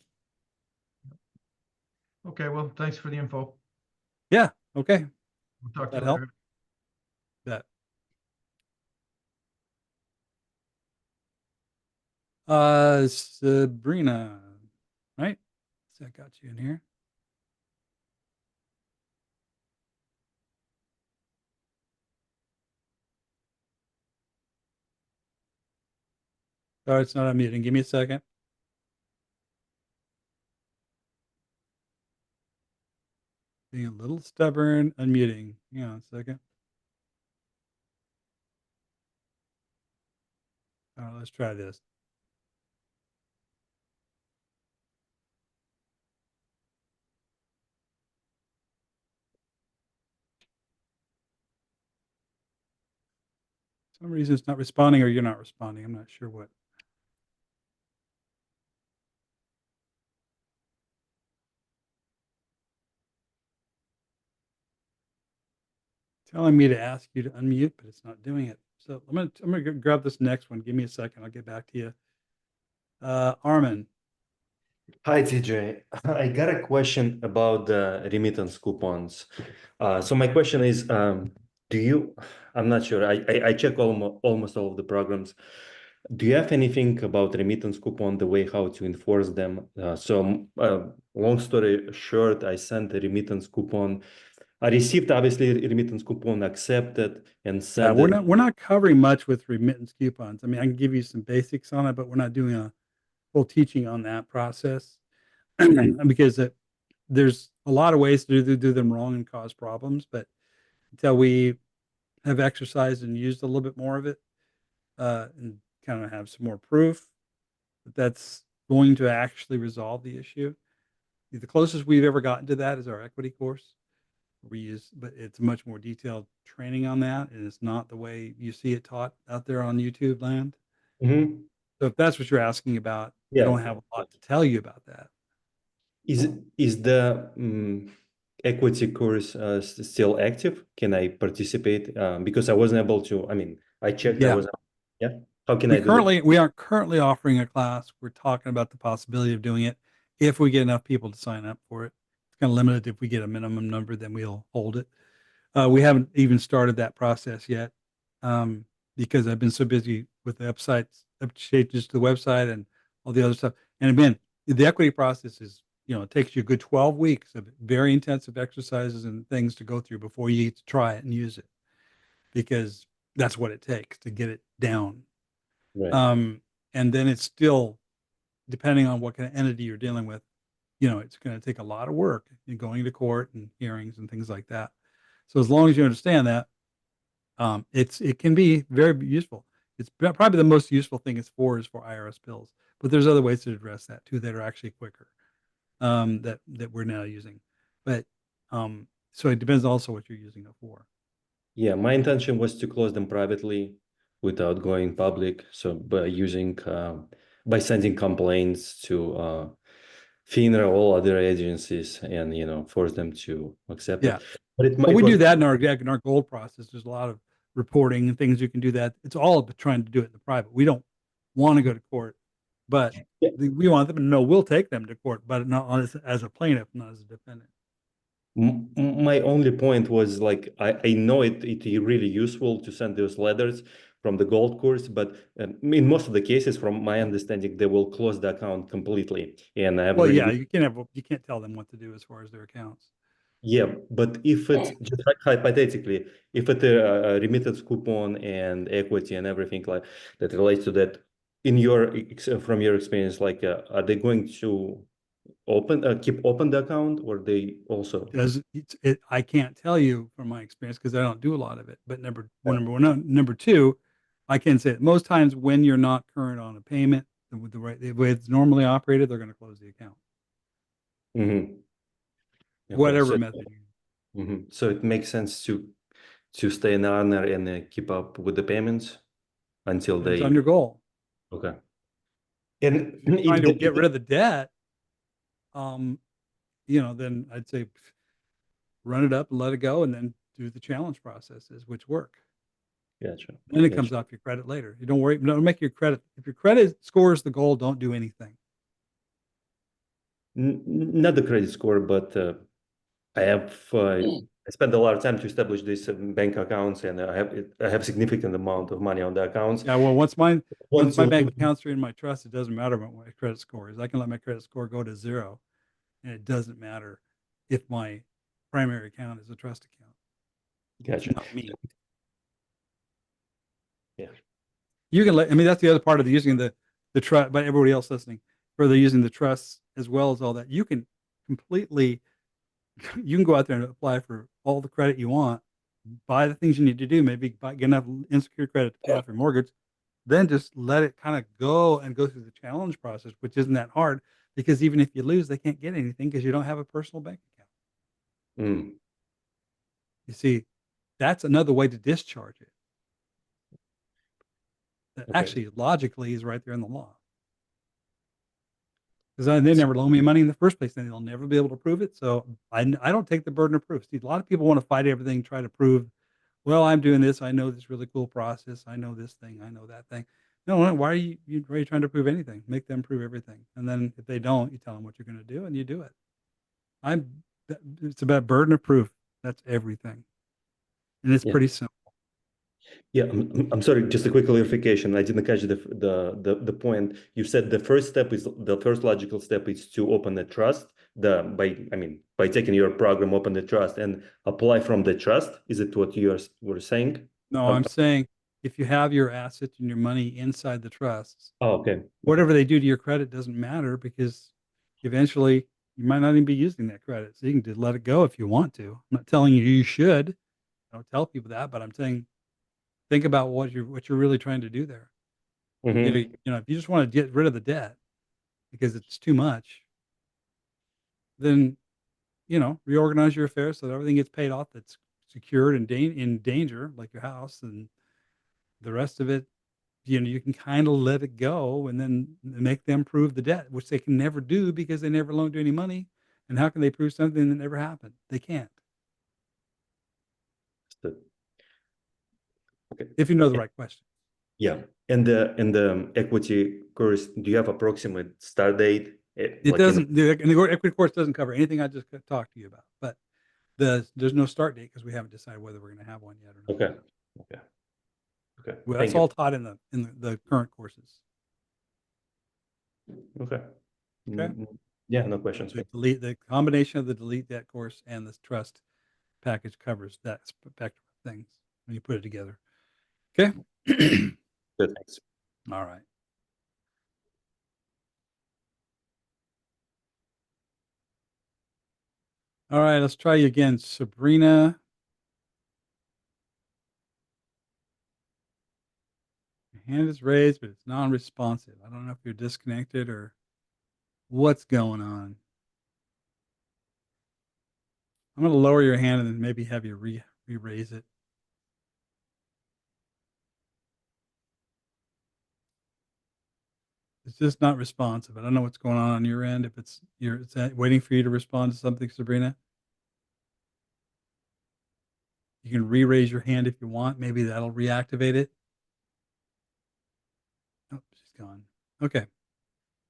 Okay, well, thanks for the info. Yeah. Okay. We'll talk to That you help? later. That. Sabrina, right? So I got you in here. Sorry, it's not unmuting. Give me a second. Being a little stubborn, unmuting. Hang on a second. All right, let's try this. For some reason it's not responding or you're not responding. I'm not sure what. Telling me to ask you to unmute, but it's not doing it. So I'm gonna grab this next one. Give me a second. I'll get back to you. Armin. Hi, TJ. I got a question about the remittance coupons. So my question is, I'm not sure, I check almost all of the programs. Do you have anything about remittance coupon, the way how to enforce them? Long story short, I sent a remittance coupon. I received obviously a remittance coupon, accepted, and said we're not covering much with remittance coupons. I mean, I can give you some basics on it, but we're not doing a full teaching on that process because there's a lot of ways to do them wrong and cause problems. But until we have exercised and used a little bit more of it and kind of have some more proof that that's going to actually resolve the issue. The closest we've ever gotten to that is our equity course. we use, but it's much more detailed training on that, and it's not the way you see it taught out there on YouTube land. Mhm. So if that's what you're asking about, I Yeah. don't have a lot to tell you about that. Is the equity course still active? Can I participate? Because I wasn't able to. I mean, I checked. I Yeah. was. Yeah. How can I do it? We aren't currently offering a class. We're talking about the possibility of doing it if we get enough people to sign up for it. It's kind of limited. If we get a minimum number, then we'll hold it. We haven't even started that process yet, because I've been so busy with the changes to the website and all the other stuff. And again, the equity process is, it takes you a good 12 weeks of very intensive exercises and things to go through before you get to try it and use it, because that's what it takes to get it down. Right. And then it's still, depending on what kind of entity you're dealing with, it's going to take a lot of work in going to court and hearings and things like that. So as long as you understand that, it can be very useful. It's probably the most useful thing is for IRS bills, but there's other ways to address that too that are actually quicker, that we're now using. But so it depends also what you're using it for. Yeah, my intention was to close them privately without going public. So by sending complaints to FINRA, all other agencies, and force them to accept Yeah. it. But Well, we was do that in our gold process. There's a lot of reporting and things you can do that. It's all about trying to do it in the private. We don't want to go to court, but we want them to know we'll take them to court, but not as a plaintiff, not as a defendant. My only point was like I know it really useful to send those letters from the gold course, but in most of the cases, from my understanding, they will close the account completely. And I have Well, already yeah, you can't tell them what to do as far as their accounts. Yeah, but if it's just hypothetically, if it's a remittance coupon and equity and everything like that relates to that, from your experience, like are they going to keep open the account, or they also? I can't tell you from my experience because I don't do a lot of it. But number one, number two, I can say that most times when you're not current on a payment, the way it's normally operated, they're going to close the account. Mm-hmm. Okay, Whatever method you use. So it makes sense to stay in honor and keep up with the payments until It's on your goal. Okay. And if you're trying to get rid of the debt, then I'd say run it up and let it go, and then do the challenge processes, which work. Gotcha. Then it comes off your credit later. You don't worry. Don't make your credit. If your credit scores the goal, don't do anything. Not the credit score, but I have I spent a lot of time to establish these bank accounts, and I have significant amount of money on the accounts. Yeah, well, once my bank accounts are in my trust, it doesn't matter what my credit score is. I can let my credit score go to 0, and it doesn't matter if my primary account is a trust account. Gotcha. Not me. Yeah. You can that's the other part of using the trust, but everybody else listening, further using the trusts as well as all that, you can go out there and apply for all the credit you want, buy the things you need to do, maybe get enough insecure credit to pay off your mortgage, then just let it kind of go and go through the challenge process, which isn't that hard, because even if you lose, they can't get anything because you don't have a personal bank account. You see, that's another way to discharge it. That actually logically is right there in the law. Because they never loan me money in the first place, and they'll never be able to prove it. So I don't take the burden of proof. See, a lot of people want to fight everything, try to prove, well, I'm doing this. I know this really cool process. I know this thing. I know that thing. No, why are you trying to prove anything? Make them prove everything. And then if they don't, you tell them what you're going to do, and you do it. It's about burden of proof. That's everything. And it's pretty simple. Yeah, I'm sorry, just a quick clarification. I didn't catch the point. You said the first logical step is to open a trust, by taking your program, open the trust and apply from the trust. Is it what you were saying? No, I'm saying if you have your assets and your money inside the trusts, okay. Whatever they do to your credit doesn't matter, because eventually you might not even be using that credit. So you can just let it go if you want to. I'm not telling you should. I don't tell people that, but I'm saying think about what you're really trying to do there. If you just want to get rid of the debt because it's too much, then reorganize your affairs so that everything gets paid off that's secured and in danger, like your house, and the rest of it, you can kind of let it go and then make them prove the debt, which they can never do because they never loaned you any money. And how can they prove something that never happened? They can't. Understood. Okay. If you know the right question. Yeah. And the equity course, do you have approximate start date? It doesn't. The equity course doesn't cover anything I just talked to you about. But there's no start date because we haven't decided whether we're going to have one yet or not. Okay. Okay. Okay. Well, Thank that's you. all taught in the current courses. Okay. Okay. Yeah, no questions. The combination of the delete debt course and the trust package covers that spectrum of things when you put it together. Okay. Good, thanks. All right. All right, let's try you again, Sabrina. Your hand is raised, but it's non-responsive. I don't know if you're disconnected or what's going on. I'm going to lower your hand and then maybe have you re-raise it. It's just not responsive. I don't know what's going on your end. If it's waiting for you to respond to something, Sabrina. You can re-raise your hand if you want. Maybe that'll reactivate it. Oh, she's gone. Okay.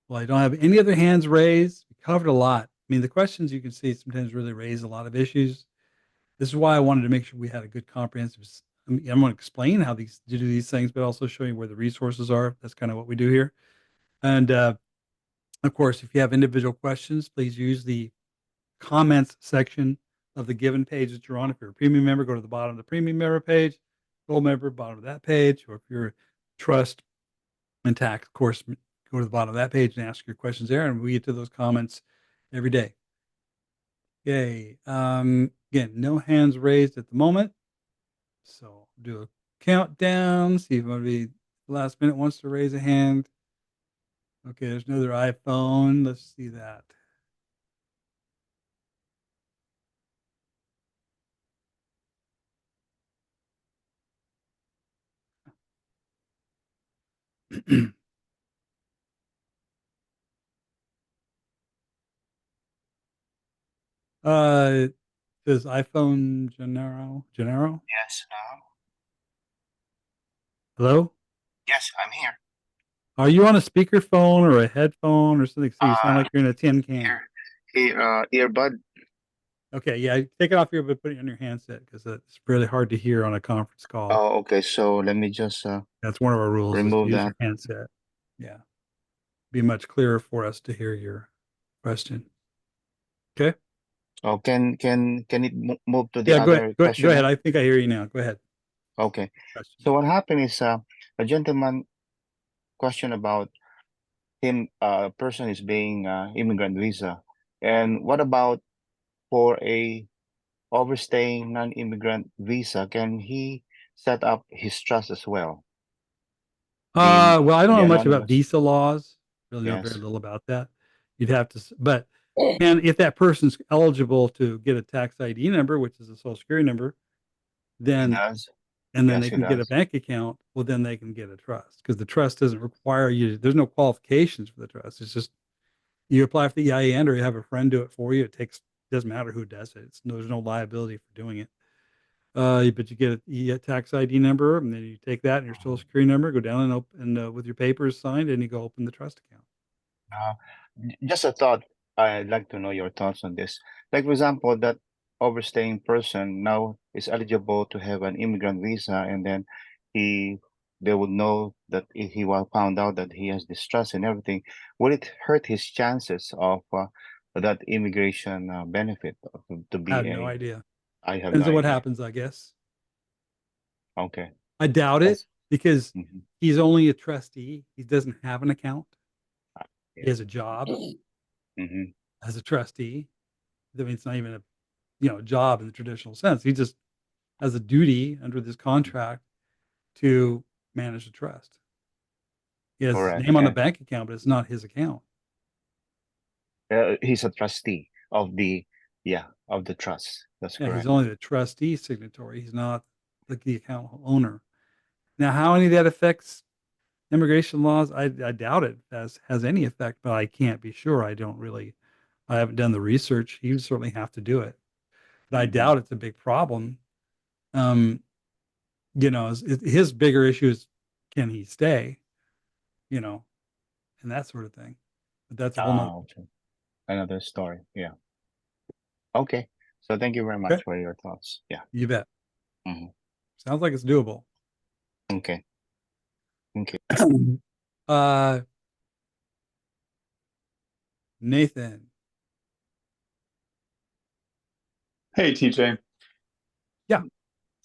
Well, I don't have any other hands raised. We covered a lot. I mean, the questions you can see sometimes really raise a lot of issues. This is why I wanted to make sure we had a good comprehensive. I'm going to explain how to do these things, but also show you where the resources are. That's kind of what we do here. And of course, if you have individual questions, please use the comments section of the given page that you're on. If you're a premium member, go to the bottom of the premium member page. Gold member, bottom of that page. Or if you're trust and tax, of course, go to the bottom of that page and ask your questions there. And we get to those comments every day. Okay. Again, no hands raised at the moment. So I'll do a countdown. See if anybody last minute wants to raise a hand. Okay, there's another iPhone. Let's see that. It says iPhone Gennaro. Yes, Hello? yes, I'm here. Are you on a speakerphone or a headphone or something? So you sound like you're in a tin can. Earbud. Okay, yeah, take it off here, but put it on your handset because it's really hard to hear on a conference call. Oh, okay. So let me just That's one of our rules. remove Use that. your handset. Yeah, be much clearer for us to hear your question. Okay. Oh, can it move to the Yeah, go other ahead. Go question ahead. now? I think I hear you now. Go ahead. Okay. Question. So what happened is a gentleman question about him. Person is being immigrant visa, and what about for a overstaying non-immigrant visa? Can he set up his trust as well? Well, I don't the know much about anonymous. visa laws. Really know very Yes. little about that. You'd have to, but if that person's eligible to get a tax ID number, which is a social security number, He then does. and then Yes, they he can get a does. bank account. Well, then they can get a trust because the trust doesn't require you. There's no qualifications for the trust. It's just you apply for the EIN or you have a friend do it for you. Doesn't matter who does it. There's no liability for doing it. But you get a tax ID number, and then you take that and your social security number, go down and open with your papers signed, and you go open the trust account. Just a thought. I'd like to know your thoughts on this. Like, for example, that overstaying person now is eligible to have an immigrant visa, and then they would know that if he was found out that he has this trust and everything, would it hurt his chances of that immigration benefit to I be have no idea. I have Depends no on what idea. happens, I guess. Okay. I doubt it That's because mhm. he's only a trustee. He doesn't have an account. He Yeah. has a job hmm as a trustee. I mean, it's not even a job in the traditional sense. He just has a duty under this contract to manage the trust. He has his Correct. name on the And bank account, but it's not his account. he's a trustee of the Yeah, of the trust. That's Yeah, he's correct. only the trustee signatory. He's not the account owner. Now, how any of that affects immigration laws, I doubt it has any effect, but I can't be sure. I haven't done the research. He would certainly have to do it, but I Mhm. doubt it's a big problem. Um, his bigger issue is, can he stay? You know, and that sort of thing. But that's a whole nother. Okay. Another story. Yeah. Okay. So thank you very much Okay, for your thoughts. Yeah. you bet. Mhm. Sounds like it's doable. Okay. Thank you. uh, Nathan. Hey, TJ. Yeah.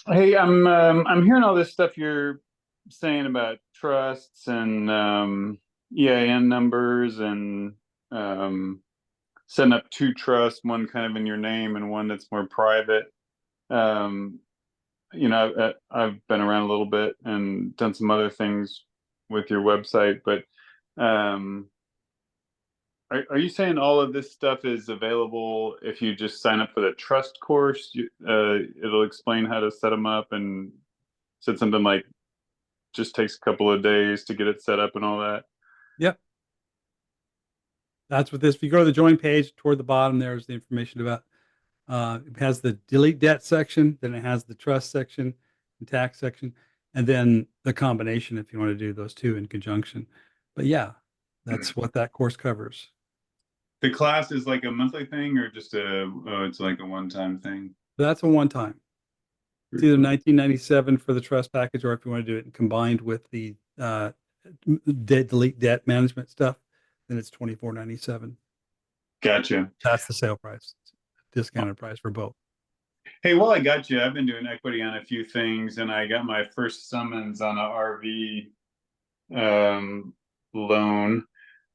Hey, I'm hearing all this stuff you're saying about trusts and EIN numbers and setting up two trusts, one kind of in your name and one that's more private. Um, I've been around a little bit and done some other things with your website, but um, are you saying all of this stuff is available if you just sign up for the trust course? It'll explain how to set them up, and said something like just takes a couple of days to get it set up and all that. Yep. That's what this. If you go to the join page toward the bottom, there's the information about. It has the delete debt section, then it has the trust section, and tax section, and then the combination if you want to do those two in conjunction. But yeah, that's what that course covers. The class is like a monthly thing, or just it's like a one-time thing. That's a one-time. It's either 1997 for the trust package, or if you want to do it combined with the delete debt management stuff, then it's $24.97. Gotcha. That's the sale price, discounted price for both. Hey, while I got you, I've been doing equity on a few things, and I got my first summons on a RV loan.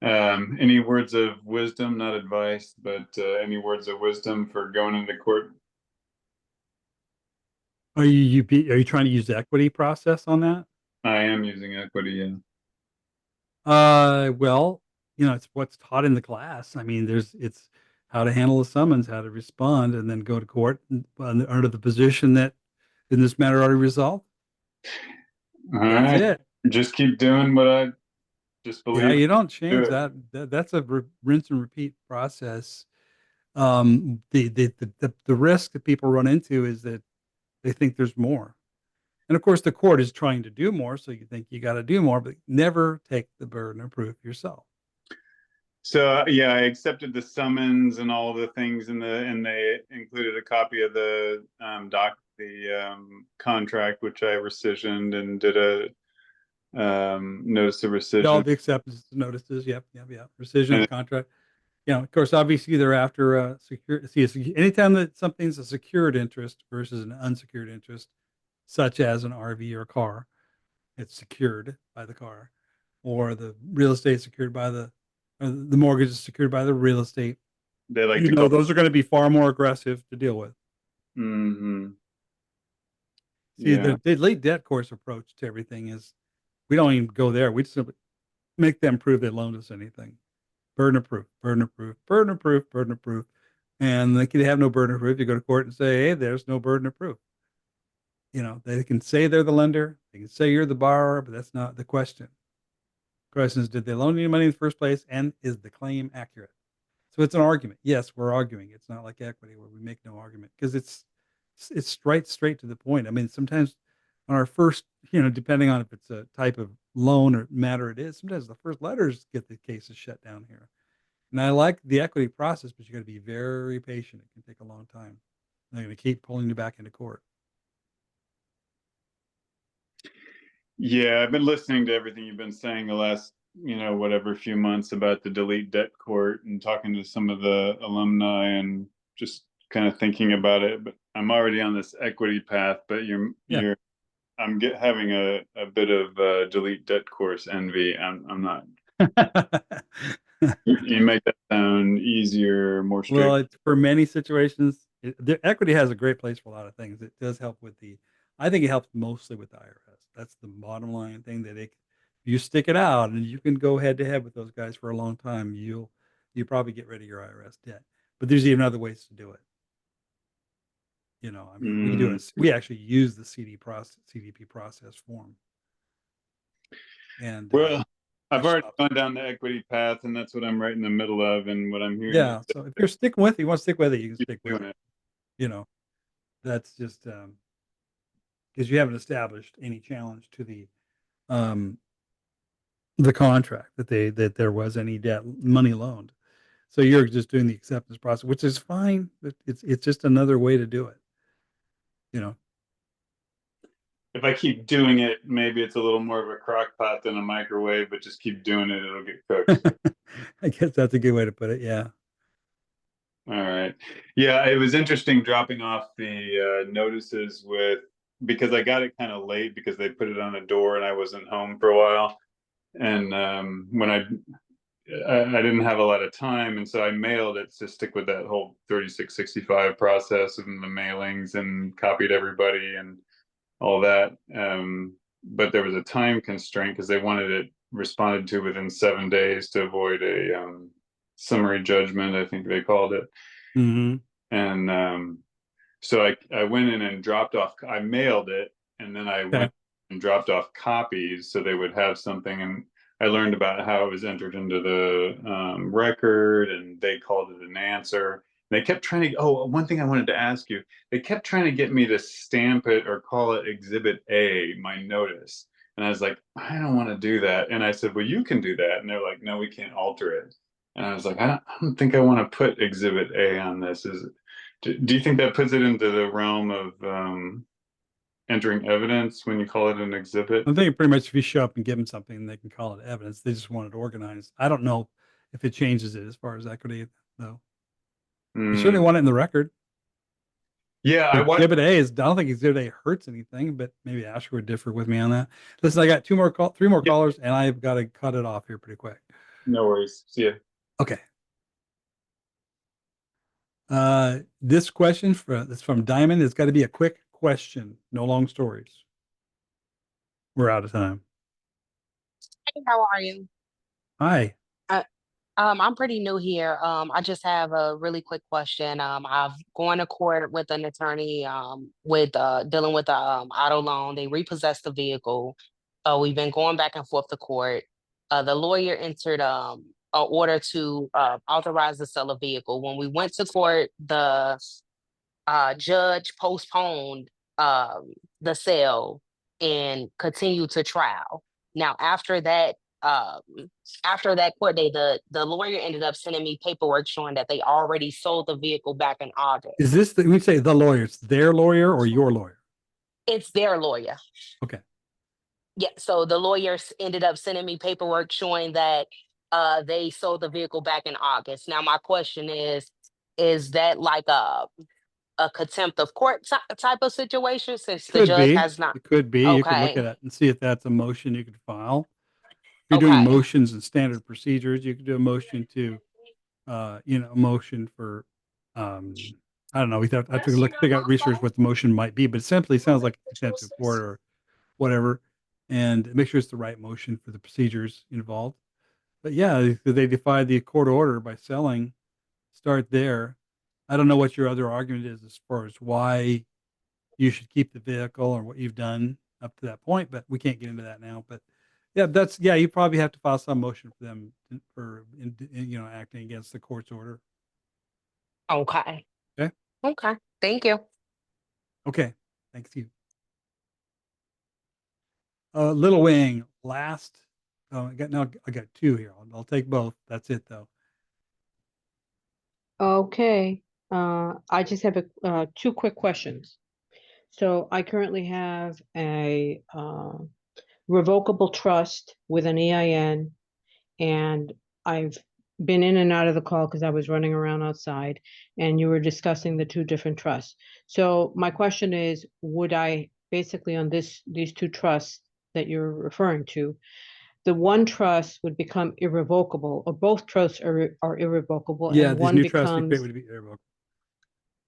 Any words of wisdom, not advice, but any words of wisdom for going into court? Are you trying to use the equity process on that? I am using equity, yeah. Well, it's what's taught in the class. I mean, it's how to handle a summons, how to respond, and then go to court under the position that in this matter already resolved. All That's right. it. Just keep doing what I just believe. Yeah, you don't Do change it. that. That's a rinse and repeat process. The risk that people run into is that they think there's more. And of course, the court is trying to do more, so you think you got to do more, but never take the burden of proof yourself. So yeah, I accepted the summons and all the things and they included a copy of the contract, which I rescissioned and did a notice of All rescission. the acceptance notices, yep. Rescission of the contract. Of course, obviously they're after secure. See, anytime that something's a secured interest versus an unsecured interest, such as an RV or a car, it's secured by the car, or the real estate secured by the mortgage is secured by the real estate. They like to call those are going to be far more aggressive to deal with. Mm-hmm. See, Yeah. the late debt course approach to everything is we don't even go there. We just simply make them prove they loaned us anything. Burden of proof, burden of proof, burden of proof, burden of proof. And they can have no burden of proof. You go to court and say, hey, there's no burden of proof. They can say they're the lender. They can say you're the borrower, but that's not the question. The question is, did they loan you money in the first place? And is the claim accurate? So it's an argument. Yes, we're arguing. It's not like equity where we make no argument because it's straight to the point. I mean, sometimes on our first, depending on if it's a type of loan or matter it is, sometimes the first letters get the cases shut down here. And I like the equity process, but you got to be very patient. It can take a long time. They're going to keep pulling you back into court. Yeah, I've been listening to everything you've been saying the last, whatever few months about the delete debt court and talking to some of the alumni and just kind of thinking about it. But I'm already on this equity path, but I'm having a bit of delete debt course envy. I'm not. You make that sound easier, more straight. Well, it's for many situations. The equity has a great place for a lot of things. It does help with I think it helps mostly with the IRS. That's the bottom line thing that you stick it out and you can go head to head with those guys for a long time. You probably get rid of your IRS debt, but there's even other ways to do it. You know, I mean, we do it. We actually use the CDP process form. And well, I've that already stops. gone down the equity path, and that's what I'm right in the middle of. And what I'm hearing, Yeah. is So if you're sticking with it, you want to stick with it, you can keep stick with doing it. You know, that's just because you haven't established any challenge to the contract that there was any debt money loaned. So you're just doing the acceptance process, which is fine. But it's just another way to do it. You know. If I keep doing it, maybe it's a little more of a crock pot than a microwave, but just keep doing it, it'll get cooked. I guess that's a good way to put it. Yeah. All right. Yeah, it was interesting dropping off the notices because I got it kind of late because they put it on a door and I wasn't home for a while. And when I didn't have a lot of time, and so I mailed it to stick with that whole 3665 process and the mailings and copied everybody and all that. But there was a time constraint because they wanted it responded to within 7 days to avoid a summary judgment, I think they called it. Mm-hmm. And so I went in and dropped off, I mailed it, and then I went and dropped off copies so they would have something. And I learned about how it was entered into the record, and they called it an answer. They kept trying to, oh, one thing I wanted to ask you, they kept trying to get me to stamp it or call it Exhibit A, my notice. And I was like, I don't want to do that. And I said, well, you can do that. And they're like, no, we can't alter it. And I was like, I don't think I want to put Exhibit A on this. Do you think that puts it into the realm of entering evidence when you call it an exhibit? I think pretty much if you show up and give them something, they can call it evidence. They just want it organized. I don't know if it changes it as far as equity, though. You certainly want it in the record. Yeah, Exhibit A is. I don't think Exhibit A hurts anything, but maybe Asher would differ with me on that. Listen, I got three more callers, and I've got to cut it off here pretty quick. No worries. See ya. Okay. This question that's from Diamond. It's got to be a quick question, no long stories. We're out of time. Hey, how are you? Hi. I'm pretty new here. I just have a really quick question. I've gone to court with an attorney, with dealing with the auto loan. They repossessed the vehicle. We've been going back and forth to court. The lawyer entered an order to authorize the sale of vehicle. When we went to court, the judge postponed the sale and continued to trial. Now, after that court day, the lawyer ended up sending me paperwork showing that they already sold the vehicle back in August. Is this we say the lawyer? It's their lawyer or your lawyer? It's their lawyer. Okay. Yeah. So the lawyers ended up sending me paperwork showing that they sold the vehicle back in August. Now, my question is that like a contempt of court type of situation since the judge has not? It could be. You could look Okay. at it and see if that's a motion you could file. If you're doing motions and standard procedures, you could do a motion to, a motion for, I don't know. I have to figure out research what the motion might be, but it simply sounds like contempt of court or whatever, and make sure it's the right motion for the procedures involved. But yeah, if they defied the court order by selling, start there. I don't know what your other argument is as far as why you should keep the vehicle or what you've done up to that point, but we can't get into that now. But yeah, you probably have to file some motion for them for acting against the court's order. Okay. Okay. Okay. Thank you. Okay. Thanks you. Little Wing, last. I got two here. I'll take both. That's it though. Okay. I just have two quick questions. So I currently have a revocable trust with an EIN, and I've been in and out of the call because I was running around outside, and you were discussing the two different trusts. So my question is, would I basically on these two trusts that you're referring to, the one trust would become irrevocable, or both trusts are irrevocable, Yeah, and these one new trusts becomes would be irrevocable.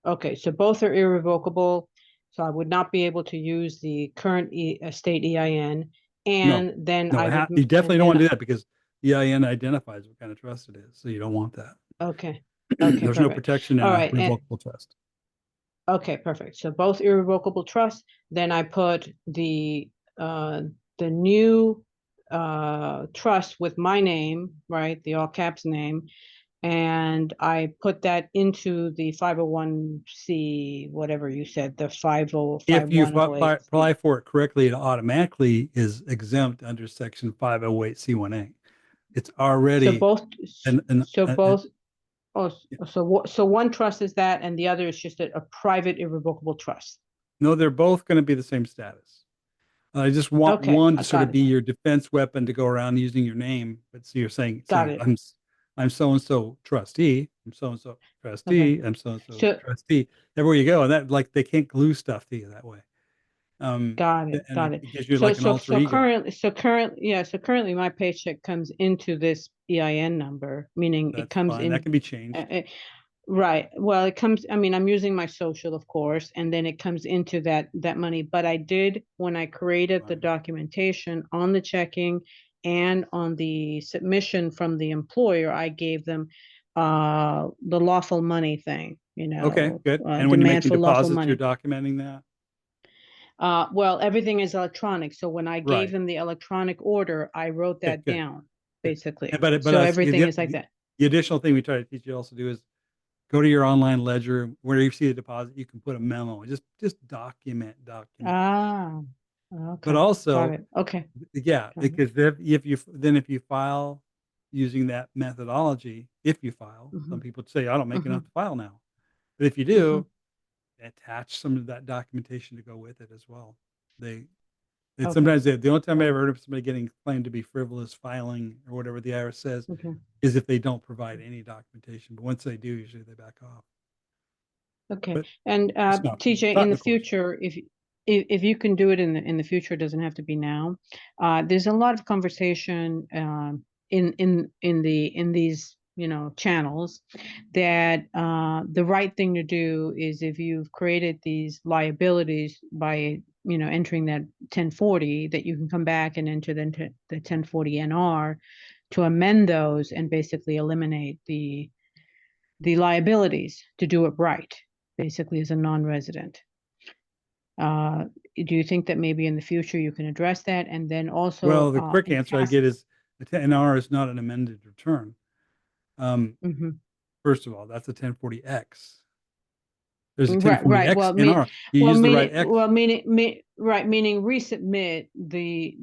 Okay, so both are irrevocable. So I would not be able to use the current state EIN, and then No, I would you definitely don't want to do that because EIN identifies what kind of trust it is, so you don't want that. Okay. Okay, There's no perfect. protection in All a right, revocable trust. Okay, perfect. So both irrevocable trusts. Then I put the new trust with my name, right? The all caps name. And I put that into the 501c, whatever you said, the If you 50108. apply for it correctly, it automatically is exempt under section 508C1A. It's So already both, an oh, so one trust is that, and the other is just a private irrevocable trust. no, they're both going to be the same status. I just want Okay, one to I sort got of be your defense weapon to go around using your name. But so you're saying Got it. I'm so and so trustee. I'm so and so trustee. I'm so and so So trustee. Everywhere you go, and that like they can't glue stuff to you that way. got it, And got it. it gives you So like an alter ego. currently my paycheck comes into this EIN number, meaning it That's comes fine. That in. can be changed. Right. Well, it comes, I mean, I'm using my social, of course, and then it comes into that money. But I did, when I created the documentation on the checking and on the submission from the employer, I gave them the lawful money thing, Okay, good. And when you're demand making for lawful deposits, you're money. documenting that. Well, everything is electronic. So when I gave Right. them the electronic order, I wrote Okay, that good. down, basically. But So I everything is like that. the additional thing we try to teach you also do is go to your online ledger where you see the deposit. You can put a memo. Just document. Ah, But okay. Got also, it. Okay. yeah, Got it. because if you file using that methodology, if you file, some people say I don't make enough to file now, but if you do, attach some of that documentation to go with it as well. And sometimes the only time I ever heard of somebody getting claimed to be frivolous filing or whatever the IRS says is if they don't provide any documentation. But once they do, usually they back off. Okay. But And it's not TJ, not in the the course. future, if you can do it in the future, it doesn't have to be now. There's a lot of conversation in these channels that the right thing to do is, if you've created these liabilities by entering that 1040, that you can come back and enter the 1040 NR to amend those and basically eliminate the liabilities to do it right, basically as a non-resident. Do you think that maybe in the future you can address that? And then also, Well, the quick answer I get is the 10R is not an amended return. First of all, that's a 1040X. There's a 1040X Well, NR. You use the right X. meaning resubmit the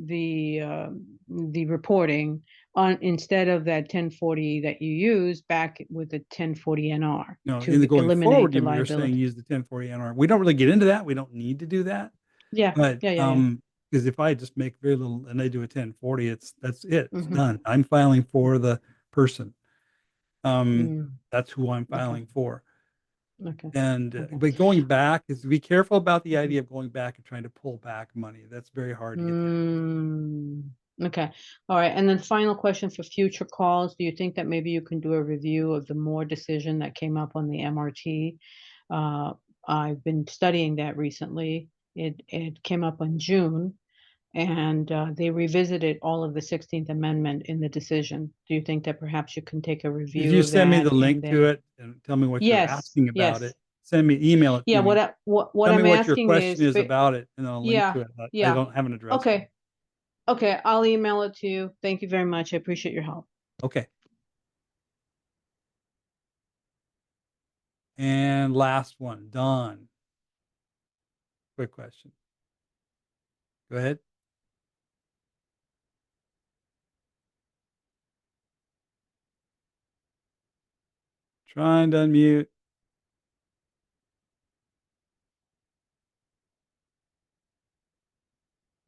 reporting on, instead of that 1040 that you use, back with the 1040 NR No, to in the going eliminate forward, the you're saying liability. use the 1040 NR. We don't really get into that. We don't need to do that. Yeah. But Yeah. because if I just make very little and they do a 1040, that's it. It's done. I'm filing for the person. That's who I'm filing for. Okay. And but going back is, be careful about the idea of going back and trying to pull back money. That's very hard to get that. Okay. All right. And then final question for future calls. Do you think that maybe you can do a review of the Moore decision that came up on the MRT? I've been studying that recently. It came up in June, and they revisited all of the 16th Amendment in the decision. Do you think that perhaps you can take a If review you of send me that the and link to then? it and tell me what you're Yes. asking about Yes. it, email it Yeah. to me. What Tell me I'm what your asking question is but- about it, and I'll link to it. I Yeah. haven't addressed it. Okay. Okay. I'll email it to you. Thank you very much. I appreciate your help. Okay. And last one, Don. Quick question. Go ahead. Trying to unmute.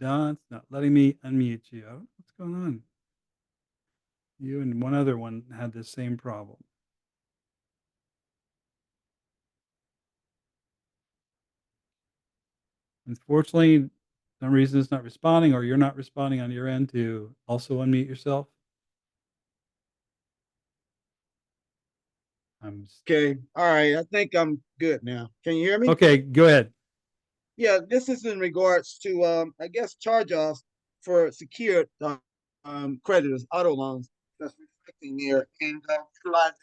Don, it's not letting me unmute you. I don't know what's going on. You and one other one had the same problem. Unfortunately, some reason it's not responding, or you're not responding on your end to also unmute yourself. Okay. All right. I think I'm good now. Can you hear me? Okay, go ahead. Yeah, this is in regards to I guess charge-offs for secured creditors, auto loans that's reflecting there, and utilizing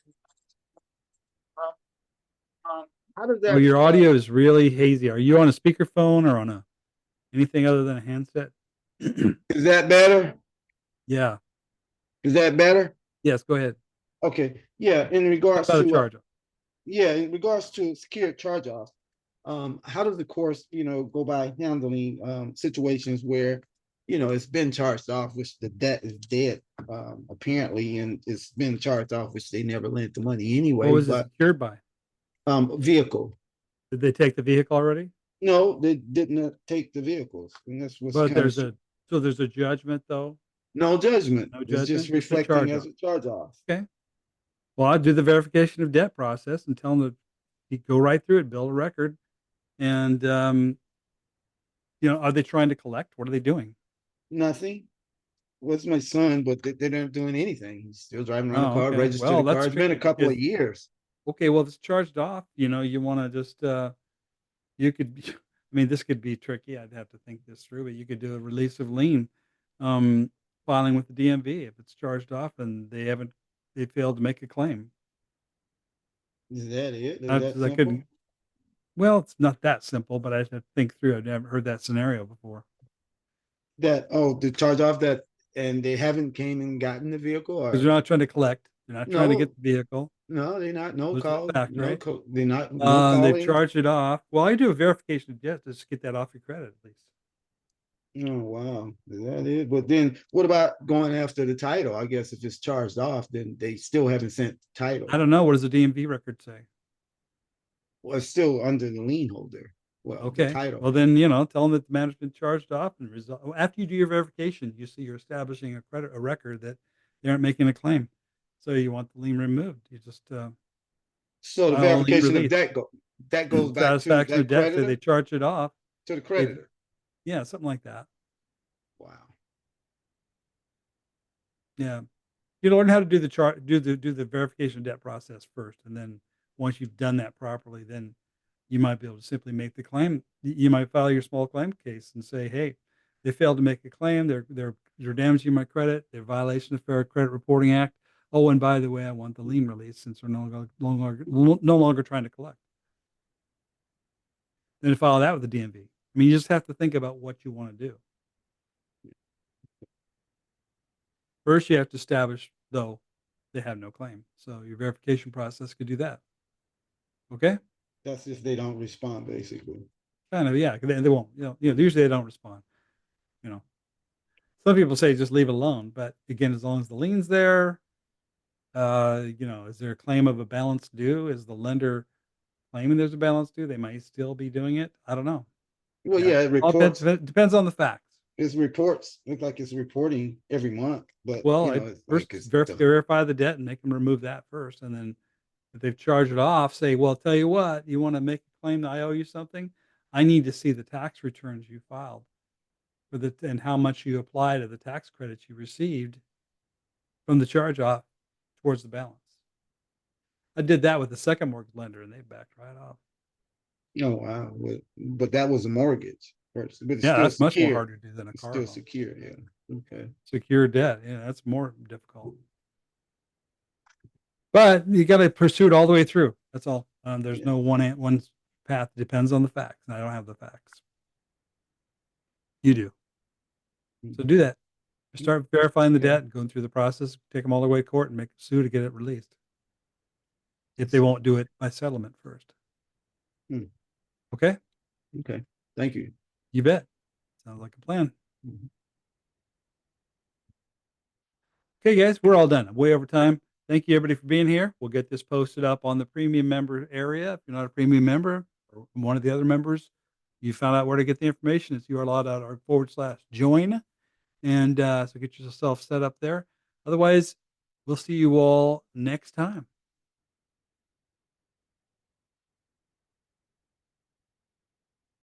How does Oh, that? your audio is really hazy. Are you on a speakerphone or on a anything other than a handset? Is that better? Yeah. Is that better? Yes, go ahead. Okay. Yeah. In How regards about a to charge off? yeah, in regards to secured charge offs, how does the course, go by handling situations where, it's been charged off, which the debt is dead, apparently, and it's been charged off, which they never lent the money What anyway, was it but secured by? vehicle. Did they take the vehicle already? No, they didn't take the vehicles, and that's what's But kind of there's a judgment though. no judgment. No It's just judgment, just a reflecting charge as off. a charge off. Okay. Well, I'd do the verification of debt process and tell them to you go right through it, build a record, and are they trying to collect? What are they doing? Nothing. Was my son, but they're not doing anything. He's still driving around the Oh, car, okay. registered Well, the car. that's It's been a tricky couple because of years. okay, well, if it's charged off, you want to just you could I mean, this could be tricky. I'd have to think this through, but you could do a release of lien um filing with the DMV if it's charged off and they failed to make a claim. Is that it? Is That's that I simple? couldn't well, it's not that simple, but I have to think through. I've never heard that scenario before. That the charge off that and they haven't came and gotten the vehicle Because or they're not trying to collect. They're not trying to get no, the vehicle. no, they're not. No Was the call, fact, no right? call. They're not. No They've calling. charged it off. Well, I do a verification of debt just to get that off your credit at least. Oh wow, is that it? But then what about going after the title? I guess if it's charged off, then they still haven't sent title. I don't know. What does the DMV record say? Well, it's still under the lien holder. Well, the Okay. title. Well, then, tell them that the management charged off and after you do your verification, you see you're establishing a record that they aren't making a claim. So you want the lien removed. You just So the file a lien verification of release. that goes back to Satisfaction that of debt, say creditor they charged it off. to the They- creditor. Yeah, something like that. Wow. Yeah. You learn how to do the chart, do the verification of debt process first, and then once you've done that properly, then you might be able to simply make the claim. You might file your small claim case and say, "Hey, they failed to make a claim. They're damaging my credit. They're violation of Fair Credit Reporting Act. Oh, and by the way, I want the lien release since they're no longer trying to collect." Then file that with the DMV. I mean, you just have to think about what you want to do. First, you have to establish, though, they have no claim. So your verification process could do that. Okay? That's if they don't respond, basically. Kind of, yeah. They won't. Usually they don't respond. You know, some people say just leave it alone, but again, as long as the lien's there, is there a claim of a balance due? Is the lender claiming there's a balance due? They might still be doing it. I don't know. Well, yeah, it All reports. depends on the facts. It's reports. Look like it's reporting every month, but Well, it's first like it's verify the debt and they can remove that first. And then if they've charged it off, say, well, tell you what, you want to make a claim that I owe you something? I need to see the tax returns you filed and how much you apply to the tax credits you received from the charge off towards the balance. I did that with the second mortgage lender and they backed right off. oh wow, but that was a mortgage first, but it's Yeah, still that's much more secure. harder to do than a It's car still loan. secure, yeah. Okay. Secure debt. Yeah, that's more difficult. But you got to pursue it all the way through. That's all. There's no one path. It depends on the facts. And I don't have the facts. You do. So do that. Start verifying the debt and going through the process. Take them all the way to court and make a sue to get it released. If they won't do it by settlement first. Hmm. Okay. Okay. Thank you. You bet. Sounds like a plan. Okay, guys, we're all done. I'm way over time. Thank you, everybody, for being here. We'll get this posted up on the premium member area. If you're not a premium member or one of the other members, you found out where to get the information. It's url.org/join. And so get yourself set up there. Otherwise, we'll see you all next time.